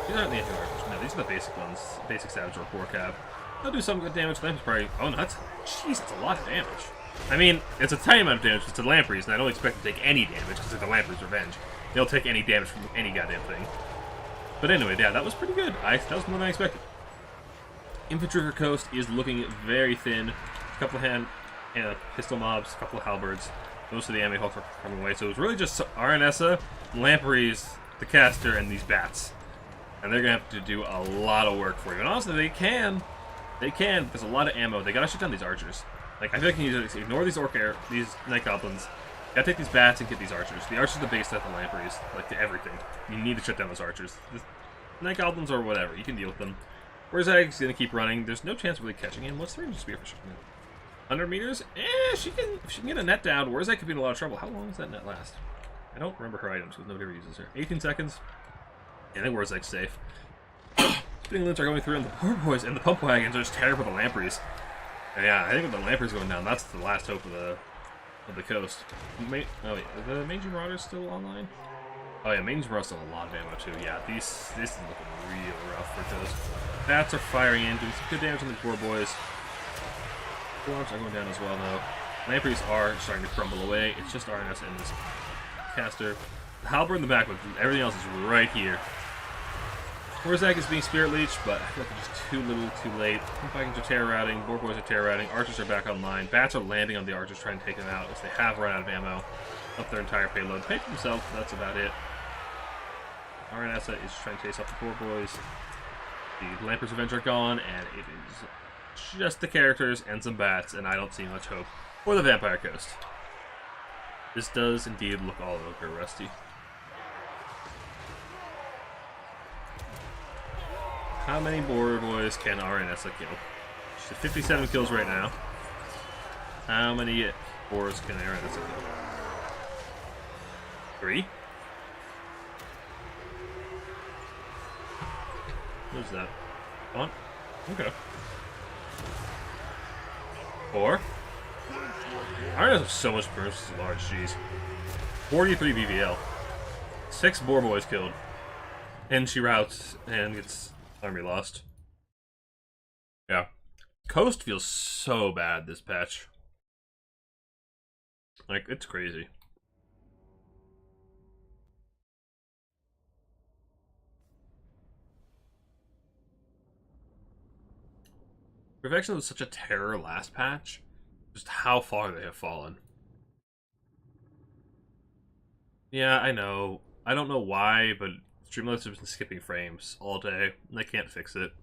These aren't the anti-archers. No, these are the basic ones. Basic Savage or Core Cav. They'll do some good damage. Lampreys probably... Oh, no, jeez, that's a lot of damage. I mean, it's a tiny amount of damage to the Lampreys, and I don't expect them to take any damage because it's the Lampreys' revenge. They'll take any damage from any goddamn thing. But anyway, yeah, that was pretty good. That was more than I expected. Infantry for Coast is looking very thin. A couple of pistol mobs, a couple of halberds. Most of the enemy hulks are coming away, so it was really just Aranessa, Lampreys, the caster, and these bats. And they're gonna have to do a lot of work for you. And honestly, they can. There's a lot of ammo. They gotta shut down these archers. Like, I feel like you need to ignore these these Night Goblins. You gotta take these bats and get these archers. The archers are the base set of the Lampreys, like to everything. You need to shut down those archers. The Night Goblins or whatever, you can deal with them. Wurzag's gonna keep running. There's no chance of really catching him. What's the range of spear for shooting him? 100 meters? If she can get a net down, Wurzag could be in a lot of trouble. How long does that net last? I don't remember her items because nobody ever uses her. 18 seconds. Yeah, I think Wurzag's safe. Spinning Loons are going through, and the Boar Boys and the Pump Wagons are just tearing up the Lampreys. And yeah, I think with the Lampreys going down, that's the last hope of the Coast. Oh wait, are the Mangy Marauders still online? Oh yeah, Mangy Marauders still a lot of ammo too. Yeah, this is looking real rough for Coast. Bats are firing in, doing some good damage on these Boar Boys. Forms are going down as well though. Lampreys are starting to crumble away. It's just RNS and this caster. The halberd in the back, but everything else is right here. Wurzag is being Spirit Leech, but I feel like they're just too little, too late. Pump Wagons are terror routing, Boar Boys are terror routing, Archers are back online. Bats are landing on the Archers trying to take them out as they have run out of ammo. Up their entire payload. Pay for themselves, but that's about it. Aranessa is trying to chase off the Boar Boys. The Lampreys' Revenge are gone, and it is just the characters and some bats, and I don't see much hope for the Vampire Coast. This does indeed look all over rusty. How many Boar Boys can Aranessa kill? She's at 57 kills right now. How many Boars can Aranessa kill? 3? What's that? Come on. Okay. 4? Aranessa has so much burst, this is large, jeez. 43 BVL. 6 Boar Boys killed. And she routs and gets army lost. Yeah. Coast feels so bad this patch. Like, it's crazy. Perfection was such a terror last patch. Just how far they have fallen. Yeah, I know. I don't know why, but Streamlabs have been skipping frames all day, and I can't fix it.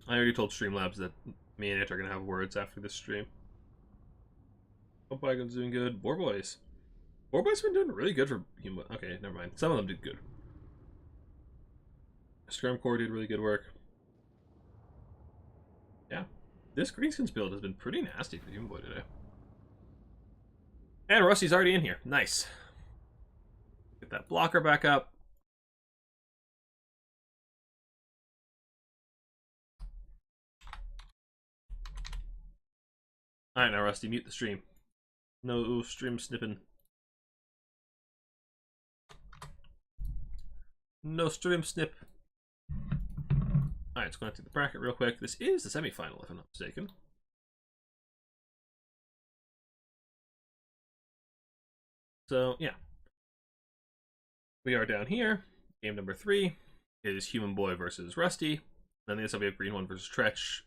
I already told Streamlabs that me and it are gonna have words after this stream. Pump Wagon's doing good. Boar Boys. Boar Boys have been doing really good for human. Okay, never mind. Some of them did good. Scrum Core did really good work. Yeah. This Greenskins build has been pretty nasty for Human Boy today. And Rusty's already in here. Nice. Get that blocker back up. Alright, now Rusty, mute the stream. No stream snipping. Nostrum Snip. Alright, let's go through the bracket real quick. This is the semifinal, if I'm not mistaken. So, yeah. We are down here. Game number 3 is Human Boy versus Rusty. Then the SW Green One versus Tretch.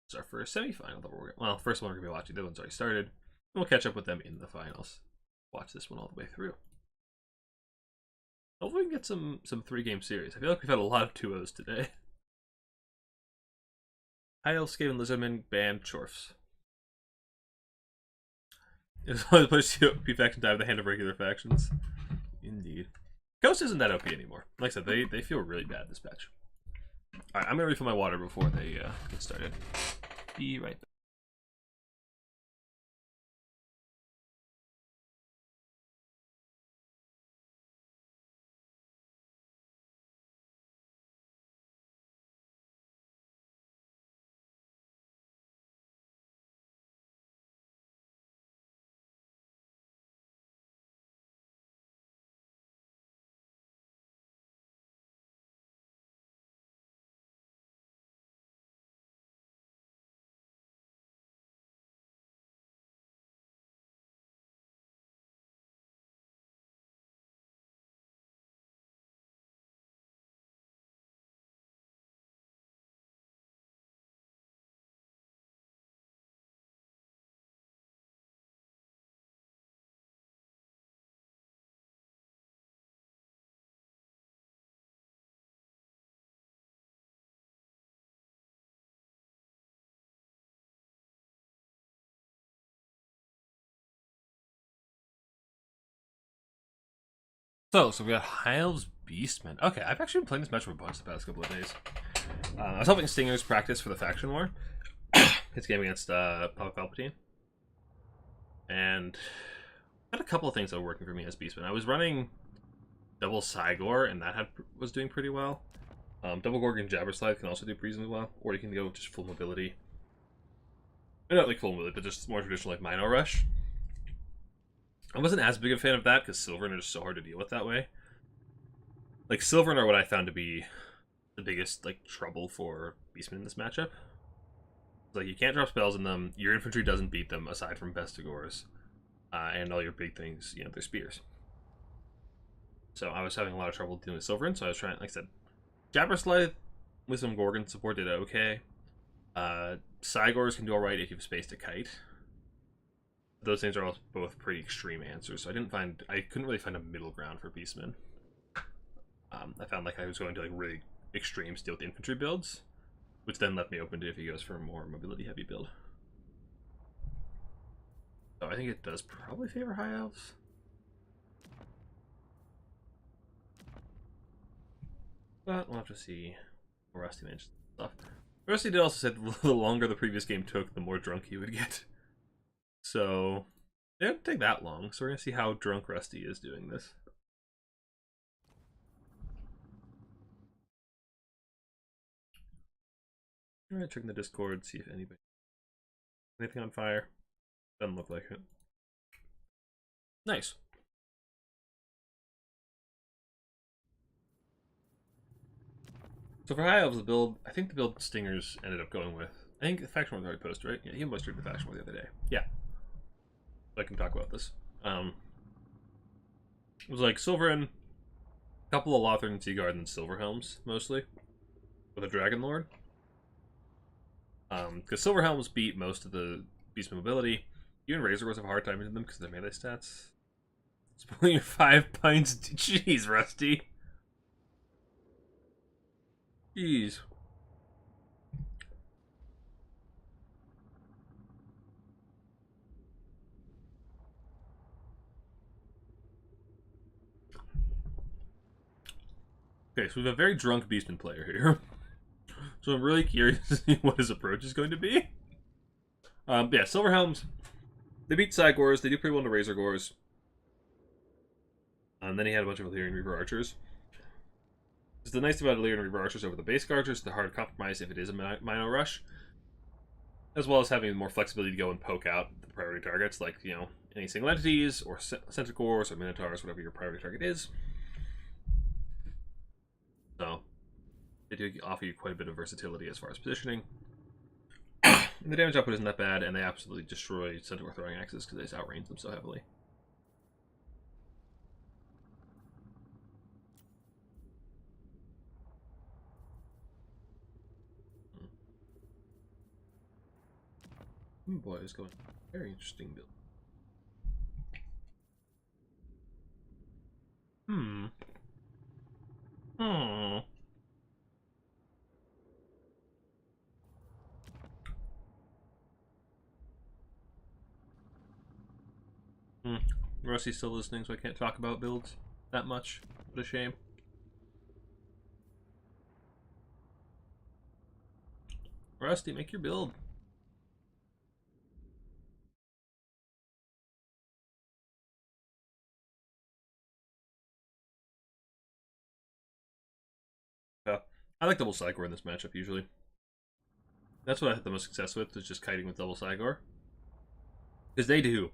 It's our first semifinal that well, first one we're going to be watching. The other one's already started. And we'll catch up with them in the finals. Watch this one all the way through. Hopefully we can get some 3-game series. I feel like we've had a lot of 2-0s today. High Elf, Skaven, Lizardman, Band, Chorfs. It's always a place to OP faction dive the hand of regular factions. Indeed. Ghost isn't that OP anymore. Like I said, they feel really bad this patch. Alright, I'm gonna refill my water before they get started. Be right back. So we got High Elves Beastmen. Okay, I've actually been playing this match for a bunch the past couple of days. I was helping Stingers practice for the faction war. His game against Papa Palpatine. And I had a couple of things that were working for me as Beastman. I was running double Cygor, and that was doing pretty well. Double Gorgon Jabberslide can also do reasonably well. Or you can go just full mobility. Not like full mobility, but just more traditional like Mino Rush. I wasn't as big a fan of that because Silverin are just so hard to deal with that way. Like, Silverin are what I found to be the biggest, like, trouble for Beastmen in this matchup. Like, you can't drop spells in them, your infantry doesn't beat them, aside from Bestigors. And all your big things, you know, they're spears. So I was having a lot of trouble dealing with Silverin, so I was trying, like I said, Jabberslide with some Gorgon support did okay. Cygors can do alright if you have space to kite. Those things are all both pretty extreme answers, so I couldn't really find a middle ground for Beastmen. I found like I was going to like really extreme steel with infantry builds, which then left me open to if he goes for a more mobility heavy build. So I think it does probably favor High Elves. But we'll have to see what Rusty mentioned stuff. Rusty did also said the longer the previous game took, the more drunk he would get. So, it didn't take that long, so we're going to see how drunk Rusty is doing this. I'm going to check in the Discord, see if anything on fire. Doesn't look like it. Nice. So for High Elves, the build, I think the build Stingers ended up going with, I think the faction was already posted, right? Yeah, he almost streamed the faction war the other day. Yeah. I can talk about this. It was like Silverin, a couple of Lothar and Seaguard, and Silverhelms, mostly. With a Dragon Lord. Because Silverhelms beat most of the Beastman mobility. Even Razor was have a hard time using them because of their melee stats. Spoiling your 5 pints. Jeez, Rusty. Jeez. Okay, so we have a very drunk Beastman player here. So I'm really curious to see what his approach is going to be. Yeah, Silverhelms, they beat Cygors, they do pretty well in the Razor Gores. And then he had a bunch of Illyrian Reaver Archers. The nice thing about Illyrian Reaver Archers over the basic Archers, the hard compromise if it is a Mino Rush. As well as having more flexibility to go and poke out the priority targets, like, you know, any single entities, or Centaurs, or Minotaurs, whatever your priority target is. They do offer you quite a bit of versatility as far as positioning. The damage output isn't that bad, and they absolutely destroy Centaur throwing axes because they just outrange them so heavily. Boy, it's going very interesting build. Rusty's still listening, so I can't talk about builds that much. What a shame. Rusty, make your build. Yeah, I like double Cygor in this matchup usually. That's what I had the most success with, is just kiting with double Cygor. Because they do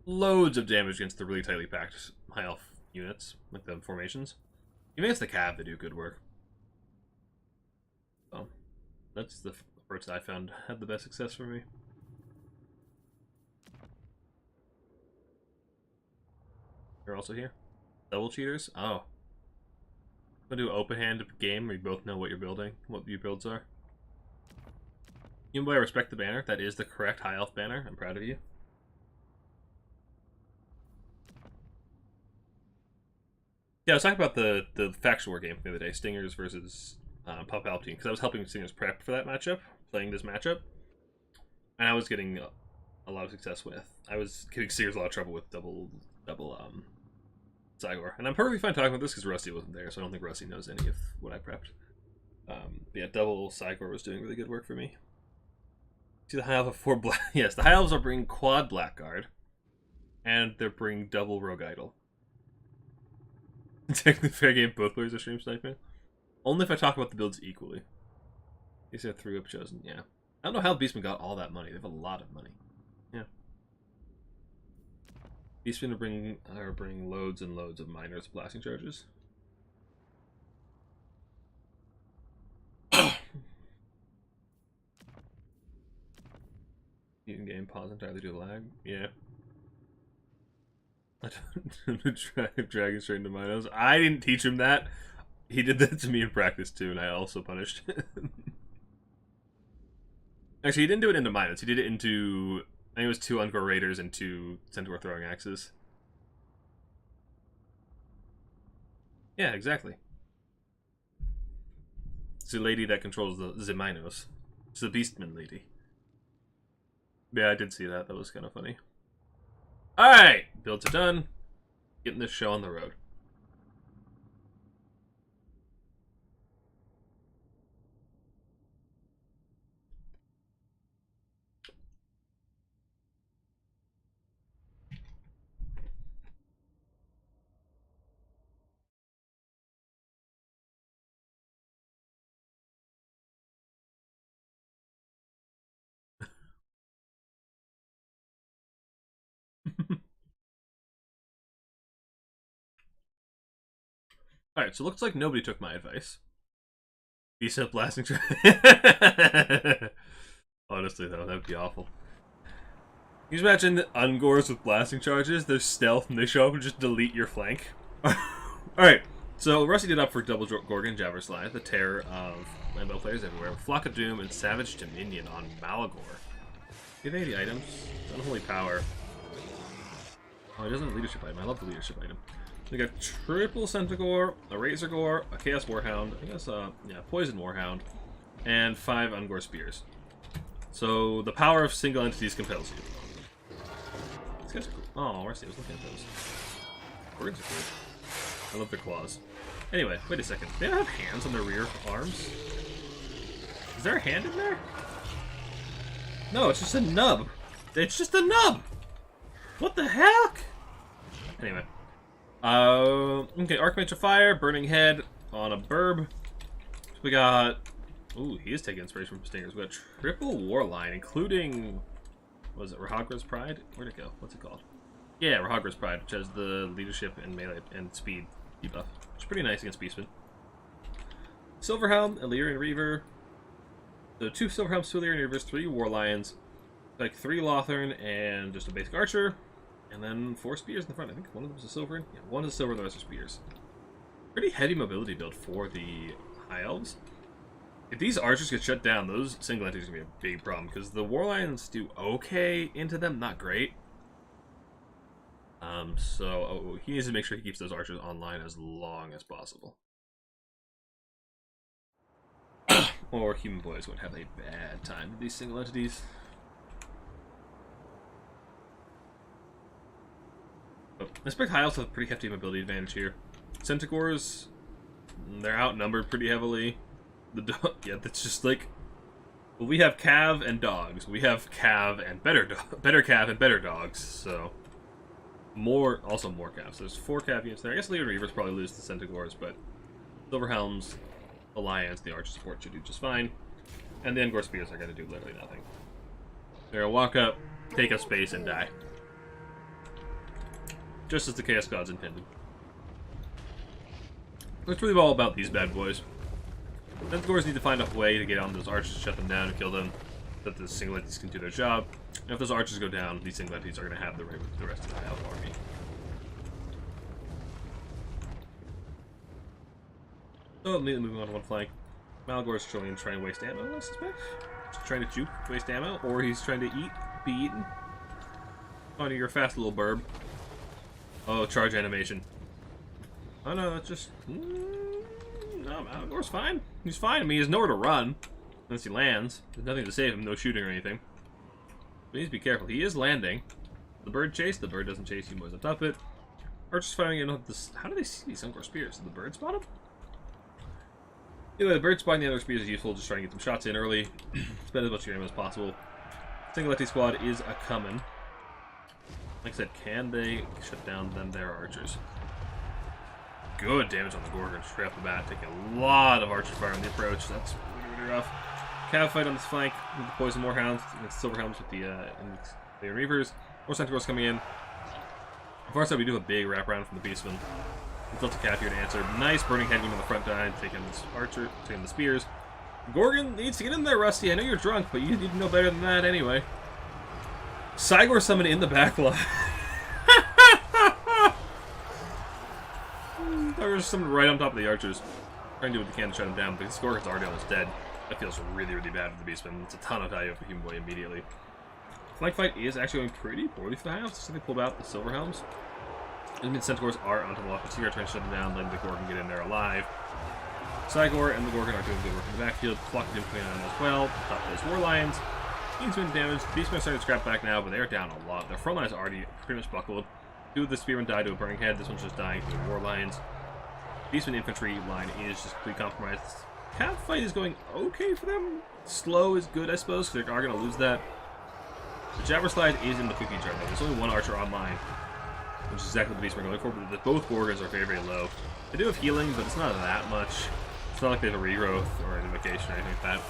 loads of damage against the really tightly packed high elf units, like the formations. Even against the Cav, they do good work. So, that's the approach that I found had the best success for me. You're also here? Double cheaters? Oh. I'm gonna do an open hand game where you both know what you're building, what your builds are. You boy, I respect the banner. That is the correct high elf banner. I'm proud of you. Yeah, I was talking about the faction war game the other day, Stingers versus Pop Palpatine, because I was helping Stingers prep for that matchup, playing this matchup, and I was getting a lot of success with. I was giving Stingers a lot of trouble with double Cygor, and I'm perfectly fine talking about this because Rusty wasn't there, so I don't think Rusty knows any of what I prepped. But yeah, double Cygor was doing really good work for me. See, the High Elves have 4 black. Yes, the High Elves are bringing quad Blackguard, and they're bringing double Rogue Idol. Technically fair game, both players are stream sniping. Only if I talk about the builds equally. These are 3 up chosen, yeah. I don't know how Beastmen got all that money. They have a lot of money. Yeah. Beastmen are bringing loads and loads of miners blasting charges. In game pause entirely due to lag. Yeah. I don't drive Dragon straight into Minos. I didn't teach him that. He did that to me in practice too, and I also punished him. Actually, he didn't do it into Minos. He did it into, I think it was 2 Ungor Raiders and 2 Centaur throwing axes. Yeah, exactly. It's the lady that controls the Minos. It's the Beastman lady. Yeah, I did see that. That was kind of funny. Alright! Builds are done. Getting this show on the road. Alright, so it looks like nobody took my advice. Decent blasting charge. Honestly, though, that would be awful. Can you imagine the Ungors with blasting charges? They're stealth and they show up and just delete your flank. Alright, so Rusty did up for Double Gorgon Javerslide, the terror of Lambo players everywhere. Flock of Doom and Savage Dominion on Malagor. Get 80 items. Unholy Power. Oh, he doesn't have a leadership item. I love the leadership item. We got triple Centaur, a Razor Gore, a Chaos Warhound, I guess, yeah, Poison Warhound, and 5 Ungor Spears. So the power of single entities compels you. These guys are cool. Oh, Rusty, I was looking at those. Gorgons are cool. I love their claws. Anyway, wait a second. They don't have hands on their rear arms? Is there a hand in there? No, it's just a nub. It's just a nub! What the heck? Anyway. Okay, Archmage of Fire, Burning Head on a Burb. We got... Ooh, he is taking inspiration from Stingers. We got triple Warline, including... What is it, Rahagra's Pride? Where'd it go? What's it called? Yeah, Rahagra's Pride, which has the leadership and melee and speed debuff. Which is pretty nice against Beastmen. Silverhelm, Illyrian Reaver. So 2 Silverhelms, 2 Illyrian Reavers, 3 War Lions, like 3 Lothern, and just a basic archer. And then 4 spears in the front. I think one of them is a silver. Yeah, one is a silver, the rest are spears. Pretty heavy mobility build for the High Elves. If these archers get shut down, those single entities are going to be a big problem, because the War Lions do okay into them, not great. So he needs to make sure he keeps those archers online as long as possible. Or human boys would have a bad time with these single entities. I expect High Elves have a pretty hefty mobility advantage here. Centaurs, they're outnumbered pretty heavily. Yeah, that's just like, well, we have Cav and dogs. We have Cav and better Cav and better dogs. So also more Cavs. There's 4 Cav units there. I guess Illyrian Reavers probably lose to Centaurs, but Silverhelms, Alliance, the Archer support should do just fine, and the Engor Spears are going to do literally nothing. They're going to walk up, take up space, and die. Just as the Chaos Gods intended. It's really all about these bad boys. Centaurs need to find a way to get on those archers, shut them down, and kill them, so that the single entities can do their job. And if those archers go down, these single entities are going to have the rest of the High Elf army. So immediately moving on to one flank. Malagor's trying to waste ammo, I suspect. Just trying to juke, waste ammo, or he's trying to be eaten. Oh, you're a fast little burb. Oh, charge animation. Oh no, that's just... no, Malagor's fine. He's fine. I mean, he has nowhere to run. Unless he lands. There's nothing to save him, no shooting or anything. But he needs to be careful. He is landing. The bird chase. The bird doesn't chase you boys on top of it. Archer's firing in this. How do they see these Engor Spears? Did the bird spot him? Anyway, the bird spotting the other spears is useful, just trying to get some shots in early. Spend as much of your ammo as possible. Single Enti squad is a coming. Like I said, can they shut down them their archers? Good damage on the Gorgon straight off the bat. Taking a lot of archer fire on the approach. That's really, really rough. Cav fight on this flank with the Poison Warhounds and Silverhelms with the Reavers. More Centaurs coming in. On far side, we do a big wraparound from the Beastman. Delta Cav here to answer. Nice burning headwind on the front line, taking this archer, taking the spears. Gorgon needs to get in there, Rusty. I know you're drunk, but you need to know better than that anyway. Cygor summon in the back line. Cygor's summoned right on top of the archers. Trying to do what they can to shut him down, but this Gorgon's already almost dead. That feels really, really bad for the Beastman. It's a ton of value for Human Boy immediately. Flank fight is actually going pretty poorly for the High Elves. So they pulled out the Silverhelms. I mean, Centaurs are onto the left, but Seaguar trying to shut them down, letting the Gorgon get in there alive. Cygor and the Gorgon are doing good work in the backfield. Flock of Doom coming on as well. Top of those War Lions. Team's been damaged. The Beastmen are starting to scrap back now, but they're down a lot. Their front line is already pretty much buckled. 2 of the Spearmen died to a burning head. This one's just dying to the War Lions. Beastman infantry line is just completely compromised. Cav fight is going okay for them. Slow is good, I suppose, because they are going to lose that. The Jabber Slide is in the cookie jar, though. There's only 1 archer online, which is exactly what the Beastmen are going for, but both Gorgons are very, very low. They do have healing, but it's not that much. It's not like they have a regrowth or an invocation or anything like that.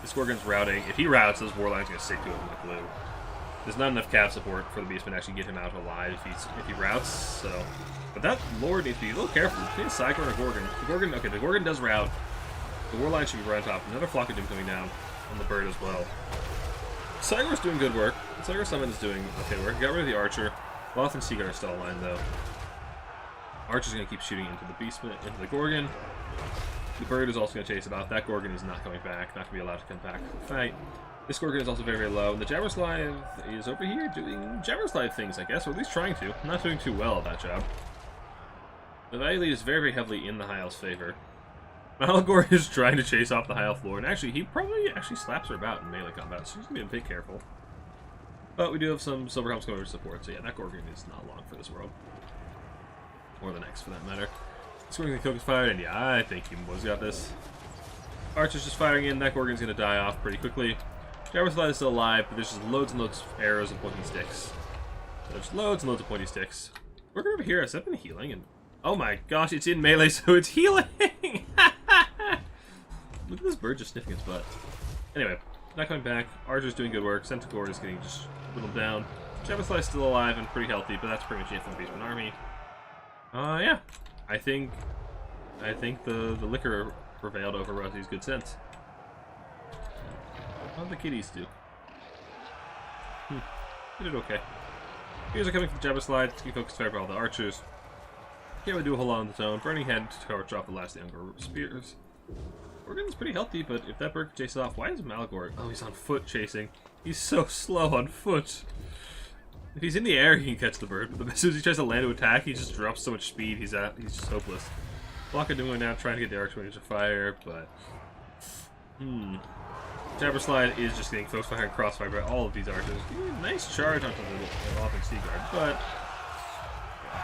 This Gorgon's routing. If he routes, those War Lions are going to stick to him like glue. There's not enough Cav support for the Beastman to actually get him out alive if he routes, so... But that Lord needs to be a little careful. Between a Cygor and a Gorgon. The Gorgon does route. The War Lion should be right on top. Another Flock of Doom coming down on the bird as well. Cygor's doing good work. Cygor Summon is doing okay work. Got rid of the Archer. Loth and Seaguar are still aligned, though. Archer's going to keep shooting into the Beastman, into the Gorgon. The bird is also going to chase about. That Gorgon is not coming back. Not going to be allowed to come back to the fight. This Gorgon is also very, very low. And the Jabber Slide is over here doing Jabber Slide things, I guess, or at least trying to. Not doing too well at that job. The value lead is very, very heavily in the High Elf's favor. Malagor is trying to chase off the High Elf Lord, and actually, he probably slaps her about in melee combat, so she's going to be a bit careful. But we do have some Silverhelms coming over to support, so yeah, that Gorgon is not long for this world. Or the next, for that matter. Scoring the Cook's fired, and yeah, I think Human Boy's got this. Archer's just firing in, that Gorgon's going to die off pretty quickly. Jabber Slide is still alive, but there's just loads and loads of arrows and pointy sticks. So there's loads and loads of pointy sticks. Gorgon over here, has that been healing? And oh my gosh, it's in melee, so it's healing! Look at this bird just sniffing its butt. Anyway, not coming back. Archer's doing good work. Centaur is getting just whittled down. Jabber Slide is still alive and pretty healthy, but that's pretty much it for the Beastman army. Yeah. I think the liquor prevailed over Rossi's good sense. How did the kitties do? They did okay. Here's are coming from Jabba Slide. Keep focused fire by all the archers. Can't really do a whole lot on its own. Burning Head to torch off the last of the younger spears. Gorgon's pretty healthy, but if that bird chases off, why is Malagor? Oh, he's on foot chasing. He's so slow on foot. If he's in the air, he can catch the bird, but as soon as he tries to land to attack, he just drops so much speed. He's just hopeless. Blanca doing now, trying to get the Archwing to fire, but Jabber Slide is just getting focus fire and crossfire by all of these archers. Nice charge onto the Lopping Sea Guard, but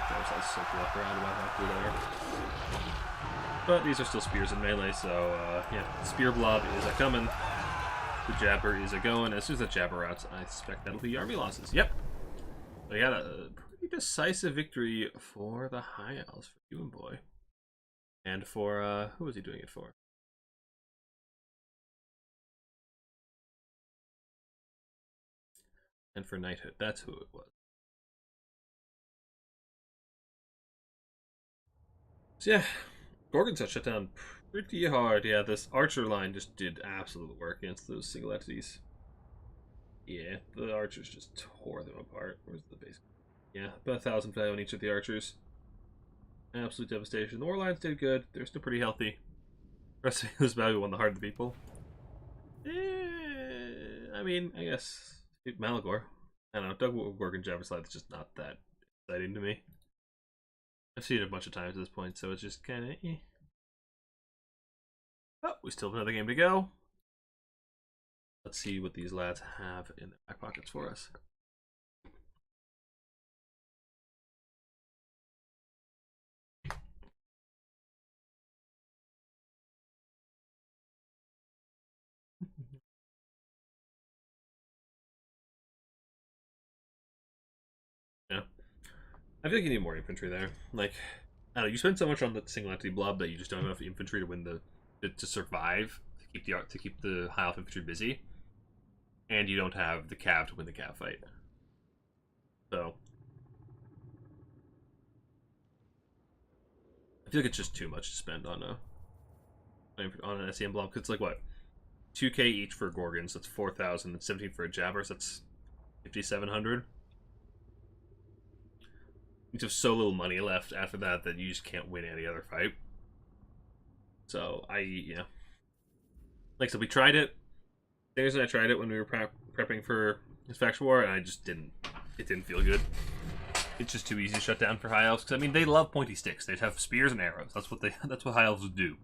Jabber Slide's so rough around about halfway there. But these are still spears in melee, so yeah, Spear Blob is a coming. The Jabber is a going. As soon as the Jabber out, I suspect that'll be army losses. Yep. We got a pretty decisive victory for the High Elves, for Human Boy. And for, who was he doing it for? And for Knighthood, that's who it was. So yeah, Gorgons got shut down pretty hard. Yeah, this archer line just did absolute work against those single entities. Yeah, the archers just tore them apart. Where's the base? Yeah, about 1,000 value on each of the archers. Absolute devastation. The war lines did good. They're still pretty healthy. The rest of this value won the heart of the people. I mean, I guess Malagor. I don't know. Doug Gorgon Jabber Slide is just not that exciting to me. I've seen it a bunch of times at this point, so it's just kind of eh. Oh, we still have another game to go. Let's see what these lads have in their back pockets for us. Yeah. I feel like you need more infantry there. Like, I don't know, you spend so much on the single entity blob that you just don't have enough infantry to win to survive, to keep the high elf infantry busy. And you don't have the cav to win the cav fight. So I feel like it's just too much to spend on an SEM blob, because it's like what? 2k each for Gorgons, that's 4,000, and 17 for a Jabbers, that's 5,700. You have so little money left after that that you just can't win any other fight. So like, so we tried it. There's I tried it when we were prepping for this faction war, and I just didn't. It didn't feel good. It's just too easy to shut down for high elves, because I mean they love pointy sticks. They have spears and arrows. That's what high elves do.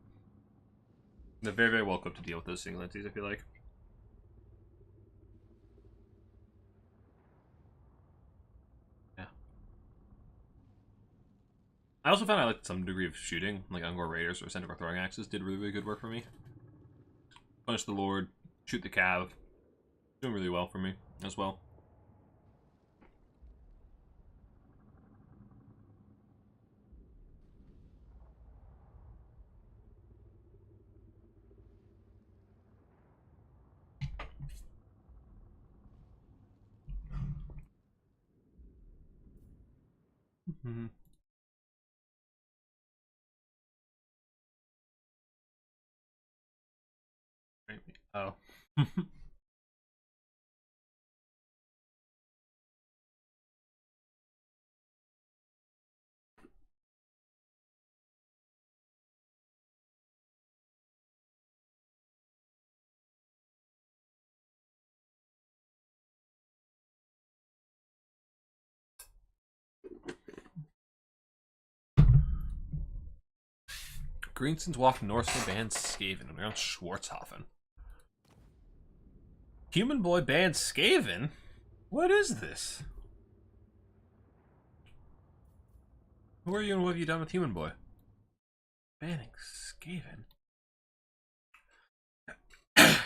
They're very, very well equipped to deal with those single entities, I feel like. Yeah. I also found I liked some degree of shooting, like Ungor Raiders or Centaur Throwing Axes did really, really good work for me. Punish the Lord, shoot the Cav. Doing really well for me as well. Mm-hmm. Oh. Greenson's Walk Norseman bans Skaven around Schwarzhofen. Human Boy bans Skaven? What is this? Who are you and what have you done with Human Boy? Banning Skaven? What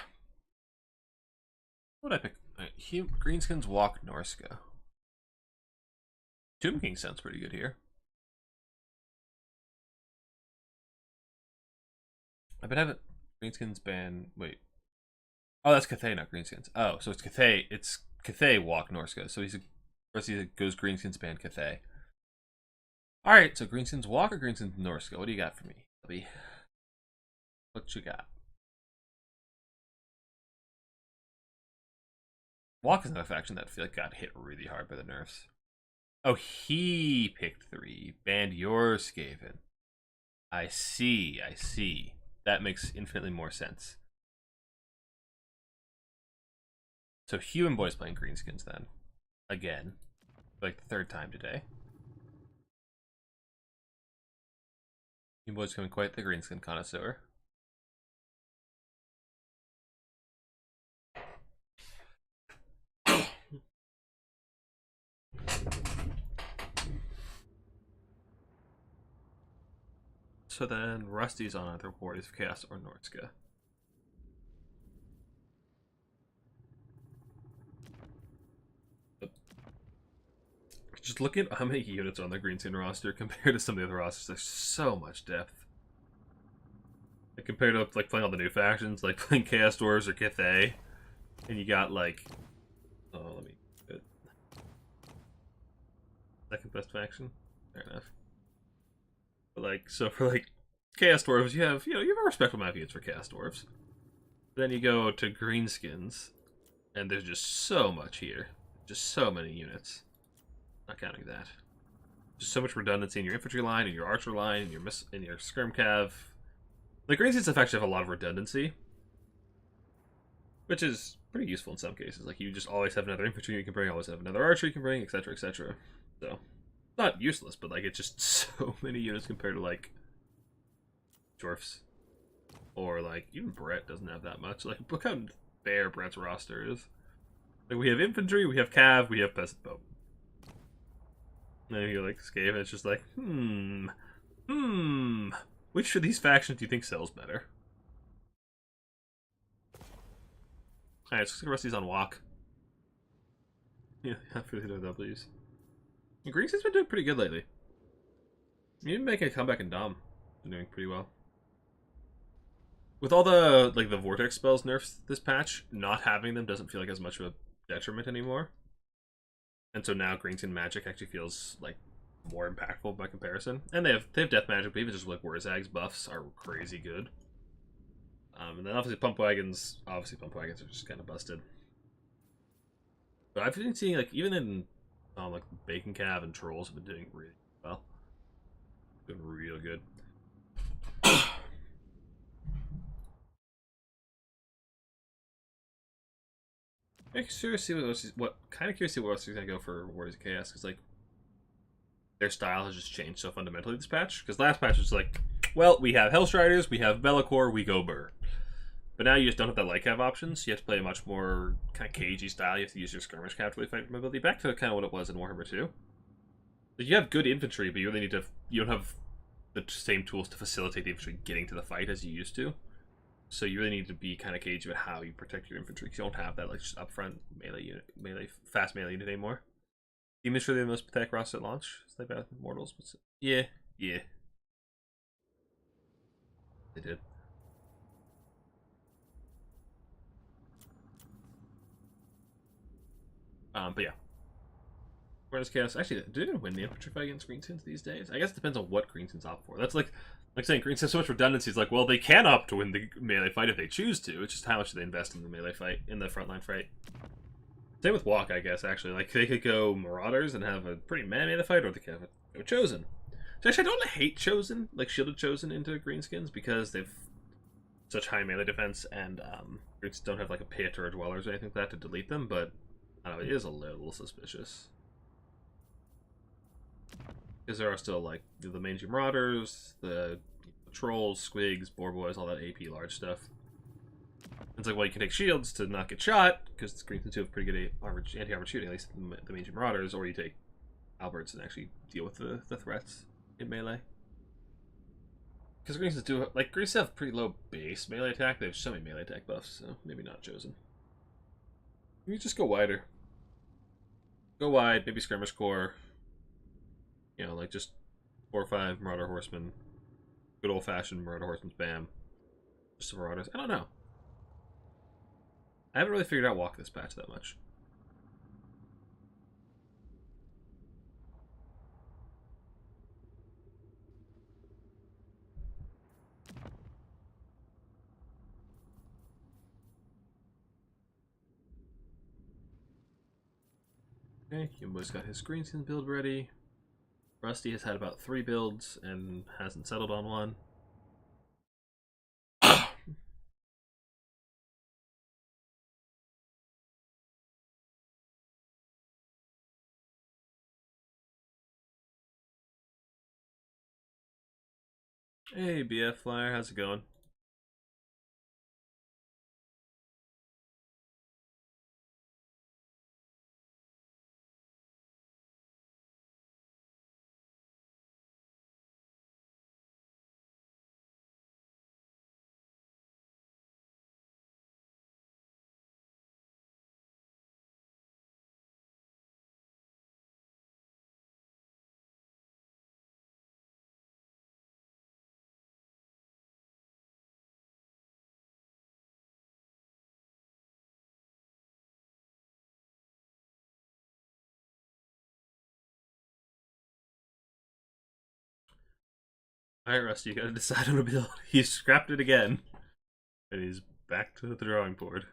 would I pick? Greenskin's Walk Norska. Tomb King sounds pretty good here. I've been having Greenskins ban. Wait. Oh, that's Cathay, not Greenskins. Oh, so it's Cathay. It's Cathay Walk Norska. So he goes Greenskins ban Cathay. Alright, so Greenskins Walk or Greenskins Norska? What do you got for me, Abby? What you got? Walk is another faction that I feel like got hit really hard by the nerfs. Oh, he picked 3. Banned your Skaven. I see, I see. That makes infinitely more sense. So Human Boy's playing Greenskins then. Again. Like the 3rd time today. Human Boy's becoming quite the Greenskin connoisseur. So then Rusty's on either Warriors of Chaos or Norska. Just look at how many units are on the Greenskin roster compared to some of the other rosters. There's so much depth. Like compared to like playing all the new factions, like playing Chaos Dwarves or Cathay, and you got like, oh, let me get second best faction. Fair enough. But like, so for like Chaos Dwarves, you have a respectable amount of units for Chaos Dwarves. Then you go to Greenskins, and there's just so much here, just so many units. Not counting that. Just so much redundancy in your infantry line, and your archer line, and your skirm cav. The Greenskins actually have a lot of redundancy, which is pretty useful in some cases. Like you just always have another infantry you can bring, always have another archer you can bring, etc., etc. So not useless, but like it's just so many units compared to like dwarfs, or like even Brett doesn't have that much. Like look how bare Brett's roster is. Like we have infantry, we have cav, we have peasant boat. And then you like Skaven, it's just like, which of these factions do you think sells better? Alright, so Rusty's on walk. Yeah, for the W's. Greeks has been doing pretty good lately. Even making a comeback in Dom. Been doing pretty well. With all the like the vortex spells nerfs this patch, not having them doesn't feel like as much of a detriment anymore. And so now Greenskin magic actually feels like more impactful by comparison. And they have death magic, but even just like Warzag's buffs are crazy good. And then obviously pump wagons are just kind of busted. But I've been seeing like even in like Bacon Cav and Trolls have been doing really well. Doing real good. I'm curious to see what else he's gonna go for Warriors of Chaos, because like their style has just changed so fundamentally this patch. Because last patch was like, well, we have Hellstriders, we have Be'lakor, we go Burr. But now you just don't have that light cav options. You have to play a much more kind of cagey style. You have to use your skirmish cav to really fight mobility. Back to kind of what it was in Warhammer 2. Like you have good infantry, but you really need to. You don't have the same tools to facilitate the infantry getting to the fight as you used to. So you really need to be kind of cagey about how you protect your infantry, because you don't have that like just upfront fast melee unit anymore. Demons really the most pathetic roster at launch. It's like bad mortals, but yeah, they did. But yeah. Whereas Chaos actually do they win the infantry fight against Greenskins these days? I guess it depends on what Greenskins opt for. That's like saying Greenskins have so much redundancy. It's like, well, they can opt to win the melee fight if they choose to. It's just how much do they invest in the melee fight, in the frontline fight. Same with Walk, I guess, actually. Like, they could go Marauders and have a pretty melee fight, or they could go Chosen. So actually, I don't hate Chosen, like Shielded Chosen into Greenskins, because they've such high melee defense, and Greenskins don't have like a pit or a Dwellers or anything like that to delete them, but I don't know, it is a little suspicious. Because there are still, like, the Mangy Marauders, the Trolls, Squigs, Boar Boys, all that AP large stuff. It's like, well, you can take shields to not get shot, because Greenskins 2 have pretty good anti-armor shooting, at least the Mangy Marauders, or you take Alberts and actually deal with the threats in melee. Because Greenskins do, like, Greenskins have pretty low base melee attack, they have so many melee attack buffs, so maybe not Chosen. You just go wider. Go wide, maybe Skirmish Corps. You know, like just 4 or 5 Marauder Horsemen. Good old-fashioned Marauder Horsemen spam. Just some Marauders. I don't know. I haven't really figured out Walk this patch that much. Okay, Yumbo's got his Greenskin build ready. Rusty has had about 3 builds and hasn't settled on one. Hey, BF Flyer, how's it going? Alright, Rusty, you gotta decide on a build. He's scrapped it again. And he's back to the drawing board.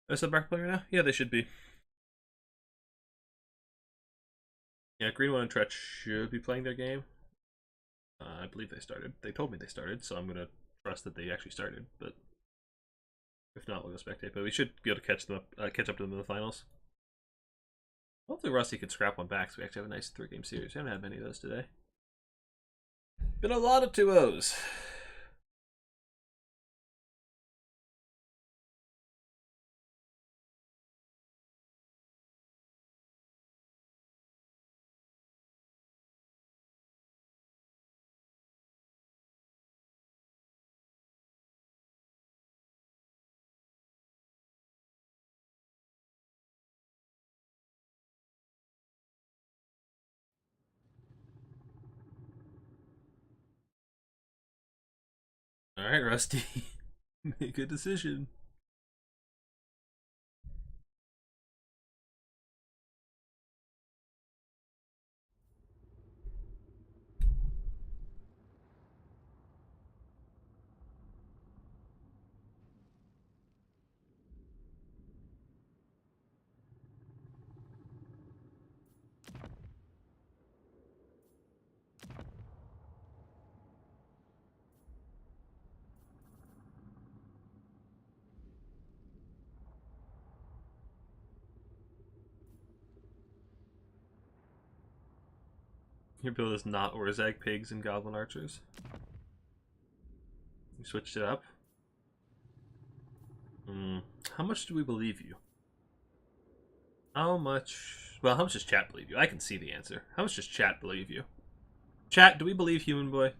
Is that back player now? Yeah, they should be. Yeah, Green 1 and Tretch should be playing their game. I believe they started. They told me they started, so I'm gonna trust that they actually started. But if not, we'll go spectate. But we should be able to catch up to them in the finals. Hopefully, Rusty can scrap one back, so we actually have a nice 3-game series. We haven't had many of those today. Been a lot of 2-0s. Alright, Rusty. Make a decision. Your build is not Orzhag Pigs and Goblin Archers. You switched it up. How much do we believe you? How much... Well, how much does chat believe you? I can see the answer. How much does chat believe you? Chat, do we believe Human Boy?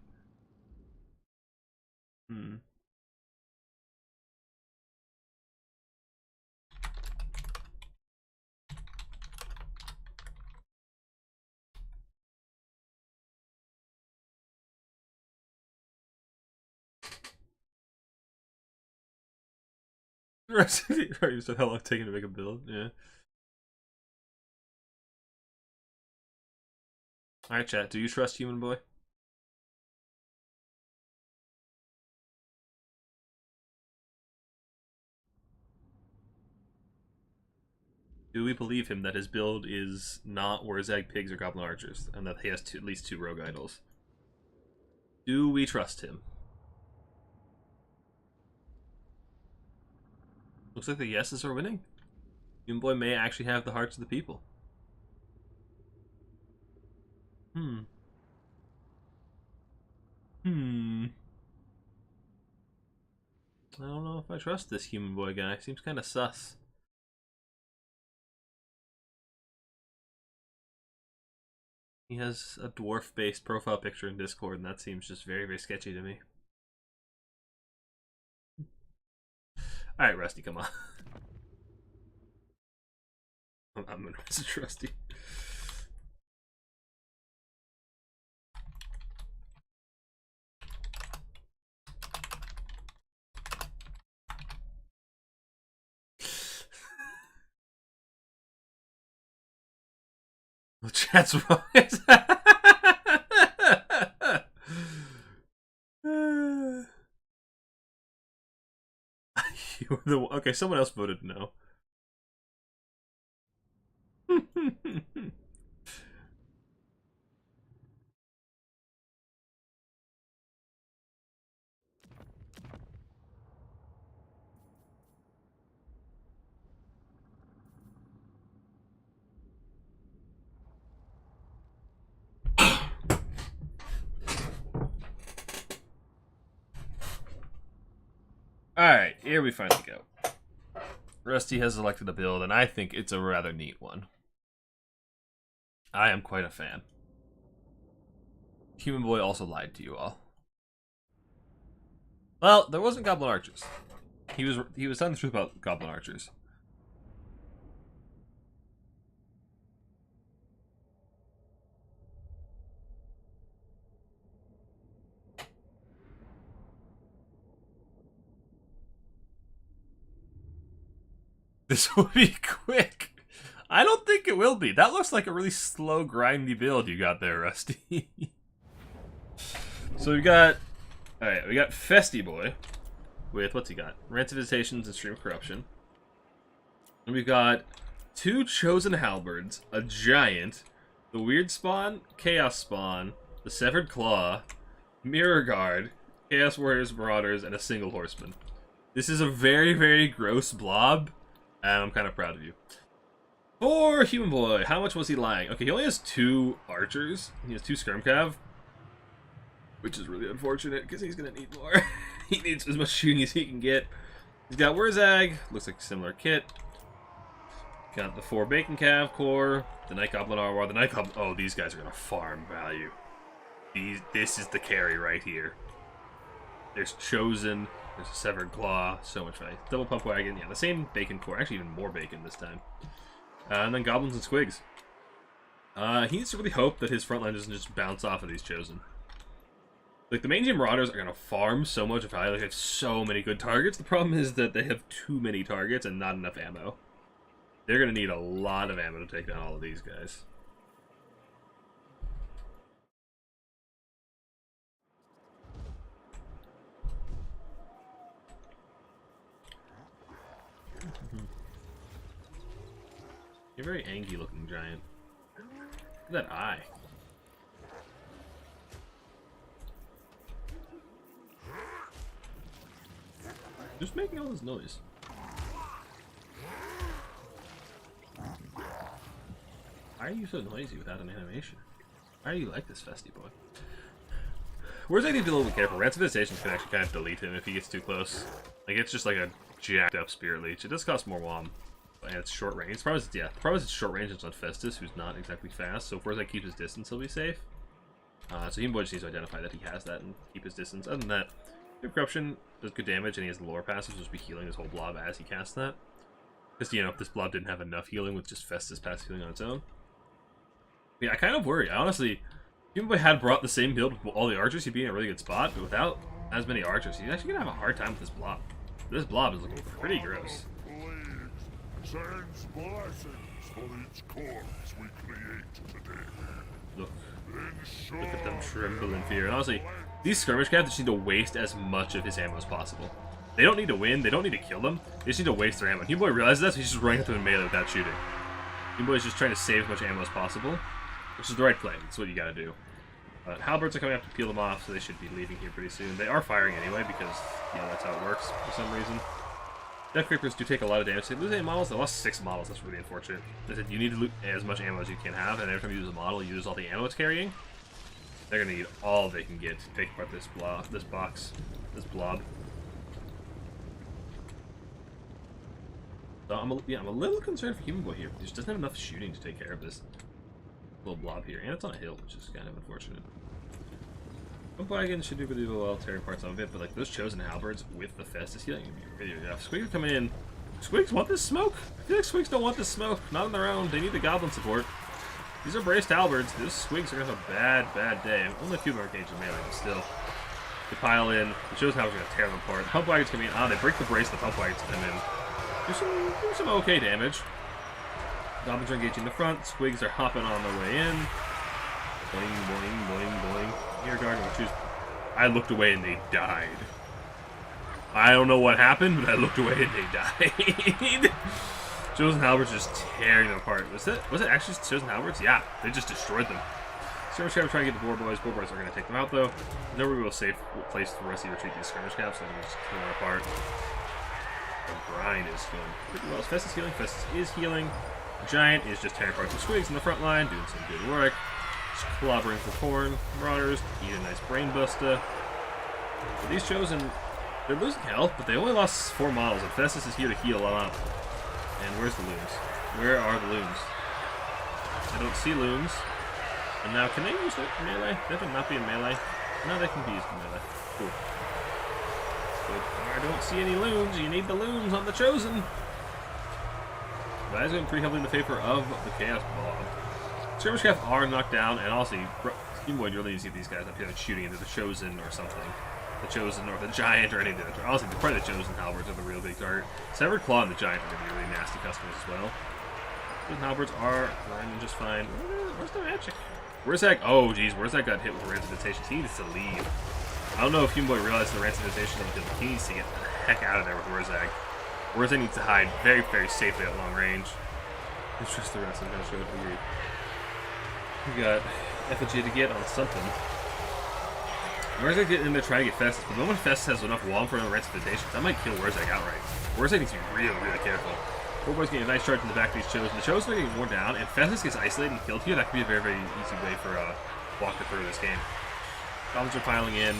Right, you said how long it's taking to make a build? Yeah. Alright, chat, do you trust Human Boy? Do we believe him that his build is not Orzhag Pigs or Goblin Archers, and that he has at least 2 Rogue Idols? Do we trust him? Looks like the yeses are winning. Human Boy may actually have the hearts of the people. I don't know if I trust this Human Boy guy. Seems kind of sus. He has a dwarf-based profile picture in Discord, and that seems just very, very sketchy to me. Alright, Rusty, come on. I'm gonna message Rusty. The chat's wrong. You were the okay. Someone else voted no. Alright, here we finally go. Rusty has selected a build, and I think it's a rather neat one. I am quite a fan. Human Boy also lied to you all. Well, there wasn't Goblin Archers. He was telling the truth about Goblin Archers. This will be quick. I don't think it will be. That looks like a really slow, grindy build you got there, Rusty. So we got... Alright, we got Festy Boy. With, what's he got? Rancid Visitations and Stream of Corruption. And we've got 2 Chosen Halberds, a Giant, the Weird Spawn, Chaos Spawn, the Severed Claw, Mirror Guard, Chaos Warriors, Marauders, and a single Horseman. This is a very, very gross blob. And I'm kind of proud of you. For Human Boy, how much was he lying? Okay, he only has 2 archers. He has 2 Skirmcav. Which is really unfortunate, because he's going to need more. He needs as much shooting as he can get. He's got Wurzag. Looks like a similar kit. Got the 4 Bacon Cav core. The Night Goblin Arwar. The Night Goblin... Oh, these guys are going to farm value. This is the carry right here. There's Chosen... There's a Severed Claw, so much value. Double Pump Wagon, yeah, the same bacon core, actually even more bacon this time. And then Goblins and Squigs. He needs to really hope that his front line doesn't just bounce off of these Chosen. Like, the main team Marauders are going to farm so much value, like, they have so many good targets. The problem is that they have too many targets and not enough ammo. They're going to need a lot of ammo to take down all of these guys. You're a very angry looking giant. Look at that eye. Just making all this noise. Why are you so noisy without an animation? Why are you like this, Festy Boy? Whereas I need to be a little bit careful. Rancid Visitations can actually kind of delete him if he gets too close. Like, it's just like a jacked up Spirit Leech. It does cost more WOM. And it's short range. The problem is it's short range. It's on Festus, who's not exactly fast. So if Wurzag keeps his distance, he'll be safe. So Human Boy just needs to identify that he has that and keep his distance. Other than that, Corruption does good damage, and he has the lore passive, so just be healing his whole blob as he casts that. Because, you know, if this blob didn't have enough healing with just Festus passive healing on its own. Yeah, I kind of worry. Honestly, Human Boy had brought the same build with all the archers, he'd be in a really good spot, but without as many archers, he's actually going to have a hard time with this blob. This blob is looking pretty gross. Sends blessings for each corpse we create today. Look at them tremble in fear. And honestly, these skirmish cats just need to waste as much of his ammo as possible. They don't need to win, they don't need to kill them, they just need to waste their ammo. Human Boy realizes that, so he's just running up to the melee without shooting. Human Boy is just trying to save as much ammo as possible, which is the right play. That's what you gotta do. Halberds are coming up to peel them off, so they should be leaving here pretty soon. They are firing anyway, because, you know, that's how it works for some reason. Death Creepers do take a lot of damage. They lose 8 models. They lost 6 models. That's really unfortunate. They said you need to loot as much ammo as you can have, and every time you use a model, you use all the ammo it's carrying. They're gonna need all they can get to take apart this blob, this blob. So I'm a little concerned for Human Boy here. He just doesn't have enough shooting to take care of this little blob here, and it's on a hill, which is kind of unfortunate. Wagon should do really well tearing parts of it, but like those Chosen Halberds with the Festus healing would be really rough. Squigger coming in Squigs want this smoke? I feel like Squigs don't want this smoke. Not on their own. They need the goblin support. These are braced halberds. These Squigs are gonna have a bad day. Only a few more engaged in melee, but still. They pile in. It shows how we're gonna tear them apart. The pump wagons come in. Ah, they break the brace. The pump wagons come in. Do some okay damage. Goblins are engaging the front. Squigs are hopping on their way in. Boing, boing, boing, boing. Here, guard, choose. I looked away and they died. I don't know what happened, but I looked away and they died. Chosen Halberds just tearing them apart. Was it actually Chosen Halberds? Yeah, they just destroyed them. Skirmish Caps trying to get the Boar Boys. Boar Boys are going to take them out, though. There's no real safe place for Rusty to retreat these Skirmish Caps, so they're going to just kill them apart. The Grind is healing pretty well. Festus healing. Festus is healing. The Giant is just tearing apart the Squigs in the front line, doing some good work. Just clobbering for Corn. Marauders eat a nice brain buster. But these Chosen, they're losing health, but they only lost 4 models, and Festus is here to heal up. And where's the loons? Where are the loons? I don't see loons. And now, can they use their melee? They have to not be in melee. No, they can be used in melee. Cool. Good. I don't see any loons. You need the loons on the Chosen. That is going pretty heavily in the favor of the Chaos Blob. Skirmish Craft are knocked down, and also, you really need to see these guys up here shooting into the Chosen or something. The Chosen or the Giant or any of the other. Honestly, probably the Chosen Halberds are the real big target. Severed Claw and the Giant are going to be really nasty customers as well. The Halberds are running just fine. Where's the magic? Where's that? Oh, geez, where's that got hit with Rancid Invitations? He needs to leave. I don't know if Human Boy realized the Rancid Invitation until he needs to get the heck out of there with Wurzag. Wurzag needs to hide very, very safely at long range. It's just the rest of the show. Agreed. We got Effigy to get on something. Wurzag getting in there trying to get Festus, but the moment Festus has enough wall for the Rancid Invitations, that might kill Wurzag outright. Wurzag needs to be really, really careful. Boar Boy's getting a nice charge in the back of these Chosen. The Chosen are getting worn down, and Festus gets isolated and killed here. That could be a very, very easy way for Walker through this game. Goblins are piling in.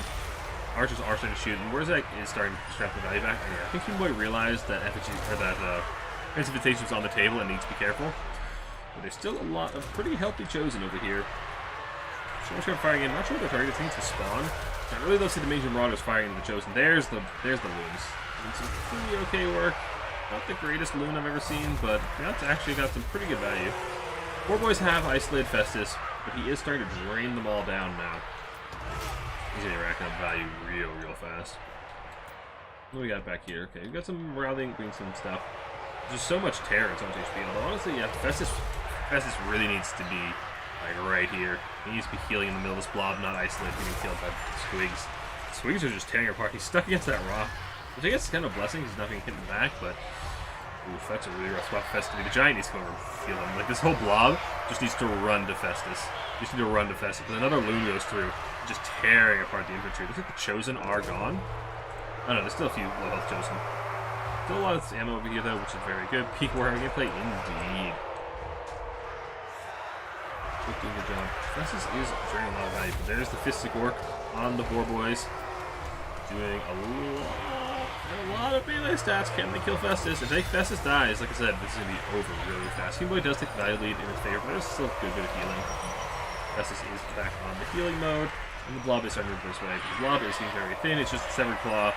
Archers are starting to shoot, and Wurzag is starting to strap the value back. And I think Human Boy realized that Rancid Invitation is on the table and needs to be careful. But there's still a lot of pretty healthy Chosen over here. So much firing in. I'm not sure what their target seems to spawn. I really don't see the Major Marauders firing into the Chosen. There's the loons. And some pretty okay work. Not the greatest loon I've ever seen, but that's actually got some pretty good value. Boar Boys have isolated Festus, but he is starting to drain them all down now. He's gonna rack up value real fast. What do we got back here? Okay, we got some rallying, doing some stuff. There's so much terror and so much HP. Although honestly, yeah, Festus really needs to be like right here. He needs to be healing in the middle of this blob, not isolated, getting killed by Squigs. Squigs are just tearing apart. He's stuck against that rock, which I guess is kind of a blessing. He's not being hit in the back, but oof, that's a really rough spot for Festus to be. The Giant needs to come over and heal him. Like this whole blob just needs to run to Festus. Just need to run to Festus. But another loon goes through, just tearing apart the infantry. Looks like the Chosen are gone. Oh no, there's still a few low health Chosen. Still a lot of ammo over here though, which is very good. Peak Warhammer gameplay indeed. Doing a good job. Festus is draining a lot of value, but there's the Fistic Orc on the Boar Boys. Doing a lot of melee stats. Can they kill Festus? If Festus dies, like I said, this is going to be over really fast. Human Boy does take the value lead in his favor, but there's still a good bit of healing. Festus is back on the healing mode, and the Blob is starting to move this way. The Blob is getting very thin. It's just the Severed Claw,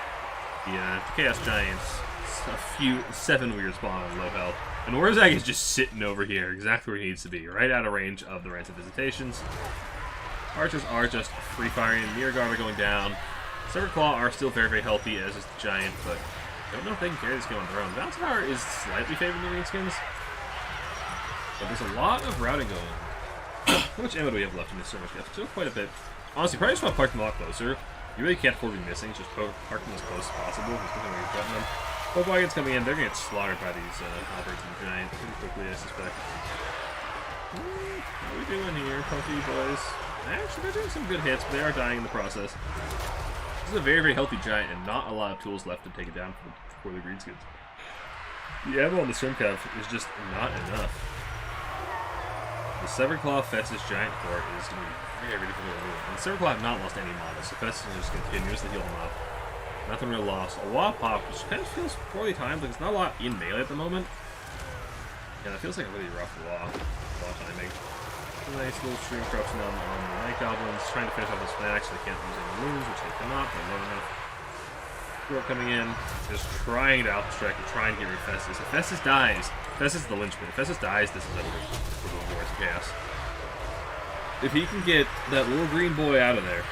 the Chaos Giants, a few 7 weird spawn on low health. And Wurzag is just sitting over here, exactly where he needs to be, right out of range of the Rancid Visitations. Archers are just free firing. Mirror Guard are going down. Severed Claw are still very healthy, as is the Giant, but I don't know if they can carry this game on their own. Bounce Power is slightly favored in the green skins, but there's a lot of routing going on. How much ammo do we have left in this server? Still quite a bit. Honestly, probably just want to park them a lot closer. You really can't afford to be missing, just park them as close as possible, especially when you're threatening them. Both wagons coming in, they're going to get slaughtered by these Halberds and the Giant pretty quickly, I suspect. What are we doing here, Puffy boys? Actually, they're doing some good hits, but they are dying in the process. This is a very healthy Giant, and not a lot of tools left to take it down for the greenskins. The ammo on the Stormcav is just not enough. The Severed Claw Festus Giant Core is going to be very difficult to move. And the Severed Claw have not lost any models, so Festus is just continuously heal them up. Nothing really lost. A Wah Pop, which kind of feels poorly timed, like it's not a lot in melee at the moment. Yeah, that feels like a really rough Wah timing. Nice little stream corruption on the Night Goblins, trying to finish off this flag, so they can't use any wounds, which they cannot, they're low enough. Thor coming in, just trying to out-distract and trying to get rid of Festus. If Festus dies, Festus is the linchpin. If Festus dies, this is over for the Wars of Chaos. If he can get that little green boy out of there,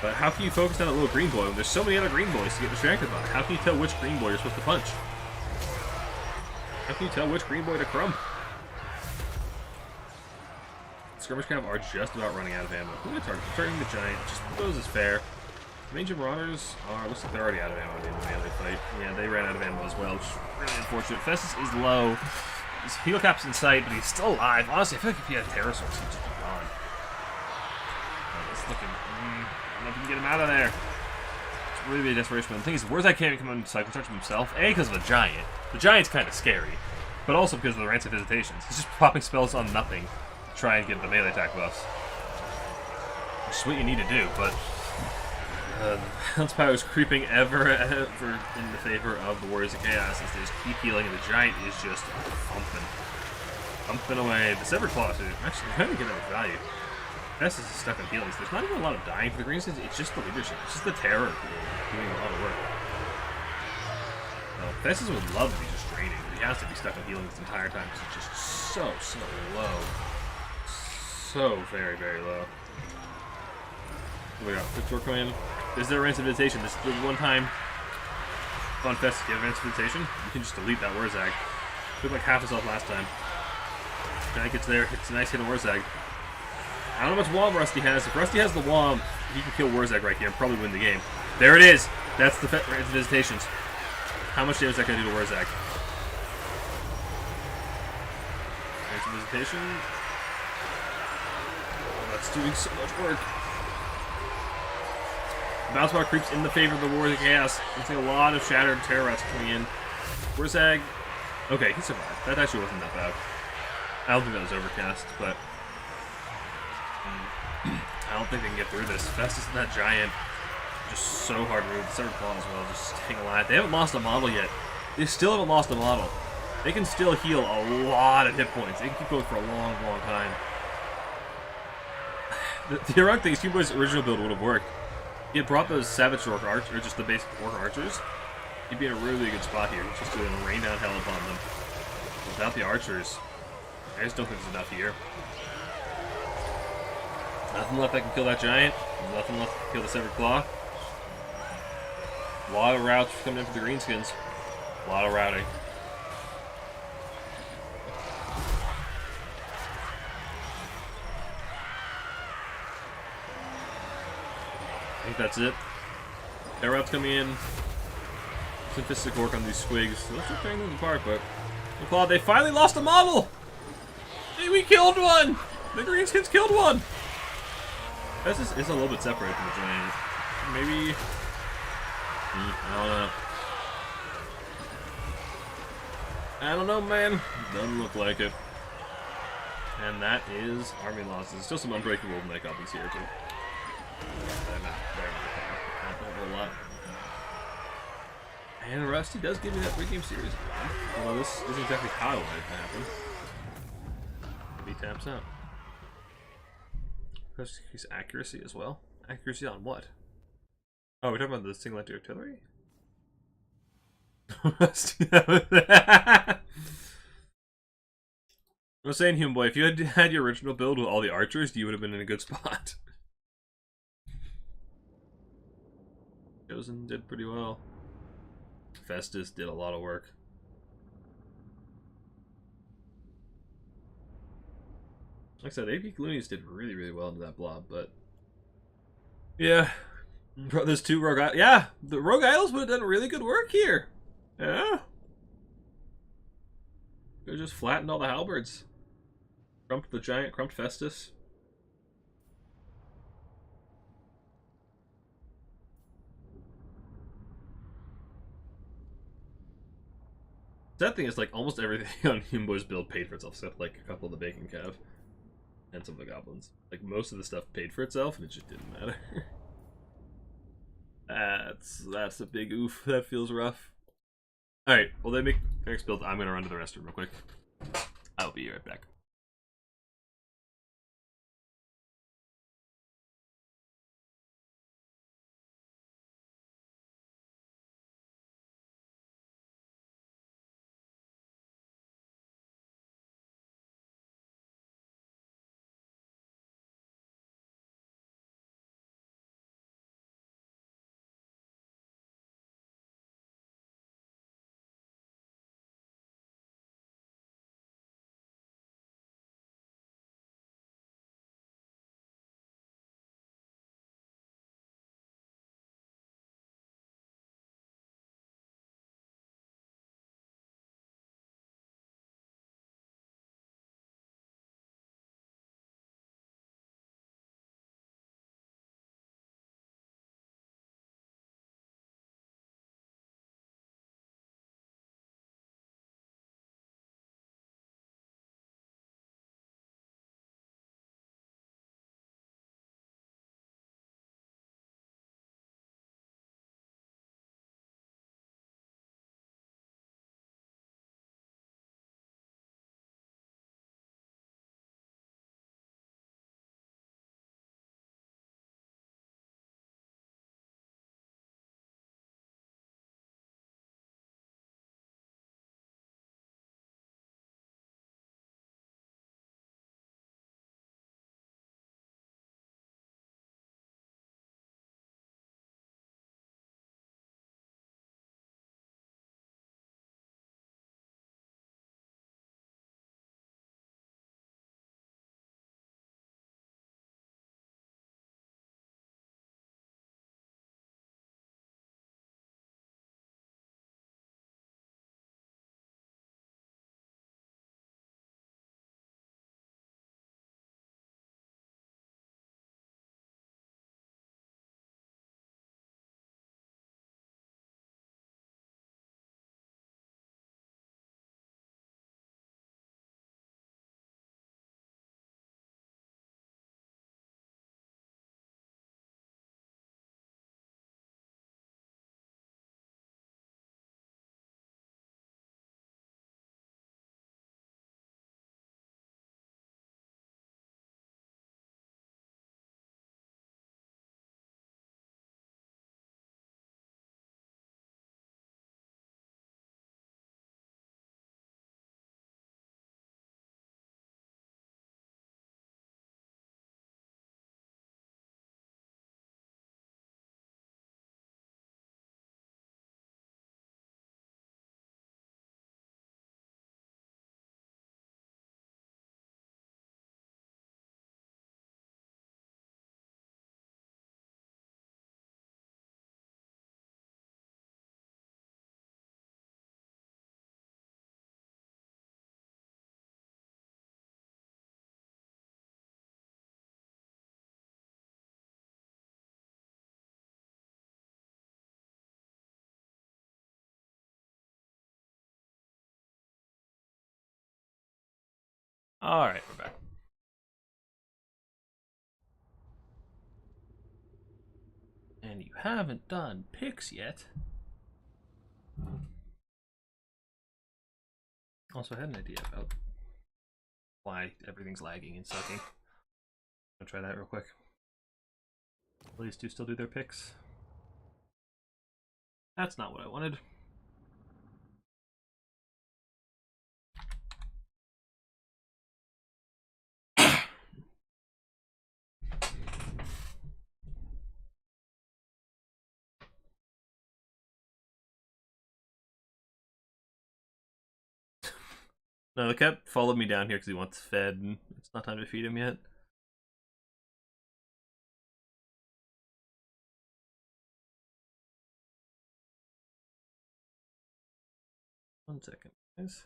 but how can you focus on that little green boy when there's so many other green boys to get distracted by? How can you tell which green boy you're supposed to punch? How can you tell which green boy to crumb? Skirmish Cav are just about running out of ammo. Who gets targeting the giant? Just those is fair. Mage and Marauders are, looks like they're already out of ammo in the melee fight. Yeah, they ran out of ammo as well, which is really unfortunate. Festus is low. His heal cap's in sight, but he's still alive. Honestly, I feel like if he had a Terror Source, he'd just be gone. It's looking... I don't know if you can get him out of there. It's really a desperation. But the thing is, Warzag can't even come into Cycle Charge himself. A, because of a giant. The giant's kind of scary. But also because of the Rancid Visitations. He's just popping spells on nothing to try and get the melee attack buffs. Which is what you need to do, but... Balance power is creeping ever in the favor of the Warriors of Chaos as they just keep healing, and the giant is just thumping away. The Severed Claw, too. Actually, I'm trying to get that value. Festus is stuck in healing. There's not even a lot of dying for the Greenskins. It's just the leadership. It's just the terror doing a lot of work. Festus would love to be just draining, but he has to be stuck in healing this entire time because it's just so low. So very, very low. We got Victor coming in. Is there a Rancid Visitation? This is the one time on Festus get a Rancid Visitation. You can just delete that Warzag. Took like half his health last time. Giant gets there, hits a nice hit on Warzag. I don't know how much Womb Rusty has. If Rusty has the Womb, he can kill Warzag right here and probably win the game. There it is! That's the Rancid Visitations. How much damage is that going to do to Warzag? Rancid Visitation. Oh, that's doing so much work. Bounce Bar creeps in the favor of the Warriors of Chaos. You see a lot of Shattered Terror Rats coming in. Warzag. Okay, he survived. That actually wasn't that bad. I don't think that was Overcast, but I don't think they can get through this. Festus and that giant, just so hard to move. The Severed Claw as well, just staying alive. They haven't lost a model yet. They still haven't lost a model. They can still heal a lot of hit points. They can keep going for a long time. The ironic thing is, Team Boy's original build would have worked. He had brought those Savage Orc Archers, or just the basic Orc Archers. He'd be in a really good spot here. He's just going to rain down hell upon them. Without the Archers, I just don't think there's enough here. Nothing left that can kill that Giant. There's nothing left to kill the Severed Claw. A lot of routes coming in for the Greenskins. A lot of routing. I think that's it. Terror Rats coming in. Simplistic work on these Squigs. Let's just tearing them apart, but Claude, they finally lost a model! Hey, we killed one! The Greenskins killed one! This is a little bit separated from the Giant. Maybe... I don't know. I don't know, man. Doesn't look like it. And that is army losses. Still some Unbreakable Night Goblins here, too. They're not a whole lot. And Rusty does give me that 3-game series. Although this isn't exactly how I want it to happen. Maybe he taps out. Let's increase accuracy as well. Accuracy on what? Oh, we're talking about the single anti-artillery? I was saying, Human Boy, if you had your original build with all the archers, you would have been in a good spot. Chosen did pretty well. Festus did a lot of work. Like I said, AP Gloonies did really well into that blob, but yeah, there's two Rogue. Yeah, the Rogue Idols would have done really good work here. Yeah, they just flattened all the halberds. Crumped the Giant, crumped Festus. That thing is like almost everything on Human Boy's build paid for itself, except like a couple of the Bacon Cav and some of the Goblins. Like most of the stuff paid for itself, and it just didn't matter. That's a big oof. That feels rough. All right, well they make the next build. I'm gonna run to the restroom real quick. I'll be right back. Alright, we're back. And you haven't done picks yet. Also, I had an idea about why everything's lagging and sucking. I'll try that real quick. Please do still do their picks. That's not what I wanted. No, the cat followed me down here because he wants fed, and it's not time to feed him yet. One second, guys.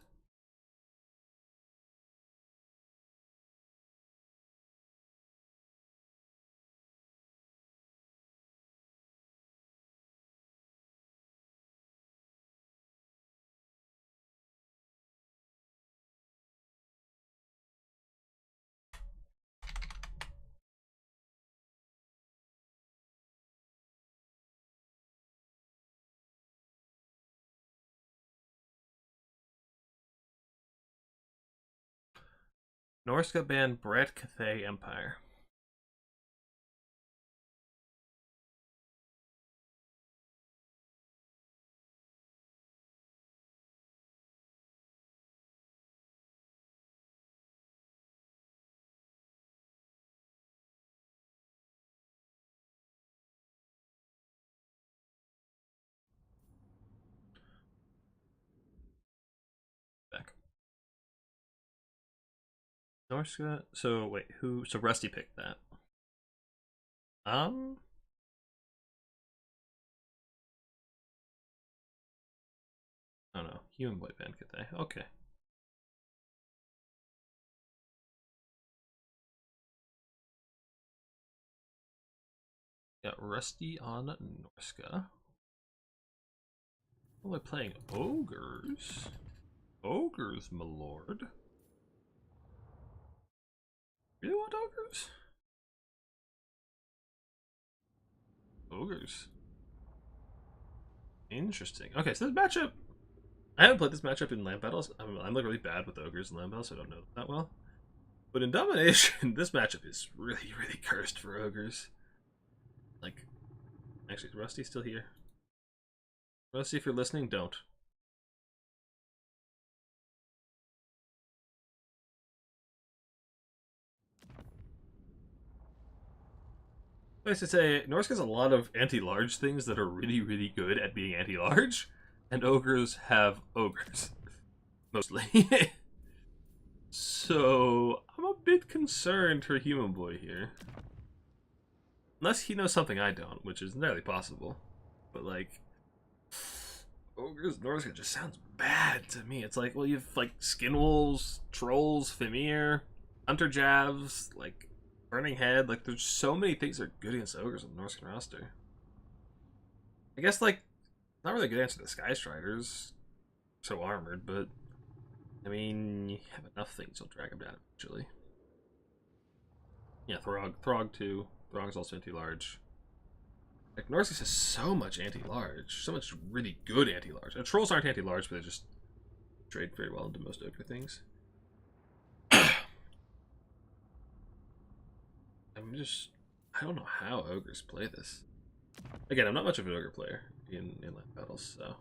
Norska band Brett Cathay Empire. Back. Norska. So wait, who? So Rusty picked that. Oh no, Human Boy Band Cathay. Okay. Got Rusty on Norska. Oh, they're playing ogres. Ogres, my lord. Really want ogres? Ogres. Interesting. Okay, so this matchup. I haven't played this matchup in land battles. I'm like really bad with ogres in land battles, so I don't know that well. But in domination, this matchup is really, really cursed for ogres. Like, actually, is Rusty still here? Rusty, if you're listening, don't. I used to say, Norsk has a lot of anti-large things that are really, really good at being anti-large, and ogres have ogres. Mostly. So, I'm a bit concerned for Human Boy here. Unless he knows something I don't, which is entirely possible. But, like, ogres, Norska just sounds bad to me. It's like, well, you have, like, Skin Wolves, Trolls, Fimir, Hunter Javs, like, Burning Head. Like, there's so many things that are good against ogres on the Norscan roster. I guess, like, not really good against the Sky Striders. So armored, but I mean, you have enough things, you'll drag them down eventually. Yeah, Throg too. Throg's also anti-large. Like, Norsis has so much anti-large. So much really good anti-large. Trolls aren't anti-large, but they just trade very well into most ogre things. I don't know how ogres play this. Again, I'm not much of an ogre player in land battles, so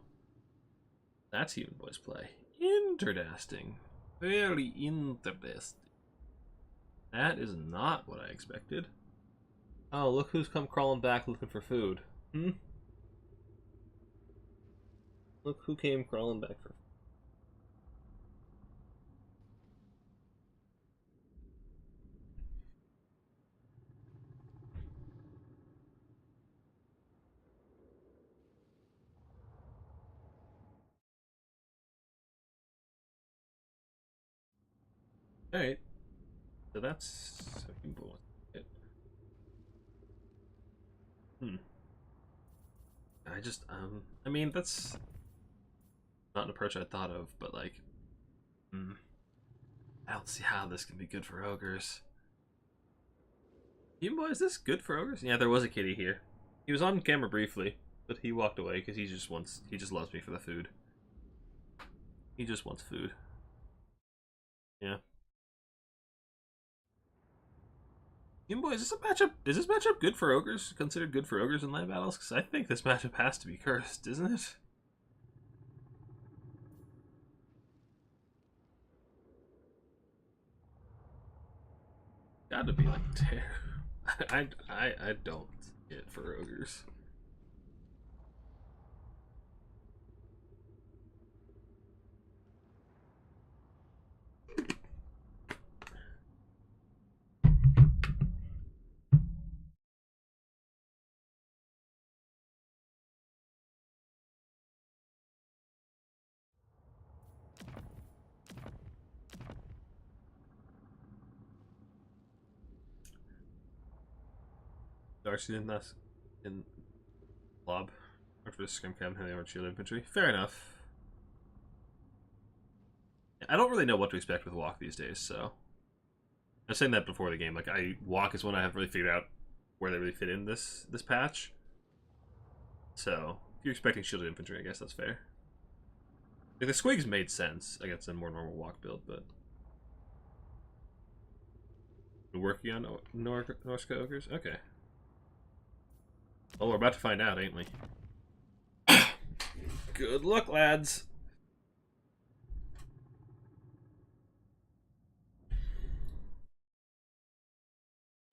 that's Human Boy's play. Interesting. Very interesting. That is not what I expected. Oh, look who's come crawling back looking for food. Look who came crawling back for food. Alright. So that's it. I mean, that's not an approach I thought of, but like, I don't see how this can be good for ogres. You boy, is this good for ogres? Yeah, there was a kitty here. He was on camera briefly, but he walked away because he just loves me for the food. He just wants food. Yeah. You boy, is this matchup good for ogres? Considered good for ogres in land battles? Because I think this matchup has to be cursed, isn't it? Gotta be like terrible. I don't see it for ogres. Darcy in that in Blob. After the scrim cam, they weren't shield infantry. Fair enough. I don't really know what to expect with walk these days, so I was saying that before the game. Like, walk is one I haven't really figured out where they really fit in this patch. So if you're expecting shielded infantry, I guess that's fair. Like, the squigs made sense against a more normal walk build, but we're working on Norsca ogres. Okay. Well, we're about to find out, ain't we? Good luck, lads.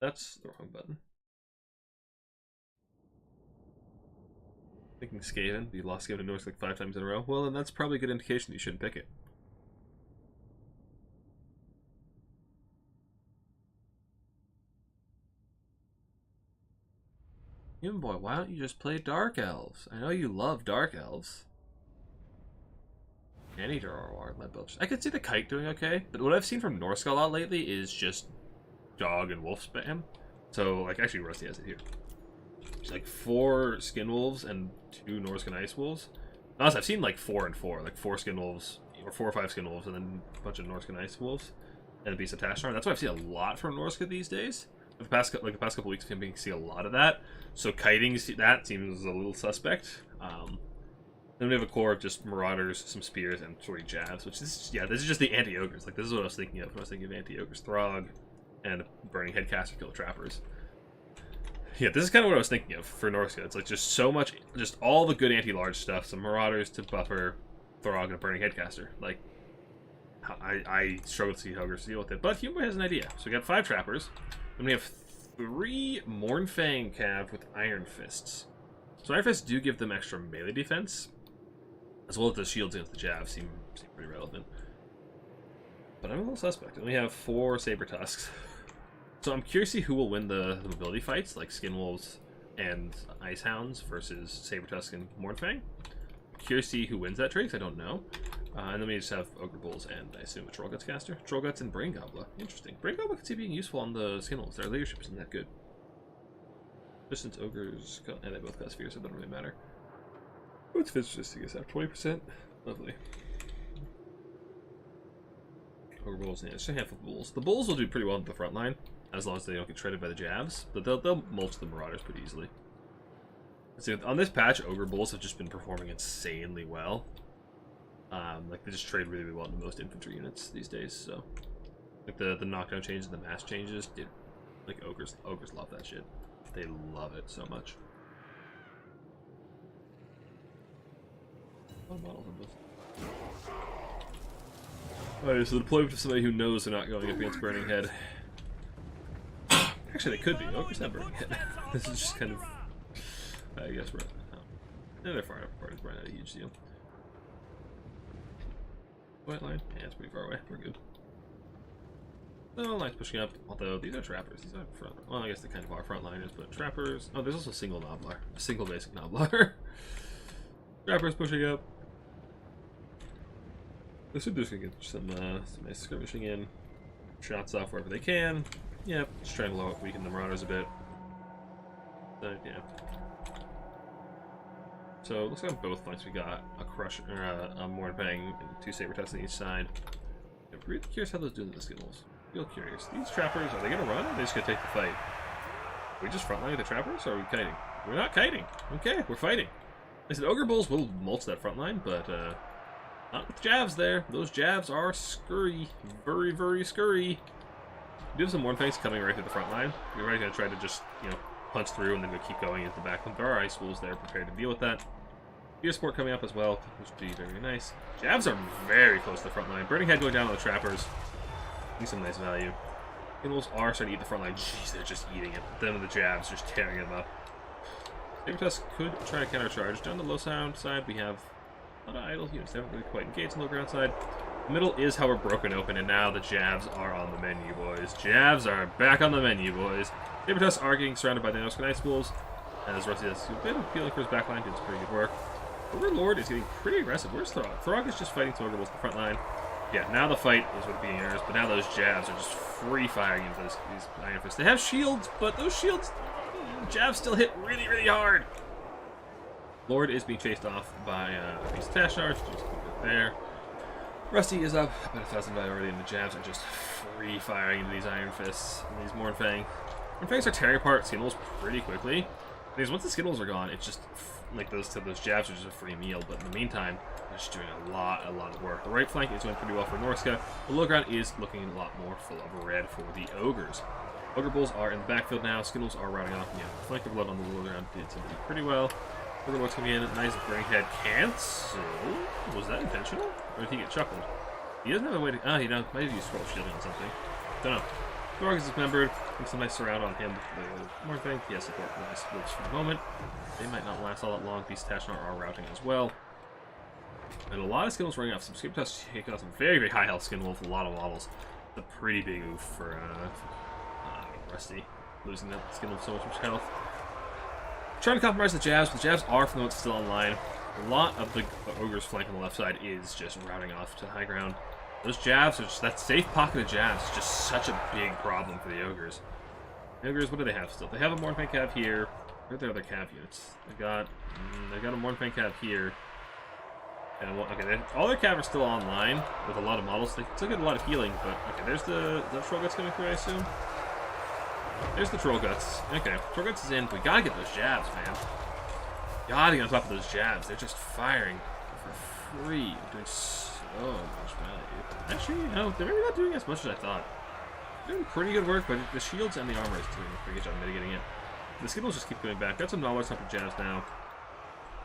That's the wrong button. Thinking Skaven. You lost Skaven to Norse like 5 times in a row. Well, then that's probably a good indication you shouldn't pick it. Human boy, why don't you just play Dark Elves? I know you love Dark Elves. Anteater or Lead Belch. I could see the Kite doing okay, but what I've seen from Norsca a lot lately is just dog and wolf spam. So, like, actually Rusty has it here. It's like 4 skin wolves and 2 Norscan ice wolves. Honestly, I've seen like 4 and 4, like 4 skin wolves, or 4 or 5 skin wolves, and then a bunch of Norscan ice wolves, and a beast of Tashnar. That's what I've seen a lot from Norsca these days. The past couple weeks, I've been seeing a lot of that. So kiting that seems a little suspect. Then we have a core of just marauders, some spears, and 3 jabs. Which is this is just the anti-ogres. Like, this is what I was thinking of when I was thinking of anti-ogres: Throg and burning headcaster kill trappers. Yeah, this is kind of what I was thinking of for Norsca. It's like just so much, just all the good anti-large stuff. Some marauders to buffer Throg and a burning headcaster. Like, I struggle to see ogres deal with it, but Humor has an idea. So we got 5 trappers. Then we have 3 Mournfang Cav with Iron Fists. So Iron Fists do give them extra melee defense, as well as the shields against the jab seem pretty relevant. But I'm a little suspect. And we have 4 Saber Tusks. So I'm curious to see who will win the mobility fights, like Skin Wolves and Ice Hounds versus Saber Tusk and Mournfang. Curious to see who wins that trade, because I don't know. And then we just have Ogre Bulls and, I assume, a Troll Guts caster. Troll Guts and Brain Gobbler. Interesting. Brain Gobbler could see being useful on the Skin Wolves. Their leadership isn't that good. Just since Ogres, and they both got spheres, so it doesn't really matter. What's Fizzistic is have 20%? Lovely. Ogre Bulls, yeah, just a handful of Bulls. The Bulls will do pretty well in the front line, as long as they don't get shredded by the jabs. But they'll mulch the Marauders pretty easily. So on this patch, Ogre Bulls have just been performing insanely well. Like, they just trade really, really well into most infantry units these days, so like the knockdown changes, the mass changes, dude, like ogres love that shit. They love it so much. Alright, so the deployment of somebody who knows they're not going up against Burning Head. Actually, they could be. Ogres have Burning Head. This is just kind of, I guess, right. They're far enough apart. It's probably not a huge deal. White line? Yeah, it's pretty far away. We're good. No, line's pushing up. Although these are trappers. These are front. Well, I guess they kind of are frontliners, but trappers. Oh, there's also a single Noblar. A single basic Noblar. Trappers pushing up. I assume they're just gonna get some nice skirmishing in. Shots off wherever they can. Yep, just trying to weaken the Marauders a bit. So, yeah. So it looks like on both flanks we got a Crusher, a Mournfang, and 2 Saber Tusks on each side. We have really curious how those do the Skittles. Real curious. These trappers, are they gonna run or are they just gonna take the fight? Are we just frontlining the trappers or are we kiting? We're not kiting. Okay, we're fighting. I said Ogre Bulls will mulch that front line, but not with jabs there. Those jabs are scurry. Very, very scurry. We do have some Mornfangs coming right through the front line. We're already going to try to just, you know, punch through and then we'll keep going into the back. There are Ice Wolves there prepared to deal with that. Gear support coming up as well, which would be very nice. Jabs are very close to the front line. Burning Head going down on the Trappers. Need some nice value. Wolves are starting to eat the front line. Jeez, they're just eating it. Them and the jabs just tearing them up. Sabertusk could try to countercharge. Down the low sound side, we have a lot of idle units. They haven't really quite engaged on the low ground side. The middle is, however, broken open, and now the jabs are on the menu, boys. Jabs are back on the menu, boys. Sabertusk are getting surrounded by the Norscan Ice Wolves, as Rusty has a bit of appealing for his backline, doing some pretty good work. Overlord is getting pretty aggressive. Where's Throg? Throg is just fighting Ogre Bulls in the front line. Yeah, now the fight is with being yours, but now those jabs are just free firing into these Iron Fists. They have shields, but those shields, jabs still hit really, really hard. Lord is being chased off by a piece of Tashnards. Just keep it there. Rusty is up about 1,000 value already, and the jabs are just free firing into these Iron Fists and these Mornfang. Mornfangs are tearing apart Skittles pretty quickly. Because once the Skittles are gone, it's just like those jabs are just a free meal. But in the meantime, they're just doing a lot of work. The right flank is going pretty well for Norska. The low ground is looking a lot more full of red for the Ogres. Ogre Bulls are in the backfield now. Skittles are routing off. Yeah, the flank of blood on the low ground did seem to do pretty well. Ogre Lord's coming in. Nice Burning Head cancel. Was that intentional? Or did he get chuckled? He doesn't have a way to. Ah, he might have used scroll shielding on something. Don't know. Throg is dismembered. Makes a nice surround on him. More thing. He has support for nice wolves for the moment. They might not last all that long. Beast Tashnar are routing as well. And a lot of Skittles running off. Some Skip Tests take out some very, very high health Skin Wolf with a lot of models. It's a pretty big oof for Rusty. Losing that Skin Wolf so much health. Trying to compromise the jabs, but the jabs are, for the moment, still online. A lot of the Ogre's flank on the left side is just routing off to high ground. Those jabs are just, that safe pocket of jabs is just such a big problem for the Ogres. The Ogres, what do they have still? They have a Mornfang Cav here. Where are their other Cav units? They've got a Mornfang Cav here. And okay, all their Cav are still online with a lot of models. They still get a lot of healing, but okay, there's the Troll Guts coming through, I assume. There's the Troll Guts. Okay, Troll Guts is in. We gotta get those jabs, man. Gotta get on top of those jabs. They're just firing for free. They're doing so much value. Actually, you know, they're maybe not doing as much as I thought. They're doing pretty good work, but the shields and the armor is doing a pretty good job mitigating it. The Skittles just keep going back. Got some knowledge on the jabs now.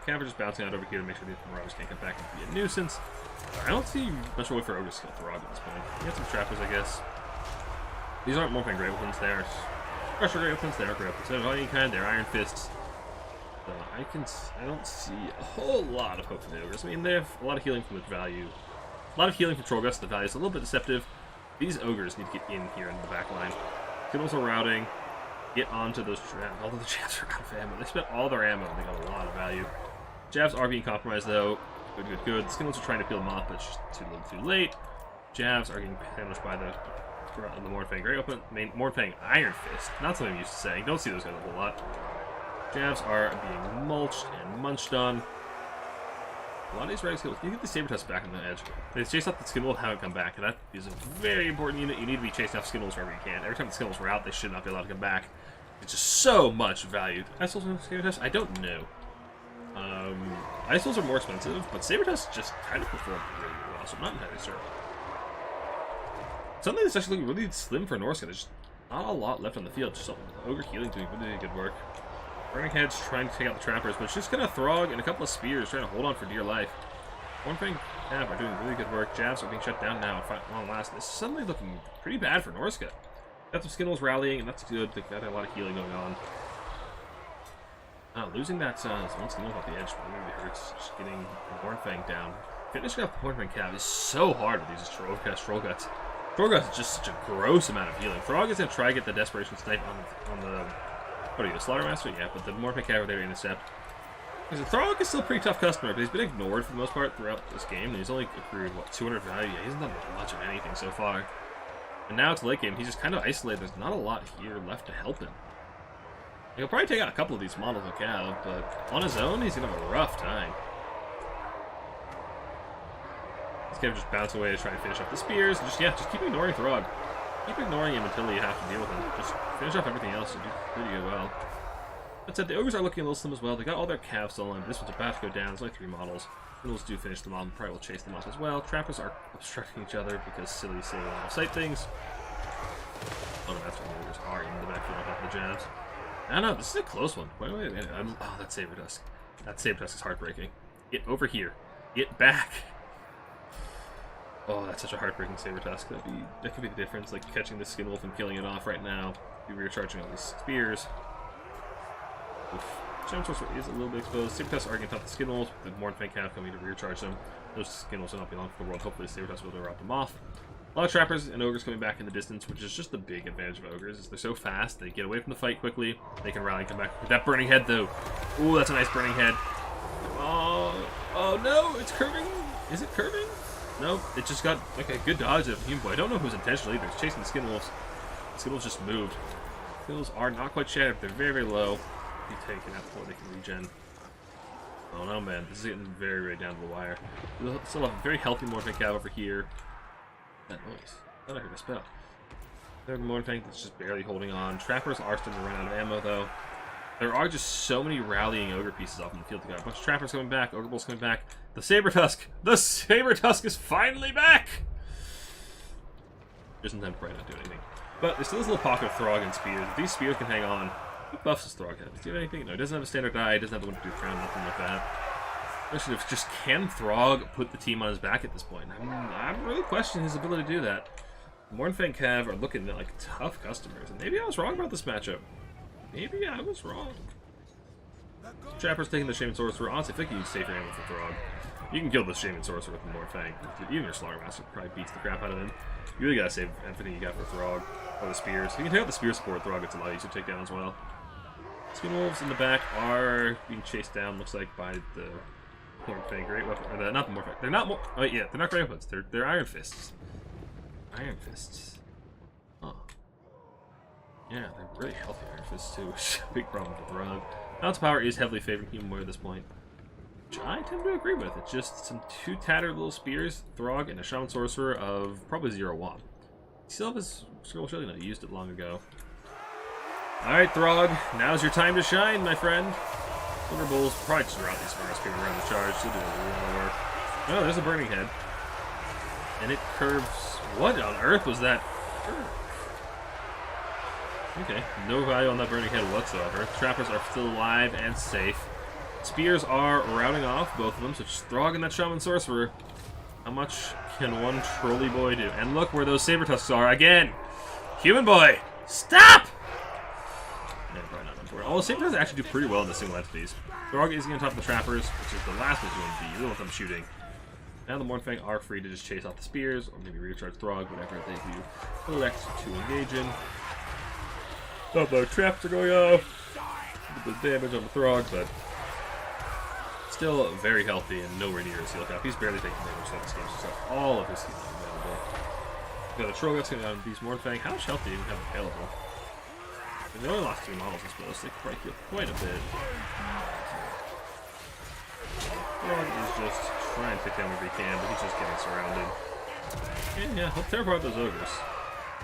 Cav are just bouncing out over here to make sure the Marauders can't come back and be a nuisance. I don't see much way for Ogres to kill Throg at this point. We got some Trappers, I guess. These aren't Morphin Grey Weapons, they are Pressure Grey Weapons, they are Grey Weapons. They're of any kind, they're Iron Fists. So I don't see a whole lot of hope for the Ogres. I mean, they have a lot of healing from the value. A lot of healing from Troll Guts, the value is a little bit deceptive. These Ogres need to get in here in the back line. Skittles are routing. Get onto those jabs. Although the jabs are out of ammo. They spent all their ammo and they got a lot of value. Jabs are being compromised though. Good. The Skittles are trying to peel them off, but it's just too little too late. Jabs are getting sandwiched by the Mornfang Grey Weapon. Mornfang Iron Fist. Not something I'm used to saying. Don't see those guys a whole lot. Jabs are being mulched and munched on. A lot of these red Skittles. You get the Sabertusk back on the edge. They chase off the Skin Wolf, haven't come back. And that is a very important unit. You need to be chasing off Skin Wolves wherever you can. Every time the Skin Wolves were out, they should not be allowed to come back. It's just so much value. Ice Wolves and Sabertusk? I don't know. Ice Wolves are more expensive, but Sabertusk just kind of perform really well, so I'm not entirely sure. Something that's actually really slim for Norska. There's just not a lot left on the field. Just Ogre healing doing really good work. Burning Head's trying to take out the Trappers, but it's just gonna Throg and a couple of Spears trying to hold on for dear life. Mornfang Cav are doing really good work. Jabs are being shut down now. Long last. This is suddenly looking pretty bad for Norska. Got some Skittles rallying, and that's good. They've got a lot of healing going on. Losing that one Skin Wolf off the edge really hurts. Just getting Mornfang down. Finishing up Mornfang Cav is so hard with these Troll Guts. Troll Guts is just such a gross amount of healing. Throg is gonna try to get the Desperation Snipe on the what are you, the Slaughtermaster? Yeah, but the Morphic Cav are there to intercept. Because Throg is still a pretty tough customer, but he's been ignored for the most part throughout this game. And he's only accrued, what, 200 value? Yeah, he hasn't done much of anything so far. And now it's late game, he's just kind of isolated. There's not a lot here left to help him. He'll probably take out a couple of these models of Cav, but on his own, he's going to have a rough time. This guy just bounce away to try and finish up the spears. And just keep ignoring Throg. Keep ignoring him until you have to deal with him. Just finish off everything else and do pretty well. That said, the ogres are looking a little slim as well. They got all their calves still on, but this one's about to go down. There's only 3 models. Middles do finish them off and probably will chase them off as well. Trappers are obstructing each other because silly sight things. Oh no, that's when the ogres are in the backfield on top of the jabs. I don't know, this is a close one. Wait a minute. Oh, that Saber Tusk. That Saber Tusk is heartbreaking. Get over here. Get back. Oh, that's such a heartbreaking Saber Tusk. That could be the difference, like catching the Skin Wolf and killing it off right now. Be recharging all these spears. Oof. Shaman Sorcerer is a little bit exposed. Saber Tusks are going to top the Skin Wolves, with the Mournfang Cav coming to recharge them. Those Skin Wolves will not be long for the world. Hopefully Saber Tusks will rout them off. A lot of Trappers and Ogres coming back in the distance, which is just the big advantage of Ogres, is they're so fast, they get away from the fight quickly, they can rally and come back. With that Burning Head, though. Ooh, that's a nice Burning Head. Oh no, it's curving. Is it curving? No, it just got like a good dodge of Human Boy. I don't know if it was intentional either. It's chasing the Skin Wolves. The Skin Wolves just moved. Skin Wolves are not quite shattered. They're very, very low. Be taken out before they can regen. Oh no, man. This is getting very, very down to the wire. We still have a very healthy Mournfang Cav over here. That noise. I thought I heard a spell. Third Mournfang that's just barely holding on. Trappers are starting to run out of ammo, though. There are just so many rallying Ogre pieces off in the field. We got a bunch of Trappers coming back. Ogre Bulls coming back. The Saber Tusk! The Saber Tusk is finally back! Just in time to probably not do anything. But there's still this little pocket of Throg and Spears. If these Spears can hang on, what buffs does Throg have? Does he have anything? No, he doesn't have a standard die. He doesn't have the one to do crown, nothing like that. Question is just, can Throg put the team on his back at this point? I'm really questioning his ability to do that. Mournfang Cav are looking like tough customers, and maybe I was wrong about this matchup. Maybe I was wrong. Trappers taking the Shaman Sorcerer. Honestly, I think you use safer ammo for Throg. You can kill the Shaman Sorcerer with the Mournfang. Even your Slaughtermaster probably beats the crap out of him. You really gotta save everything you got for Throg. Or the Spears. You can take out the Spear support. Throg gets a lot easier to take down as well. Skin Wolves in the back are being chased down, looks like, by the Mournfang Great Weapon. Or not the Mournfang. They're not more. Oh, yeah, they're not Great Weapons. They're Iron Fists. Iron Fists. Huh. Yeah, they're really healthy Iron Fists, too, which is a big problem with the Throg. Balance Power is heavily favoring Human Boy at this point, which I tend to agree with. It's just some 2 tattered little spears, Throg, and a Shaman Sorcerer of probably 0 wand. He still have his Scroll Shielding, though. He used it long ago. Alright, Throg, now's your time to shine, my friend. Silver Bulls probably just route these fires, people around the charge. They'll do a lot of work. Oh, there's a Burning Head. And it curves. What on earth was that? Okay, no value on that Burning Head whatsoever. Trappers are still alive and safe. Spears are routing off, both of them, so just Throg and that Shaman Sorcerer. How much can one Trolley Boy do? And look where those Saber Tusks are again! Human Boy! Stop! Yeah, probably not important. Although Saber Tusks actually do pretty well in the single entities. Throg is going to top the Trappers, which is the last place you want to be. You don't want them shooting. Now the Mournfang are free to just chase off the Spears, or maybe recharge Throg, whatever they do. Elect to engage in. Oh, the traps are going off. A bit of damage on the Throg, but still very healthy and nowhere near his heal cap. He's barely taking damage in this game, so all of his healing available. We've got the Trollguts coming out of these Mournfang. How much health do you even have available? And they only lost 2 models, I suppose. They could probably heal quite a bit. Throg is just trying to take down whatever he can, but he's just getting surrounded. And yeah, he'll tear apart those Ogres.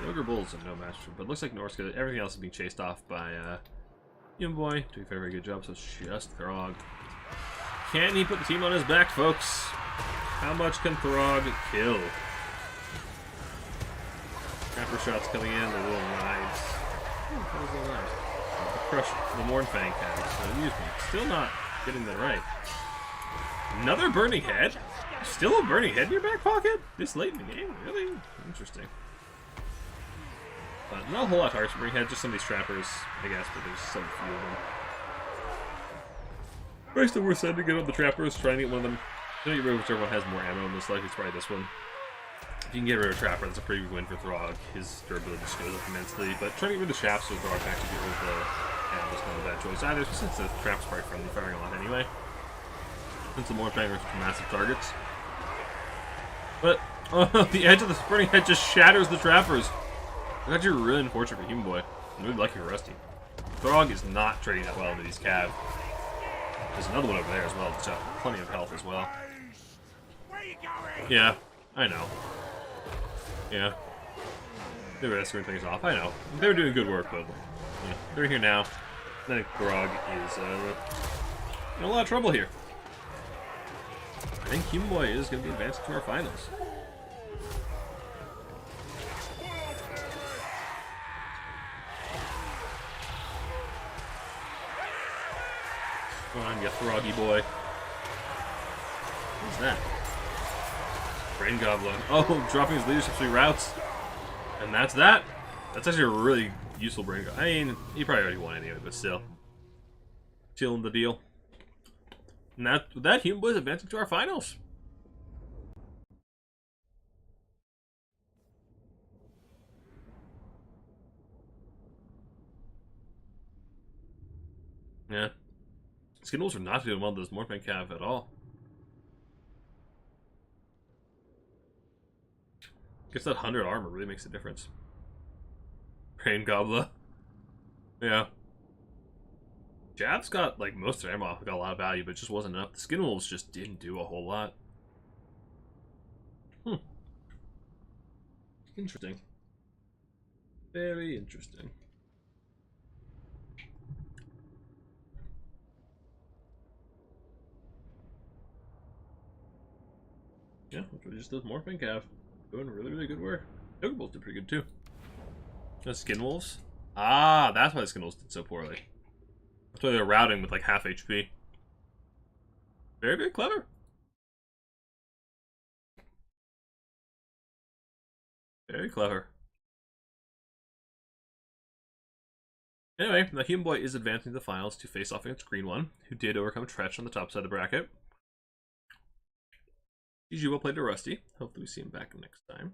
The Ogre Bulls are no match for him, but it looks like Norska, everything else is being chased off by Human Boy. Doing a very, very good job, so it's just Throg. Can he put the team on his back, folks? How much can Throg kill? Trapper shots coming in, the little knives. What was the knives? The crush, the Mournfang Cav. So use me. Still not getting that right. Another Burning Head? Still a Burning Head in your back pocket? This late in the game? Really? Interesting. But not a whole lot of targets for Burning Head, just some of these Trappers, I guess, but there's so few of them. Probably still worth sending it on the Trappers, trying to get one of them. Trying to get rid of whichever one has more ammo, most likely it's probably this one. If you can get rid of a Trapper, that's a pretty big win for Throg. His durability just goes up immensely, but trying to get rid of the Shafts so Throg can actually get rid of the ammo is not a bad choice either, since the Trap's probably friendly firing a lot anyway. Since the Mournfang are massive targets. But the edge of the Burning Head just shatters the Trappers. That's actually really unfortunate for Human Boy. I'm really lucky for Rusty. Throg is not trading that well into these Cav. There's another one over there as well. It's got plenty of health as well. Yeah, I know. Yeah. They were screwing things off. I know. They were doing good work, but yeah, they're here now. I think Grog is in a lot of trouble here. I think Human Boy is going to be advancing to our finals. Come on, you froggy boy. What's that? Brain Goblin. Oh, dropping his leadership 3 routes. And that's that. That's actually a really useful Brain Goblin. I mean, he probably already won anyway, but still. Sealing the deal. And that Human Boy is advancing to our finals. Yeah. Skittles are not doing well in this Morphing Cav at all. Guess that 100 armor really makes a difference. Brain Gobbler. Yeah. Jav's got, like, most of their ammo, got a lot of value, but it just wasn't enough. The Skin Wolves just didn't do a whole lot. Interesting. Very interesting. Yeah, which just does Morphing Cav. Doing really, really good work. Chocoboles did pretty good too. The Skin Wolves? Ah, that's why the Skin Wolves did so poorly. That's why they're routing with like half HP. Very, very clever. Very clever. Anyway, the Human Boy is advancing to the finals to face off against Green One, who did overcome Tretch on the top side of the bracket. GG will play to Rusty. Hopefully we see him back next time.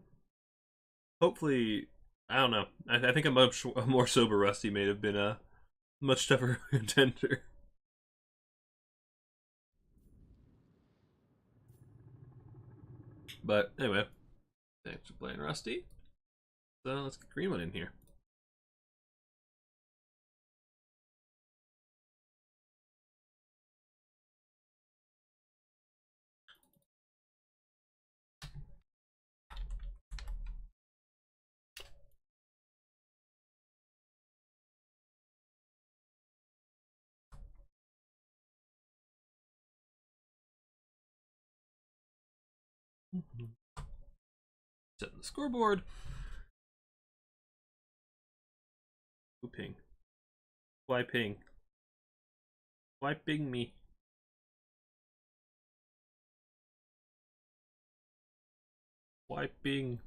Hopefully, I don't know. I think a more sober Rusty may have been a much tougher contender. But anyway, thanks for playing Rusty. So let's get Green One in here. Setting the scoreboard. Who ping? Why ping? Why ping me? Why ping?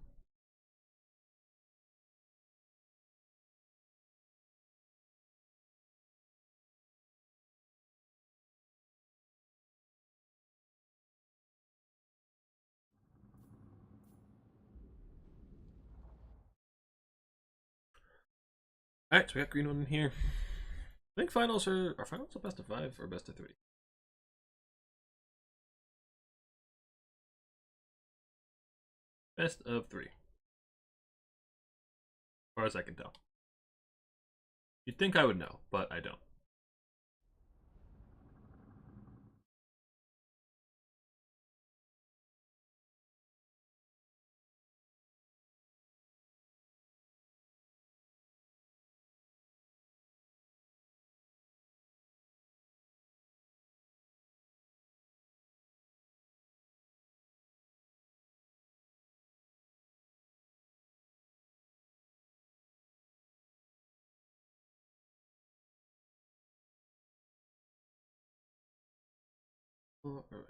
Alright, so we got Green One in here. I think finals are finals a best of 5 or best of 3? Best of 3. As far as I can tell. You'd think I would know, but I don't. Alright.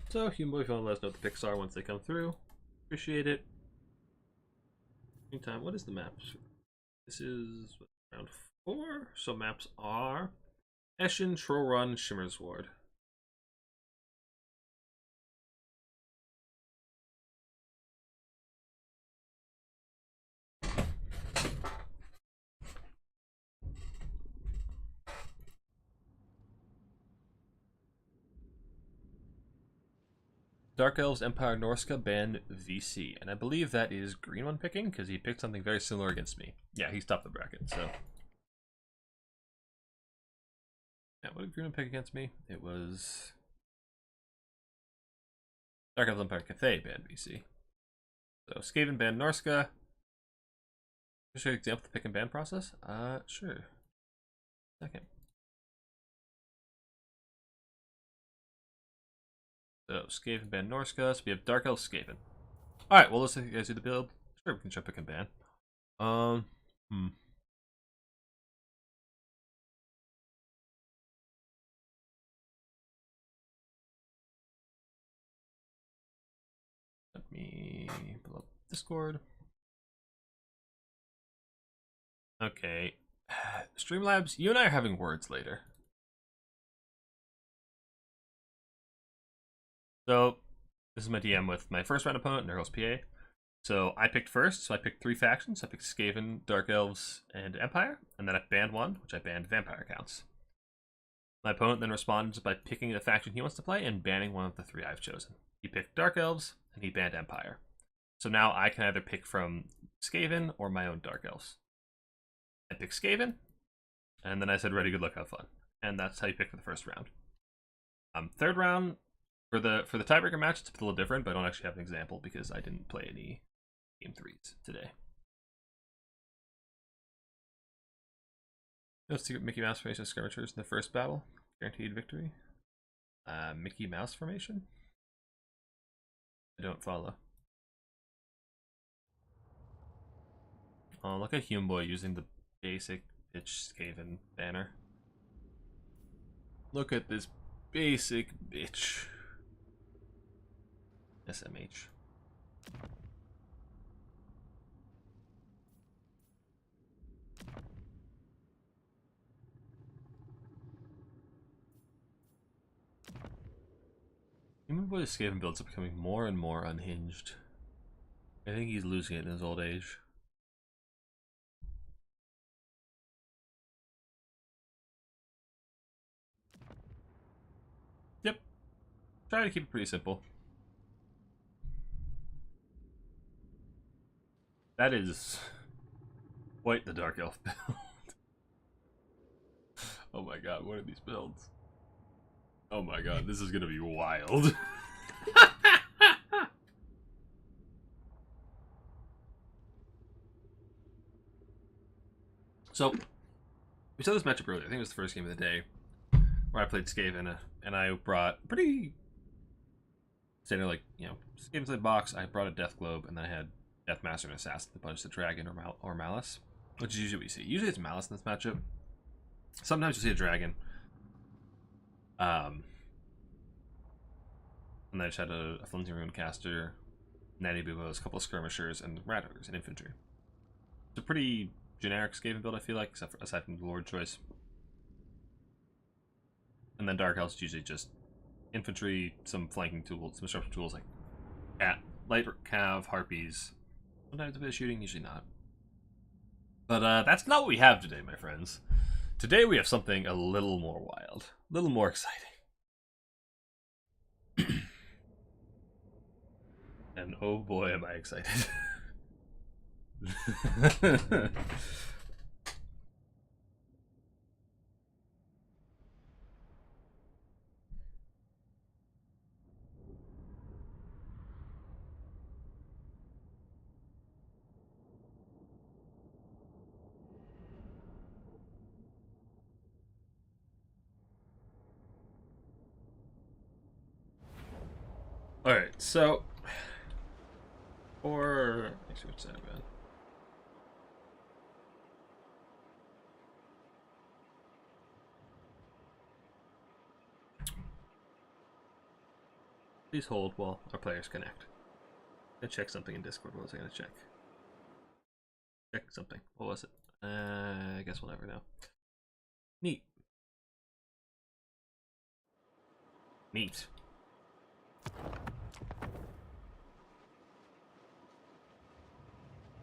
So, Human Boy Phone, let us know what the picks are once they come through. Appreciate it. Meantime, what is the map? This is round 4. So maps are Eshin, Troll Run, Shimmer's Ward. Dark Elves Empire Norska ban VC, and I believe that is Green One picking because he picked something very similar against me. Yeah, he stopped the bracket. So yeah, what did Green One pick against me? It was Dark Elves Empire Cathay banned BC. So Skaven banned Norska. Show you an example of the pick and ban process? Sure. Second. So Skaven banned Norska, so we have Dark Elves Skaven. Alright, well let's see if you guys do the build. Sure, we can try pick and ban. Let me pull up Discord. Okay. Streamlabs, you and I are having words later. So, this is my DM with my first round opponent, Nurgle's PA. So, I picked first, so I picked 3 factions. I picked Skaven, Dark Elves, and Empire. And then I banned one, which I banned Vampire counts. My opponent then responded by picking the faction he wants to play and banning one of the 3 I've chosen. He picked Dark Elves, and he banned Empire. So now I can either pick from Skaven or my own Dark Elves. I picked Skaven, and then I said, ready, good luck, have fun. And that's how you pick for the first round. Third round, for the tiebreaker match, it's a little different, but I don't actually have an example because I didn't play any Game 3s today. No secret Mickey Mouse formation skirmishers in the first battle. Guaranteed victory. Mickey Mouse formation? I don't follow. Oh, look at Hume Boy using the basic bitch Skaven banner. Look at this basic bitch. SMH. Human Boy's Skaven builds are becoming more and more unhinged. I think he's losing it in his old age. Yep. Try to keep it pretty simple. That is quite the Dark Elf build. Oh my god, what are these builds? Oh my god, this is gonna be wild. So, we saw this matchup earlier. I think it was the first game of the day where I played Skaven, and I brought pretty standard, like, you know, Skaven inside box. I brought a Death Globe, and then I had Deathmaster and Assassin to punch the Dragon or Malice, which is usually what we see. Usually it's Malice in this matchup. Sometimes you see a Dragon. And then I just had a Flimsy Rune Caster, Natty Bubos, a couple of Skirmishers, and Rattlers and Infantry. It's a pretty generic Skaven build, I feel like, aside from the Lord choice. And then Dark Elves usually just Infantry, some flanking tools, some disruption tools like Light Cav, Harpies. Sometimes a bit of shooting, usually not. But that's not what we have today, my friends. Today we have something a little more wild, a little more exciting. And oh boy, am I excited. Alright, so actually, what's that about? Please hold while our players connect. I'm gonna check something in Discord. What was I gonna check? Check something. What was it? I guess we'll never know. Neat. Neat.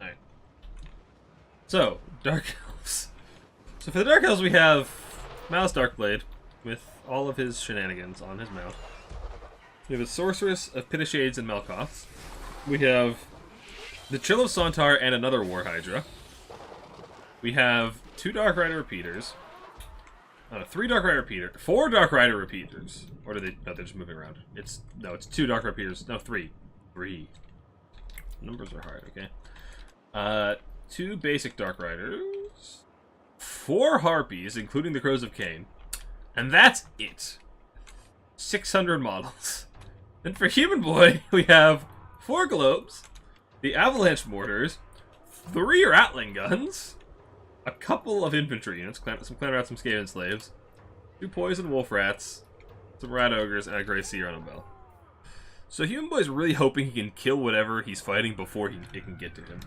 Alright. So, Dark Elves. So for the Dark Elves we have Malice Darkblade with all of his shenanigans on his mount. We have a Sorceress of Pit of Shades and Melkoths. We have the Chill of Sontar and another War Hydra. We have 2 Dark Rider Repeaters. 3 Dark Rider repeater, 4 Dark Rider repeaters, or do they? No, they're just moving around. It's 2 Dark Rider repeaters. No, 3. Numbers are hard. Okay. 2 basic Dark Riders, 4 Harpies, including the Crows of Cain, and that's it. 600 models. Then for Human Boy, we have 4 Globes, the Avalanche Mortars, 3 Ratling Guns, a couple of infantry units, some Clan Rats, some Skaven Slaves, 2 Poison Wolf Rats, some Rat Ogres, and a Grey Seer on a bell. So Human Boy's really hoping he can kill whatever he's fighting before it can get to him.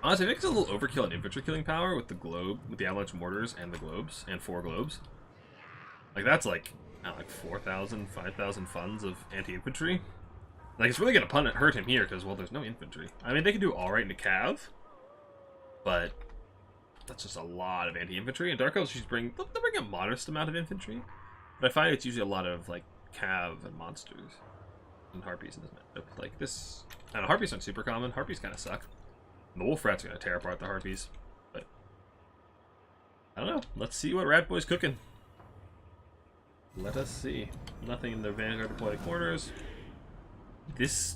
Honestly, I think it's a little overkill in infantry killing power with the Avalanche Mortars and the Globes, and 4 Globes. Like, that's like 4,000, 5,000 funds of anti-infantry. Like, it's really going to hurt him here, because, well, there's no infantry. I mean, they can do alright in a cav, but that's just a lot of anti-infantry. And Dark Elves usually they'll bring a modest amount of infantry, but I find it's usually a lot of, like, cav and monsters. And Harpies in this matchup. Like, this... I don't know, Harpies aren't super common. Harpies kind of suck. And the Wolf Rat's going to tear apart the Harpies. But, I don't know. Let's see what Rat Boy's cooking. Let us see. Nothing in the Vanguard deployed corners. This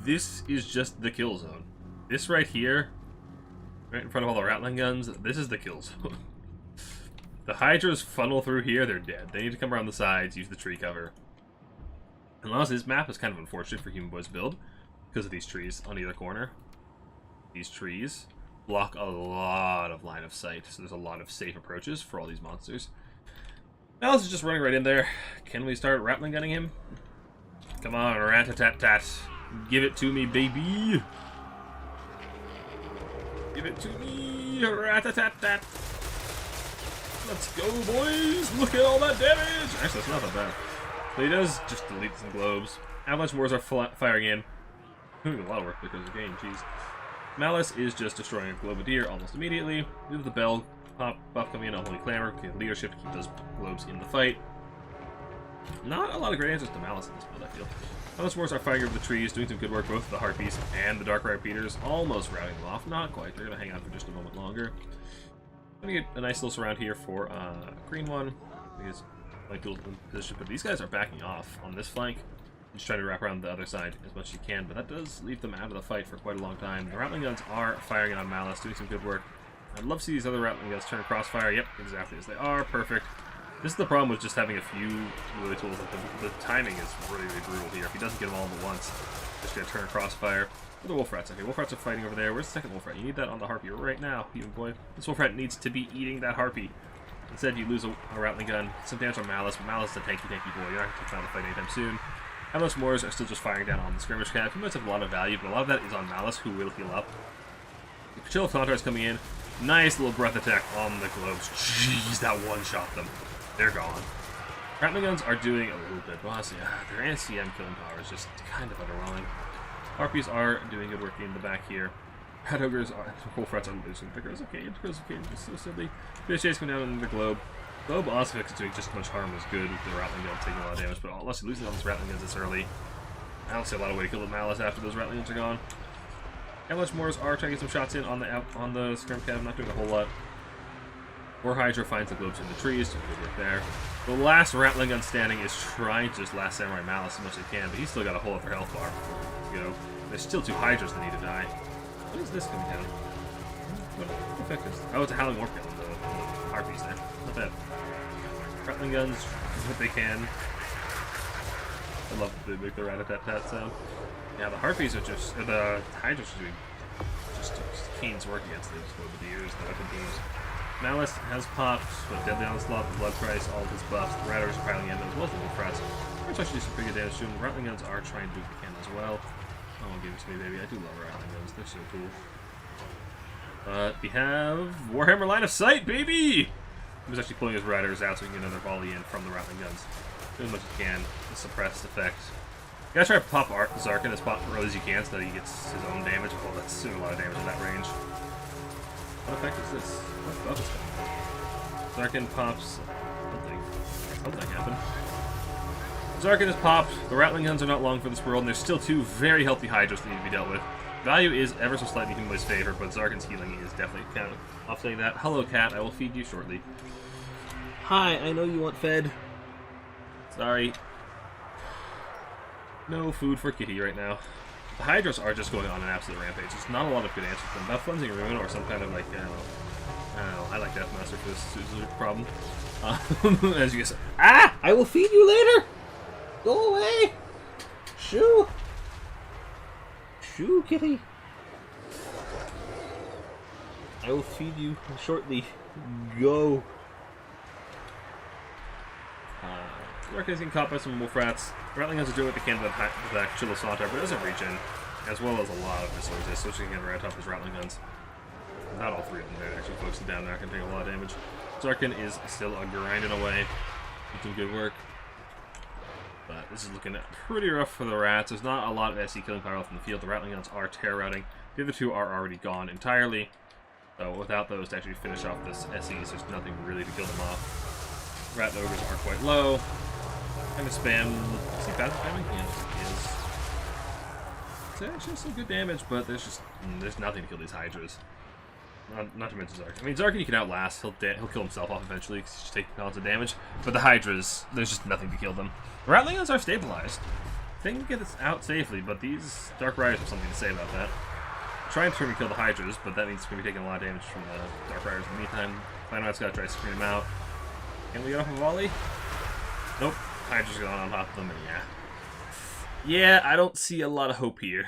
is just the kill zone. This right here, right in front of all the Ratling guns, this is the kill zone. The Hydras funnel through here, they're dead. They need to come around the sides, use the tree cover. And honestly, this map is kind of unfortunate for Human Boy's build because of these trees on either corner. These trees block a lot of line of sight, so there's a lot of safe approaches for all these monsters. Malice is just running right in there. Can we start Ratling gunning him? Come on, rat-a-tat-tat. Give it to me, baby. Give it to me, rat-a-tat-tat. Let's go, boys. Look at all that damage. Actually, that's not that bad. So he does just delete some globes. Avalanche Wars are firing in. Doing a lot of work because of Cain, jeez. Malice is just destroying a Globadier almost immediately. With the bell pop buff coming in, Unholy Clamor, get leadership to keep those globes in the fight. Not a lot of great answers to Malice in this build, I feel. Avalanche Wars are firing over the trees, doing some good work, both the Harpies and the Dark Rider Repeaters, almost routing them off. Not quite, they're going to hang on for just a moment longer. I'm going to get a nice little surround here for green one, because my dual position, but these guys are backing off on this flank. Just trying to wrap around the other side as much as you can, but that does leave them out of the fight for quite a long time. The Ratling Guns are firing in on Malice, doing some good work. I'd love to see these other Ratling Guns turn crossfire. Yep, exactly as they are. Perfect. This is the problem with just having a few really tools. The timing is really, really brutal here. If he doesn't get them all at once, just going to turn crossfire. The Wolf Rats. Okay, Wolf Rats are fighting over there. Where's the second Wolf Rat? You need that on the Harpy right now, Human Boy. This Wolf Rat needs to be eating that Harpy. Instead, you lose a Ratling Gun. Some damage on Malice, but Malice is a tanky boy. You're not going to find the fight anytime soon. Avalanche Moors are still just firing down on the skirmish camp. He might have a lot of value, but a lot of that is on Malice, who will heal up. The Chill of Tauntar is coming in. Nice little breath attack on the globes. Jeez, that one-shot them. They're gone. Ratling Guns are doing a little bit, but honestly, their NCM killing power is just kind of underwhelming. Harpies are doing good work in the back here. Rat Ogres are... Wolf Rats are losing. The Crows of Cain is so silly. Fish Chase coming down into the globe. Globe Ossifex is doing just as much harm as good with the Ratling Guns taking a lot of damage, but unless you lose all these Ratling Guns this early, I don't see a lot of way to kill the Malice after those Ratling Guns are gone. Avalanche Moors are trying to get some shots in on the Skirm Cav, not doing a whole lot. War Hydra finds the globes in the trees, so good work there. The last Ratling Gun standing is trying to just last Samurai Malice as much as he can, but he's still got a whole other health bar. You know, there's still 2 Hydras that need to die. What is this coming down? What effect is... Oh, it's a Howling Warp on the Harpies there. Not bad. Ratling Guns, what they can. I love the make the rat-a-tat-tat sound. Yeah, the Harpies are just... the Hydras are doing just Cain's work against these Globadiers, the weapon teams. Malice has popped, but Deadly Onslaught, the Blood Price, all of his buffs. The Ratters are piling in, as well as the Wolf Rats. They're actually some pretty good damage to them. The Ratling Guns are trying to do what they can as well. Oh, give it to me, baby. I do love Ratling Guns. They're so cool. We have Warhammer Line of Sight, baby! He was actually pulling his Ratters out so he can get another volley in from the Ratling Guns. Do as much as he can to suppress the effect. You gotta try to pop Zarkin as early as you can so that he gets his own damage. Oh, that's doing a lot of damage in that range. What effect is this? What buff is that? Zarkin pops something happened. Zarkin is popped. The Ratling Guns are not long for this world, and there's still 2 very healthy Hydras that need to be dealt with. Value is ever so slightly Human Boy's favor, but Zarkin's healing is definitely kind of offsetting that. Hello, cat. I will feed you shortly. Hi, I know you want fed. Sorry. No food for Kitty right now. The Hydras are just going on an absolute rampage. There's not a lot of good answers to them. About Cleansing Ruin or some kind of, like, I don't know. I like Deathmaster for this problem. As you guys say, I will feed you later! Go away! Shoo! Shoo, Kitty! I will feed you shortly. Go! Orcas can caught by some wolf rats. Rattling Guns are doing what they can with that Chilla Saunter, but it doesn't reach in, as well as a lot of resources, especially against right top as Rattling Guns. Not all three of them, they're actually focusing down there, can take a lot of damage. Zarkin is still grinding away, doing good work. But this is looking pretty rough for the rats. There's not a lot of SC killing power left in the field. The Rattling Guns are terror routing. The other two are already gone entirely. So without those to actually finish off this SCs, there's nothing really to kill them off. Rat ogres are quite low. Kind of spam. See passive spamming? Yeah, it's actually some good damage, but there's nothing to kill these Hydras. Not to mention Zarkin. I mean, Zarkin you can outlast. He'll kill himself off eventually because he's just taking tons of damage. But the Hydras, there's just nothing to kill them. Rattling Guns are stabilized. They can get this out safely, but these Dark Riders have something to say about that. Trying to kill the Hydras, but that means we're going to be taking a lot of damage from the Dark Riders in the meantime. Clanrat's got to try to screen them out. Can we get off a volley? Nope. Hydra's going on top of them, and yeah. Yeah, I don't see a lot of hope here.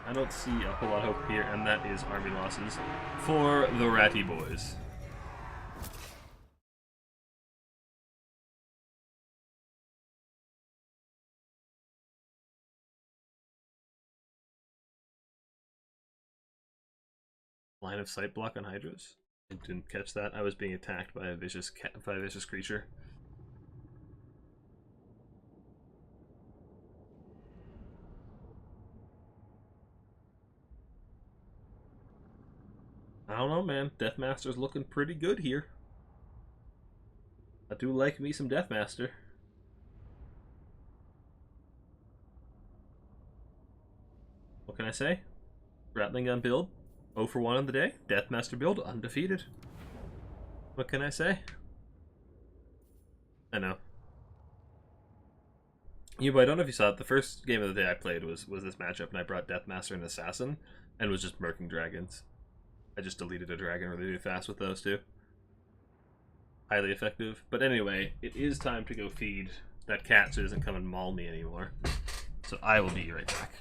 I don't see a whole lot of hope here, and that is army losses for the Ratty boys. Line of sight block on Hydras. I didn't catch that. I was being attacked by a vicious creature. I don't know, man. Deathmaster's looking pretty good here. I do like me some Deathmaster. What can I say? Rattling Gun build. 0 for 1 on the day. Deathmaster build, undefeated. What can I say? I know. But I don't know if you saw it. The first game of the day I played was this matchup, and I brought Deathmaster and Assassin, and was just murking dragons. I just deleted a dragon really fast with those two. Highly effective. But anyway, it is time to go feed that cat so it doesn't come and maul me anymore. So I will be right back.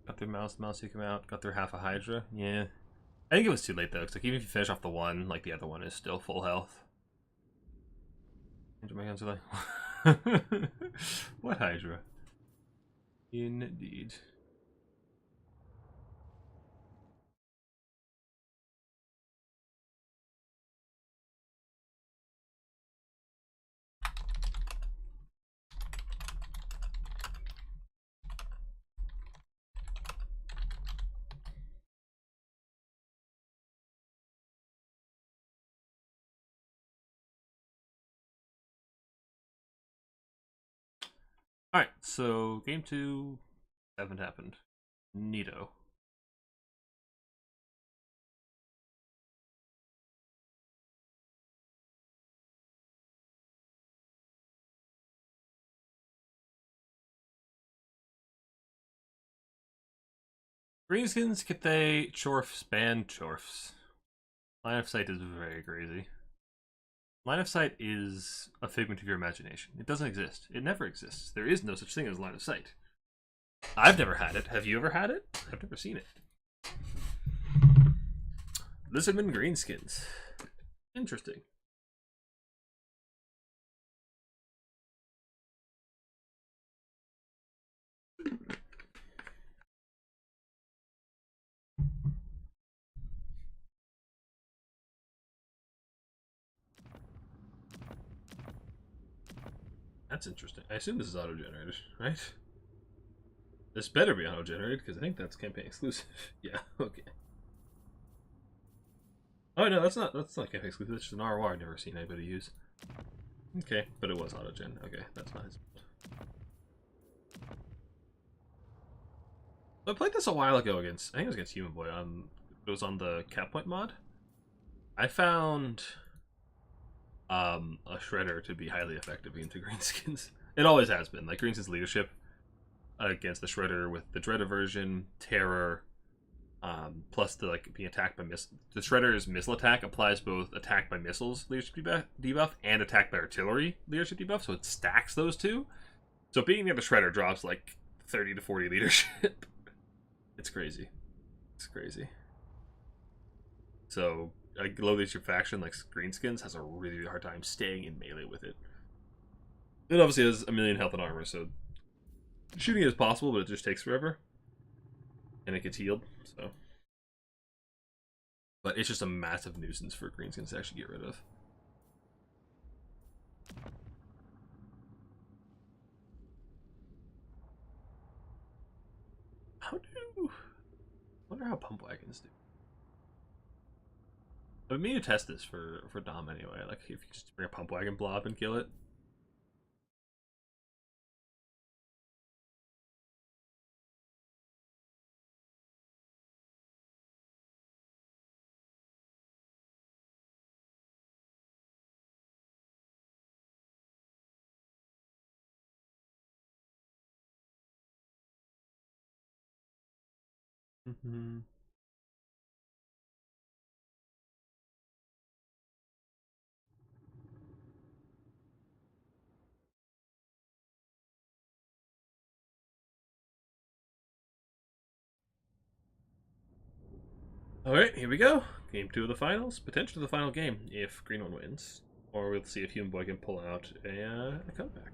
Got their mouse who come out. Got their half a Hydra. Yeah. I think it was too late though, because like, even if you finish off the one, like the other one is still full health. My hands are like, what Hydra? Indeed. Alright, so game 2 haven't happened. Neato. Greenskins, Kithay, Chorfs, ban Chorfs. Line of sight is very crazy. Line of sight is a figment of your imagination. It doesn't exist. It never exists. There is no such thing as line of sight. I've never had it. Have you ever had it? I've never seen it. Lizardman Greenskins. Interesting. That's interesting. I assume this is auto-generated, right? This better be auto-generated, because I think that's campaign exclusive. Yeah, okay. Oh no, that's not campaign exclusive, it's just an ROR I've never seen anybody use. Okay, but it was auto-gen. Okay, that's not his fault. I played this a while ago against, I think it was against Human Boy, it was on the Cap Point mod. I found a Shredder to be highly effective against Greenskins. It always has been. Like, Greenskins' leadership against the Shredder with the Dread Aversion, Terror, plus the being attacked by missiles. The Shredder's missile attack applies both attack by missiles leadership debuff and attack by artillery leadership debuff, so it stacks those two. So being near the Shredder drops like 30 to 40 leadership. It's crazy. It's crazy. So a low leadership faction like Greenskins has a really, really hard time staying in melee with it. It obviously has a million health and armor, so shooting is possible, but it just takes forever. And it gets healed, so. But it's just a massive nuisance for Greenskins to actually get rid of. I wonder how pump wagons do. I mean to test this for Dom anyway. Like if you just bring a pump wagon blob and kill it. Mm-hmm. Alright, here we go. Game 2 of the finals. Potentially the final game if Green One wins. Or we'll see if Human Boy can pull out a comeback.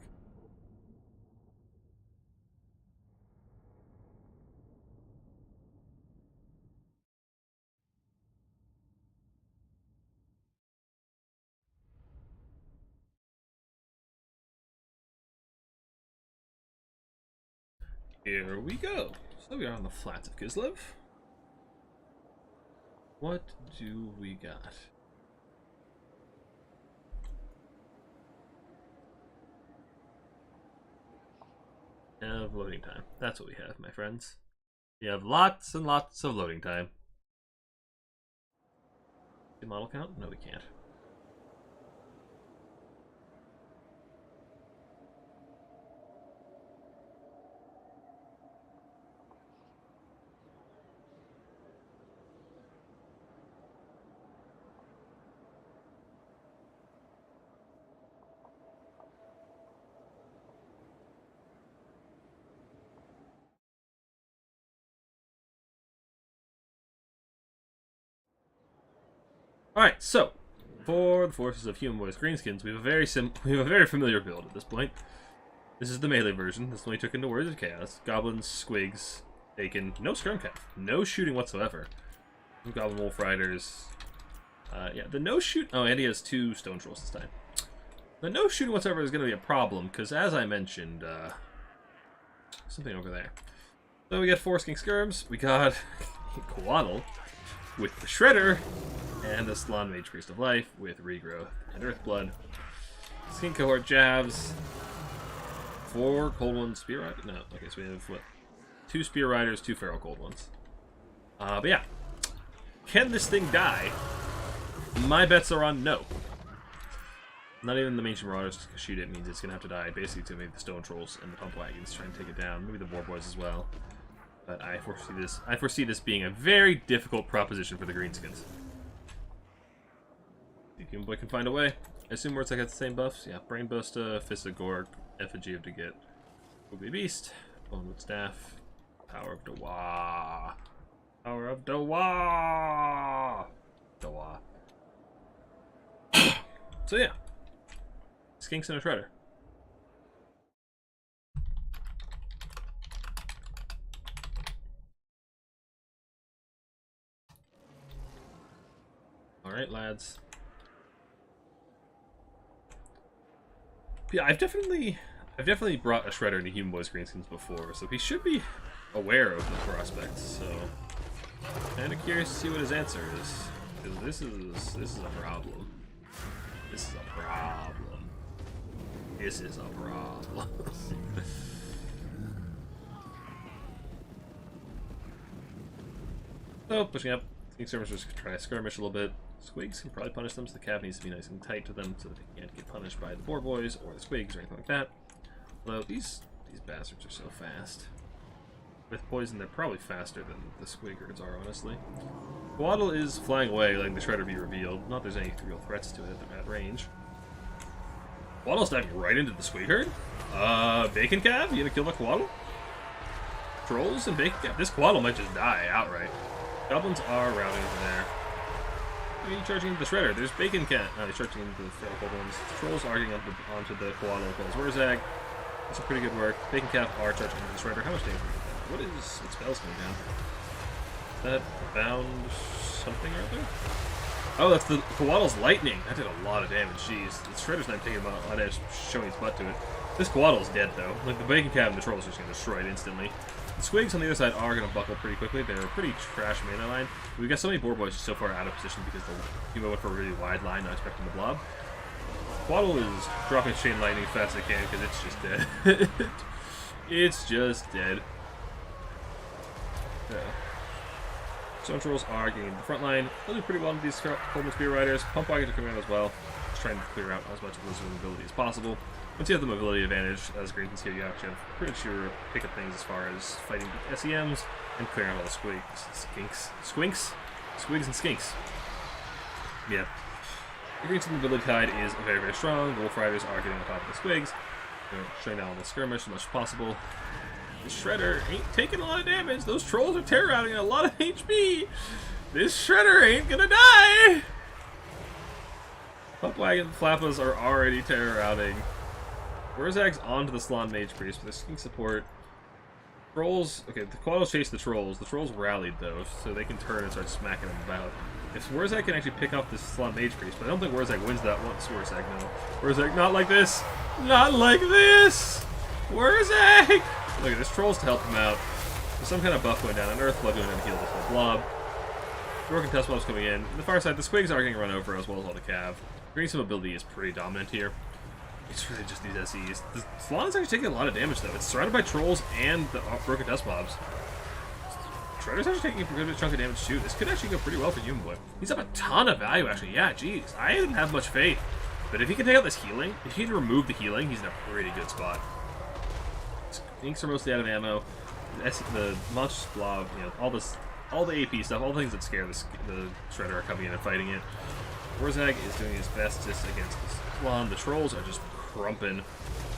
Here we go. So we are on the flats of Kislev. What do we got? Have loading time. That's what we have, my friends. We have lots and lots of loading time. Model count? No, we can't. Alright, so for the forces of Human Boys Greenskins, we have a very familiar build at this point. This is the melee version. This is the one we took into Warriors of Chaos. Goblins, Squigs, Bacon, no Skirmcav, no shooting whatsoever. Goblin Wolf Riders. Yeah, the no shoot. Oh, and he has 2 Stone Trolls this time. The no shooting whatsoever is going to be a problem because, as I mentioned, something over there. So we got 4 Skink Skirms. We got Coatl with the Shredder and the Slann Mage Priest of Life with Regrowth and Earthblood. Skink Cohort Javs. 4 Cold Ones, Spear Riders? No, okay, so we have, what? 2 Spear Riders, 2 Feral Cold Ones. But yeah. Can this thing die? My bets are on no. Not even the Ancient Marauders to shoot it means it's going to have to die. Basically, to maybe the Stone Trolls and the Pump Wagons try and take it down. Maybe the War Boys as well. But I foresee this being a very difficult proposition for the Greenskins. Think Human Boy can find a way. I assume Wurtzak has the same buffs. Yeah, Brain Buster, Fist of Gorg, Effigy of Daggett, Ugly Beast, Bonewood Staff, Power of Dawa. Power of Dawa! Dawa. So yeah. Skinks and a Shredder. Alright, lads. Yeah, I've definitely brought a Shredder into Human Boys Greenskins before, so he should be aware of the prospects, so kinda curious to see what his answer is. Because this is a problem. This is a problem. This is a problem. So, pushing up. Skink Skirmishers just try to skirmish a little bit. Squigs can probably punish them, so the cav needs to be nice and tight to them so that they can't get punished by the Boar Boys or the Squigs or anything like that. Although these bastards are so fast. With poison, they're probably faster than the Squiggards are, honestly. Coatl is flying away, letting the Shredder be revealed. Not that there's any real threats to it at range. Coatl's diving right into the Squigherd. Bacon Cav, you gonna kill the Coatl? Trolls and Bacon Cav. This Coatl might just die outright. Goblins are routing over there. Are you charging the Shredder? There's Bacon Cat. He's charging the Feral Cold Ones. The Trolls are getting onto the Coatl as well as Wurzag. That's some pretty good work. Bacon Cat are charging the Shredder. How much damage? What spell's going down? Is that bound something or other? Oh, that's the Coatl's lightning. That did a lot of damage. Jeez, the Shredder's not taking him on edge, showing his butt to it. This Coatl's dead though. Like the Bacon Cat and the Trolls are just gonna destroy it instantly. The Squigs on the other side are going to buckle pretty quickly. They're a pretty trash melee line. We've got so many Boar Boys so far out of position because the Human went for a really wide line, not expecting the blob. Coatl is dropping Chain Lightning as fast as it can because it's just dead. It's just dead. Yeah. Stone Trolls are getting the front line. They'll do pretty well with these Coleman Spear Riders. Pump Wagons are coming out as well. Just trying to clear out as much of this mobility as possible. Once you have the mobility advantage, as Greenskins here, you actually have pretty sure pick up things as far as fighting the SEMs and clearing out all the Squigs and Skinks. Yeah. The Greenskins mobility tide is very, very strong. The Wolf Riders are getting on top of the Squigs. They're shutting down the skirmish as much as possible. The Shredder ain't taking a lot of damage. Those Trolls are terror routing a lot of HP. This Shredder ain't gonna die. Pump Wagon and Flappas are already terror routing. Wurzag's onto the Slann Mage Priest for the Skink support. Trolls, okay, the Coatl chased the Trolls. The Trolls rallied though, so they can turn and start smacking them about. If Wurzag can actually pick off this Slann Mage Priest, but I don't think Wurzag wins that once. Wurzag, no. Wurzag, not like this! Not like this! Wurzag! Look at this, Trolls to help him out. There's some kind of buff going down, and Earthblood going down to heal this whole blob. Broken Test Blob's coming in. On the far side, the Squigs are getting run over as well as all the Cav. Greenskins mobility is pretty dominant here. It's really just these SEs. The Slann's actually taking a lot of damage though. It's surrounded by Trolls and the Broken Dust Blobs. Shredder's actually taking a good chunk of damage too. This could actually go pretty well for Human Boy. He's up a ton of value actually. Yeah, geez. I didn't have much faith. But if he can take out this healing, if he can remove the healing, he's in a pretty good spot. Inks are mostly out of ammo. The Monstrous Blob, you know, all the AP stuff, all the things that scare the Shredder are coming in and fighting it. Wurzag is doing his bestest against the Slann. The Trolls are just crumping.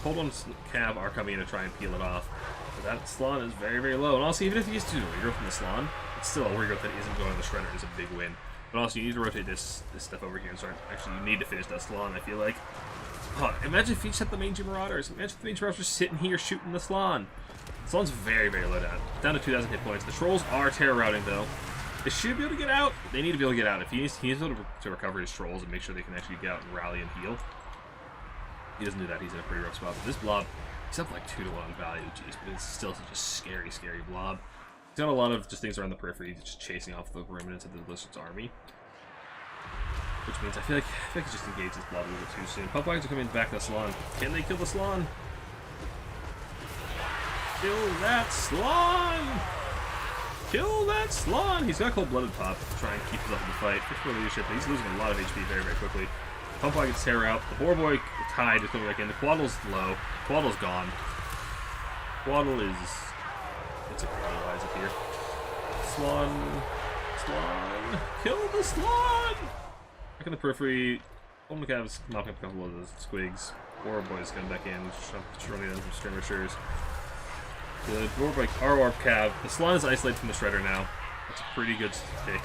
Cold Ones Cav are coming in to try and peel it off. But that Slann is very, very low. And honestly, even if he used to regrowth from the Slann, it's still a regrowth that isn't going to the Shredder is a big win. But also, you need to rotate this stuff over here and start. Actually, you need to finish that Slann, I feel like. Oh, imagine if you just had the Mangy Marauders. Imagine if the Mangy Marauders were sitting here shooting the Slann. Slann's very, very low down to 2,000 hit points. The Trolls are terror routing, though. They should be able to get out. They need to be able to get out. If he needs to recover his Trolls and make sure they can actually get out and rally and heal. He doesn't do that. He's in a pretty rough spot. But this blob, he's up like 2-1 value. Jeez, but it's still such a scary, scary blob. He's got a lot of just things around the periphery, just chasing off the remnants of the Lizard's army. Which means I feel like he just engaged this blob a little bit too soon. Pump wagons are coming back to the Slann. Can they kill the Slann? Kill that Slann! Kill that Slann! He's got Cold-Blooded Pop to try and keep us up in the fight. 54 leadership, but he's losing a lot of HP very, very quickly. Pump wagons tear out. The Boar Boy Tide is coming back in. The Quaddle's low. Quaddle's gone. Quaddle is... It's a otherwise up here. Slann. Slann. Kill the Slann! Back in the periphery. Golden Cav's knocking up a couple of those squigs. Boar Boy's coming back in. Running in some skirmishers. The Boar Boy ROR Cav. The Slann is isolated from the Shredder now. That's a pretty good pick.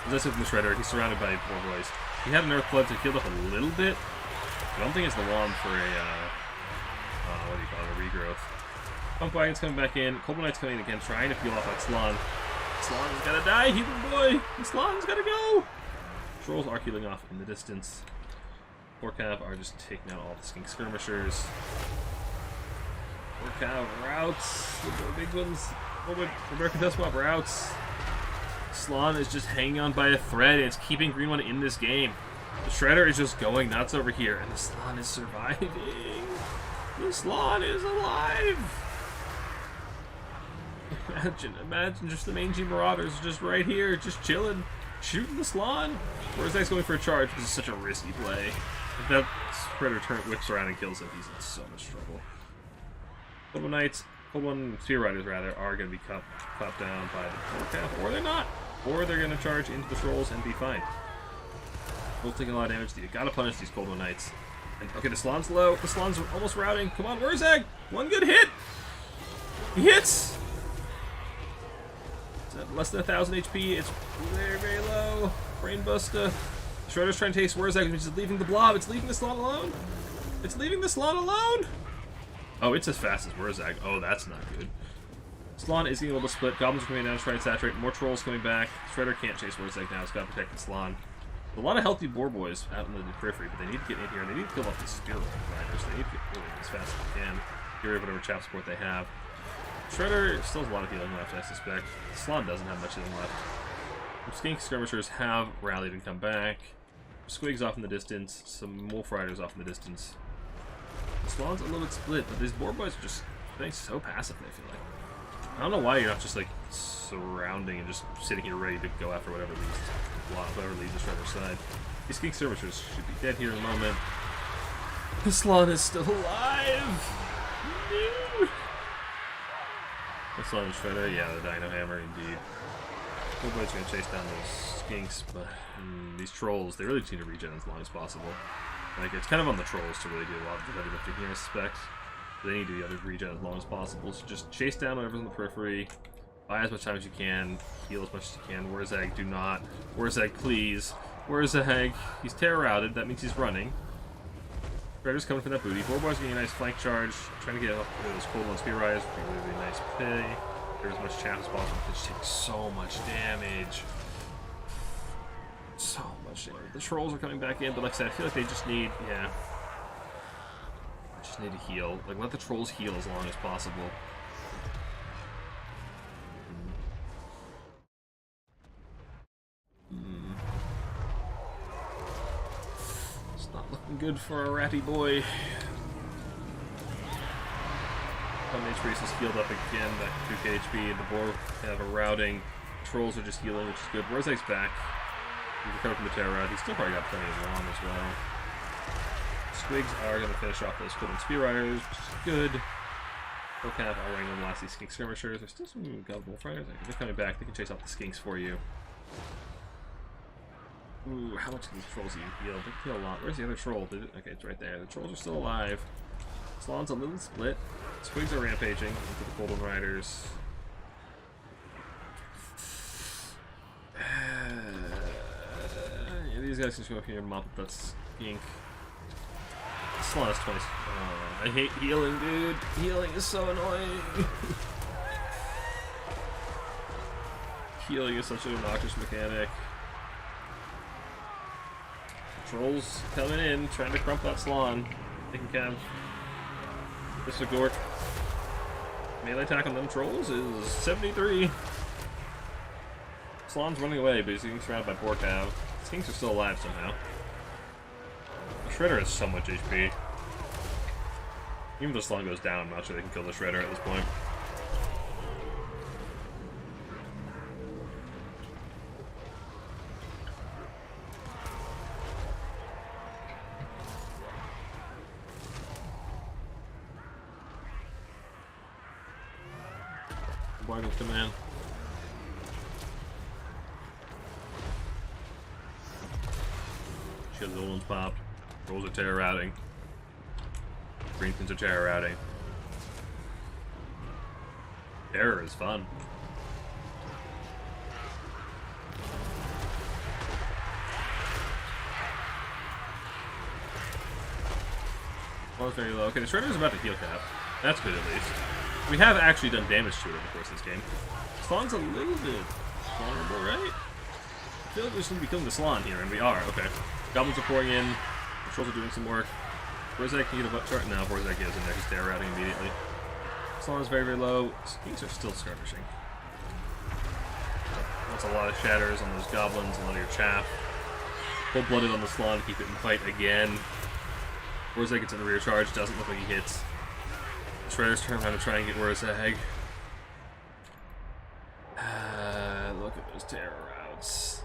He's isolated from the Shredder. He's surrounded by Boar Boys. He had an Earth Flood to heal up a little bit. I don't think it's the wand for a, what do you call it, a regrowth. Pump Wagon's coming back in. Cold Knight's coming in again, trying to peel off that Slann. Slann's gotta die, human boy! The Slann's gotta go! Trolls are healing off in the distance. Boar Cav are just taking out all the skink skirmishers. Boar Cav routes. The big ones. American Death Swap routes. Slann is just hanging on by a thread, and it's keeping Green One in this game. The Shredder is just going nuts over here, and the Slann is surviving. The Slann is alive! Imagine just the Mangy Marauders just right here, just chilling, shooting the Slann. Wherzag's going for a charge, because it's such a risky play. If that Shredder whips around and kills him, he's in so much trouble. Cold One Knights, Cold One Spear Riders rather, are going to be caught down by the Boar Cav, or they're not. Or they're going to charge into the Trolls and be fine. Both taking a lot of damage. You gotta punish these Cold One Knights. And, okay, the Slann's low. The Slann's almost routing. Come on, Werzag! One good hit! He hits! It's at less than 1,000 HP. It's very, very low. Brainbuster. Shredder's trying to taste Werzag, which is leaving the blob. It's leaving the Slann alone. It's leaving the Slann alone! Oh, it's as fast as Werzag. Oh, that's not good. Slann is able to split. Goblins are coming down to try and saturate. More Trolls coming back. Shredder can't chase Werzag now. It's got to protect the Slann. A lot of healthy Boar Boys out in the periphery, but they need to get in here, and they need to kill off these Spear Riders. They need to get moving as fast as they can. Get rid of whatever chap support they have. Shredder still has a lot of healing left, I suspect. Slann doesn't have much healing left. Some Skink Skirmishers have rallied and come back. Squigs off in the distance. Some Wolf Riders off in the distance. The Slann's a little bit split, but these Boar Boys are just playing so passively, I feel like. I don't know why you're not just like surrounding and just sitting here ready to go after whatever leaves the Shredder's side. These Skink Skirmishers should be dead here in a moment. The Slann is still alive! No! The Slann and Shredder, yeah, the Dino Hammer indeed. Nobody's gonna chase down those Skinks, but these Trolls, they really just need to regen as long as possible. Like, it's kind of on the Trolls to really do a lot of the heavy lifting here, I suspect. They need to be able to regen as long as possible. So just chase down whatever's on the periphery. Buy as much time as you can. Heal as much as you can. Werzag, do not. Werzag, please. Werzag. He's terror routed. That means he's running. Shredder's coming for that booty. Boar Boy's getting a nice flank charge. Trying to get up those Cold One Spear Riders. Really nice play. There's as much chaff as possible. They just take so much damage. So much damage. The Trolls are coming back in, but like I said, I feel like they just need, yeah. Just need to heal. Like, let the Trolls heal as long as possible. It's not looking good for a ratty boy. Mage Priest is healed up again, back to 2k HP. The Boar have a routing. Trolls are just healing, which is good. Werzag's back. He's recovered from the terror route. He's still probably got plenty of Ron as well. Squigs are going to finish off those Cold One Spear Riders, which is good. Hellcat are running on the last of these Skink Skirmishers. There's still some Goblin Wolf Riders. They're coming back. They can chase off the Skinks for you. Ooh, how much of these Trolls do you heal? They heal a lot. Where's the other Troll? Okay, it's right there. The Trolls are still alive. Slann's a little split. Squigs are rampaging into the Cold One Riders. these guys can just go up here and mop up that skink. Slon is 20. I hate healing, dude. Healing is so annoying. Healing is such an obnoxious mechanic. Trolls coming in, trying to crump that Slon. Taking Cav. This is a Gork. Melee attack on them trolls is 73. Slon's running away, but he's getting surrounded by Borkav. Skinks are still alive somehow. The Shredder has so much HP. Even though Slon goes down, I'm not sure they can kill the Shredder at this point. Bargain's command. She has the old ones popped. Rolls are terror routing. Greenskins are terror routing. Terror is fun. Well, it's very low. Okay, the Shredder's about to heal Cap. That's good at least. We have actually done damage to it in the course of this game. Slon's a little bit vulnerable, right? I feel like we should be killing the Slon here, and we are. Okay. Goblins are pouring in. The trolls are doing some work. Borzak can get a butt chart now. Borzak is in there. He's terror routing immediately. Slon is very, very low. Skinks are still skirmishing. That's a lot of shatters on those goblins, a lot of your chaff. Full-blooded on the Slon to keep it in fight again. Borzak gets in the rear charge. Doesn't look like he hits. Shredder's turn around to try and get Warzag. Look at those terror routes.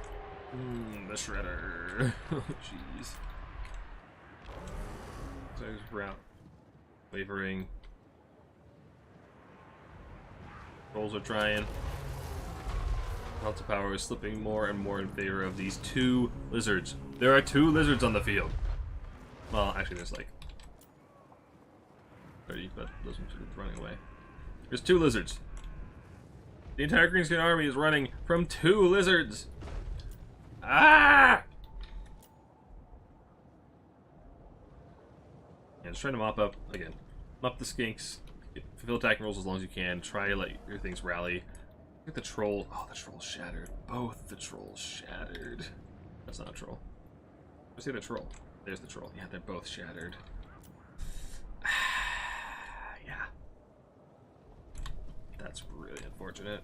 The Shredder. Jeez. So his route wavering. Trolls are trying. Lots of power is slipping more and more in favor of these two lizards. There are two lizards on the field. Well, actually, there's like 30, but those ones are running away. There's two lizards. The entire Greenskin army is running from two lizards. Ah! Yeah, just trying to mop up again. Mop the skinks. Fulfill attacking rolls as long as you can. Try to let your things rally. Look at the troll. Oh, the troll's shattered. Both the trolls shattered. That's not a troll. Let's see the troll. There's the troll. Yeah, they're both shattered. Yeah. That's really unfortunate.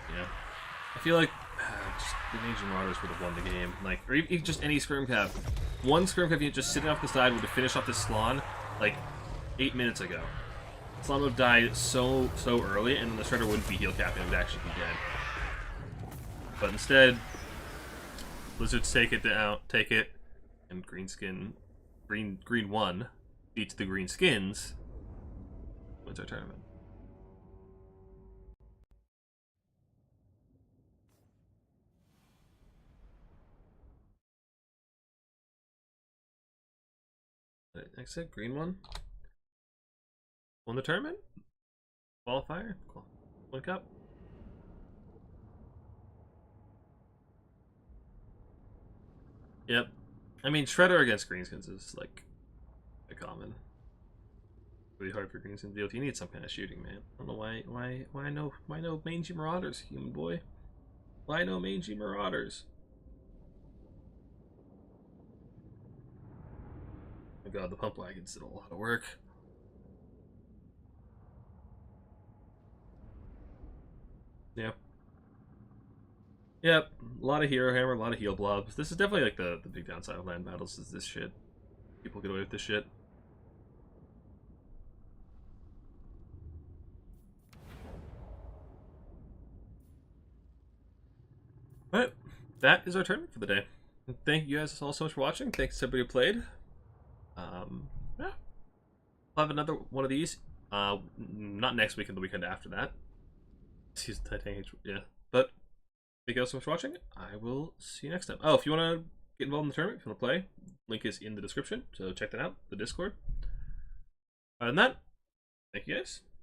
Yeah. I feel like just the Mangy Marauders would have won the game. Like, or even just any Skirm Cav. One Skirm Cav unit just sitting off the side would have finished off this Slon like 8 minutes ago. Slon would have died so early, and the Shredder wouldn't be heal capping, it would actually be dead. But instead, Lizards take it down, and Green 1 beats the Green Skins, wins our tournament. Like I said, Green 1 won the tournament. Qualifier, cool. One cup. Yep. I mean, Shredder against Greenskins is like a common. Really hard for Greenskins to deal with. You need some kind of shooting, man. I don't know why no Mangy Marauders, human boy. Why no Mangy Marauders? Oh my god, the pump wagons did a lot of work. Yeah. Yep, a lot of Hero Hammer, a lot of Heal Blobs. This is definitely like the big downside of land battles is this shit. People get away with this shit. But that is our tournament for the day. Thank you guys all so much for watching. Thanks to everybody who played. Yeah. I'll have another one of these. Not next week and the weekend after that. Excuse Titanic, yeah. But thank you all so much for watching. I will see you next time. Oh, if you want to get involved in the tournament, if you want to play, link is in the description. So check that out, the Discord. Other than that, thank you guys.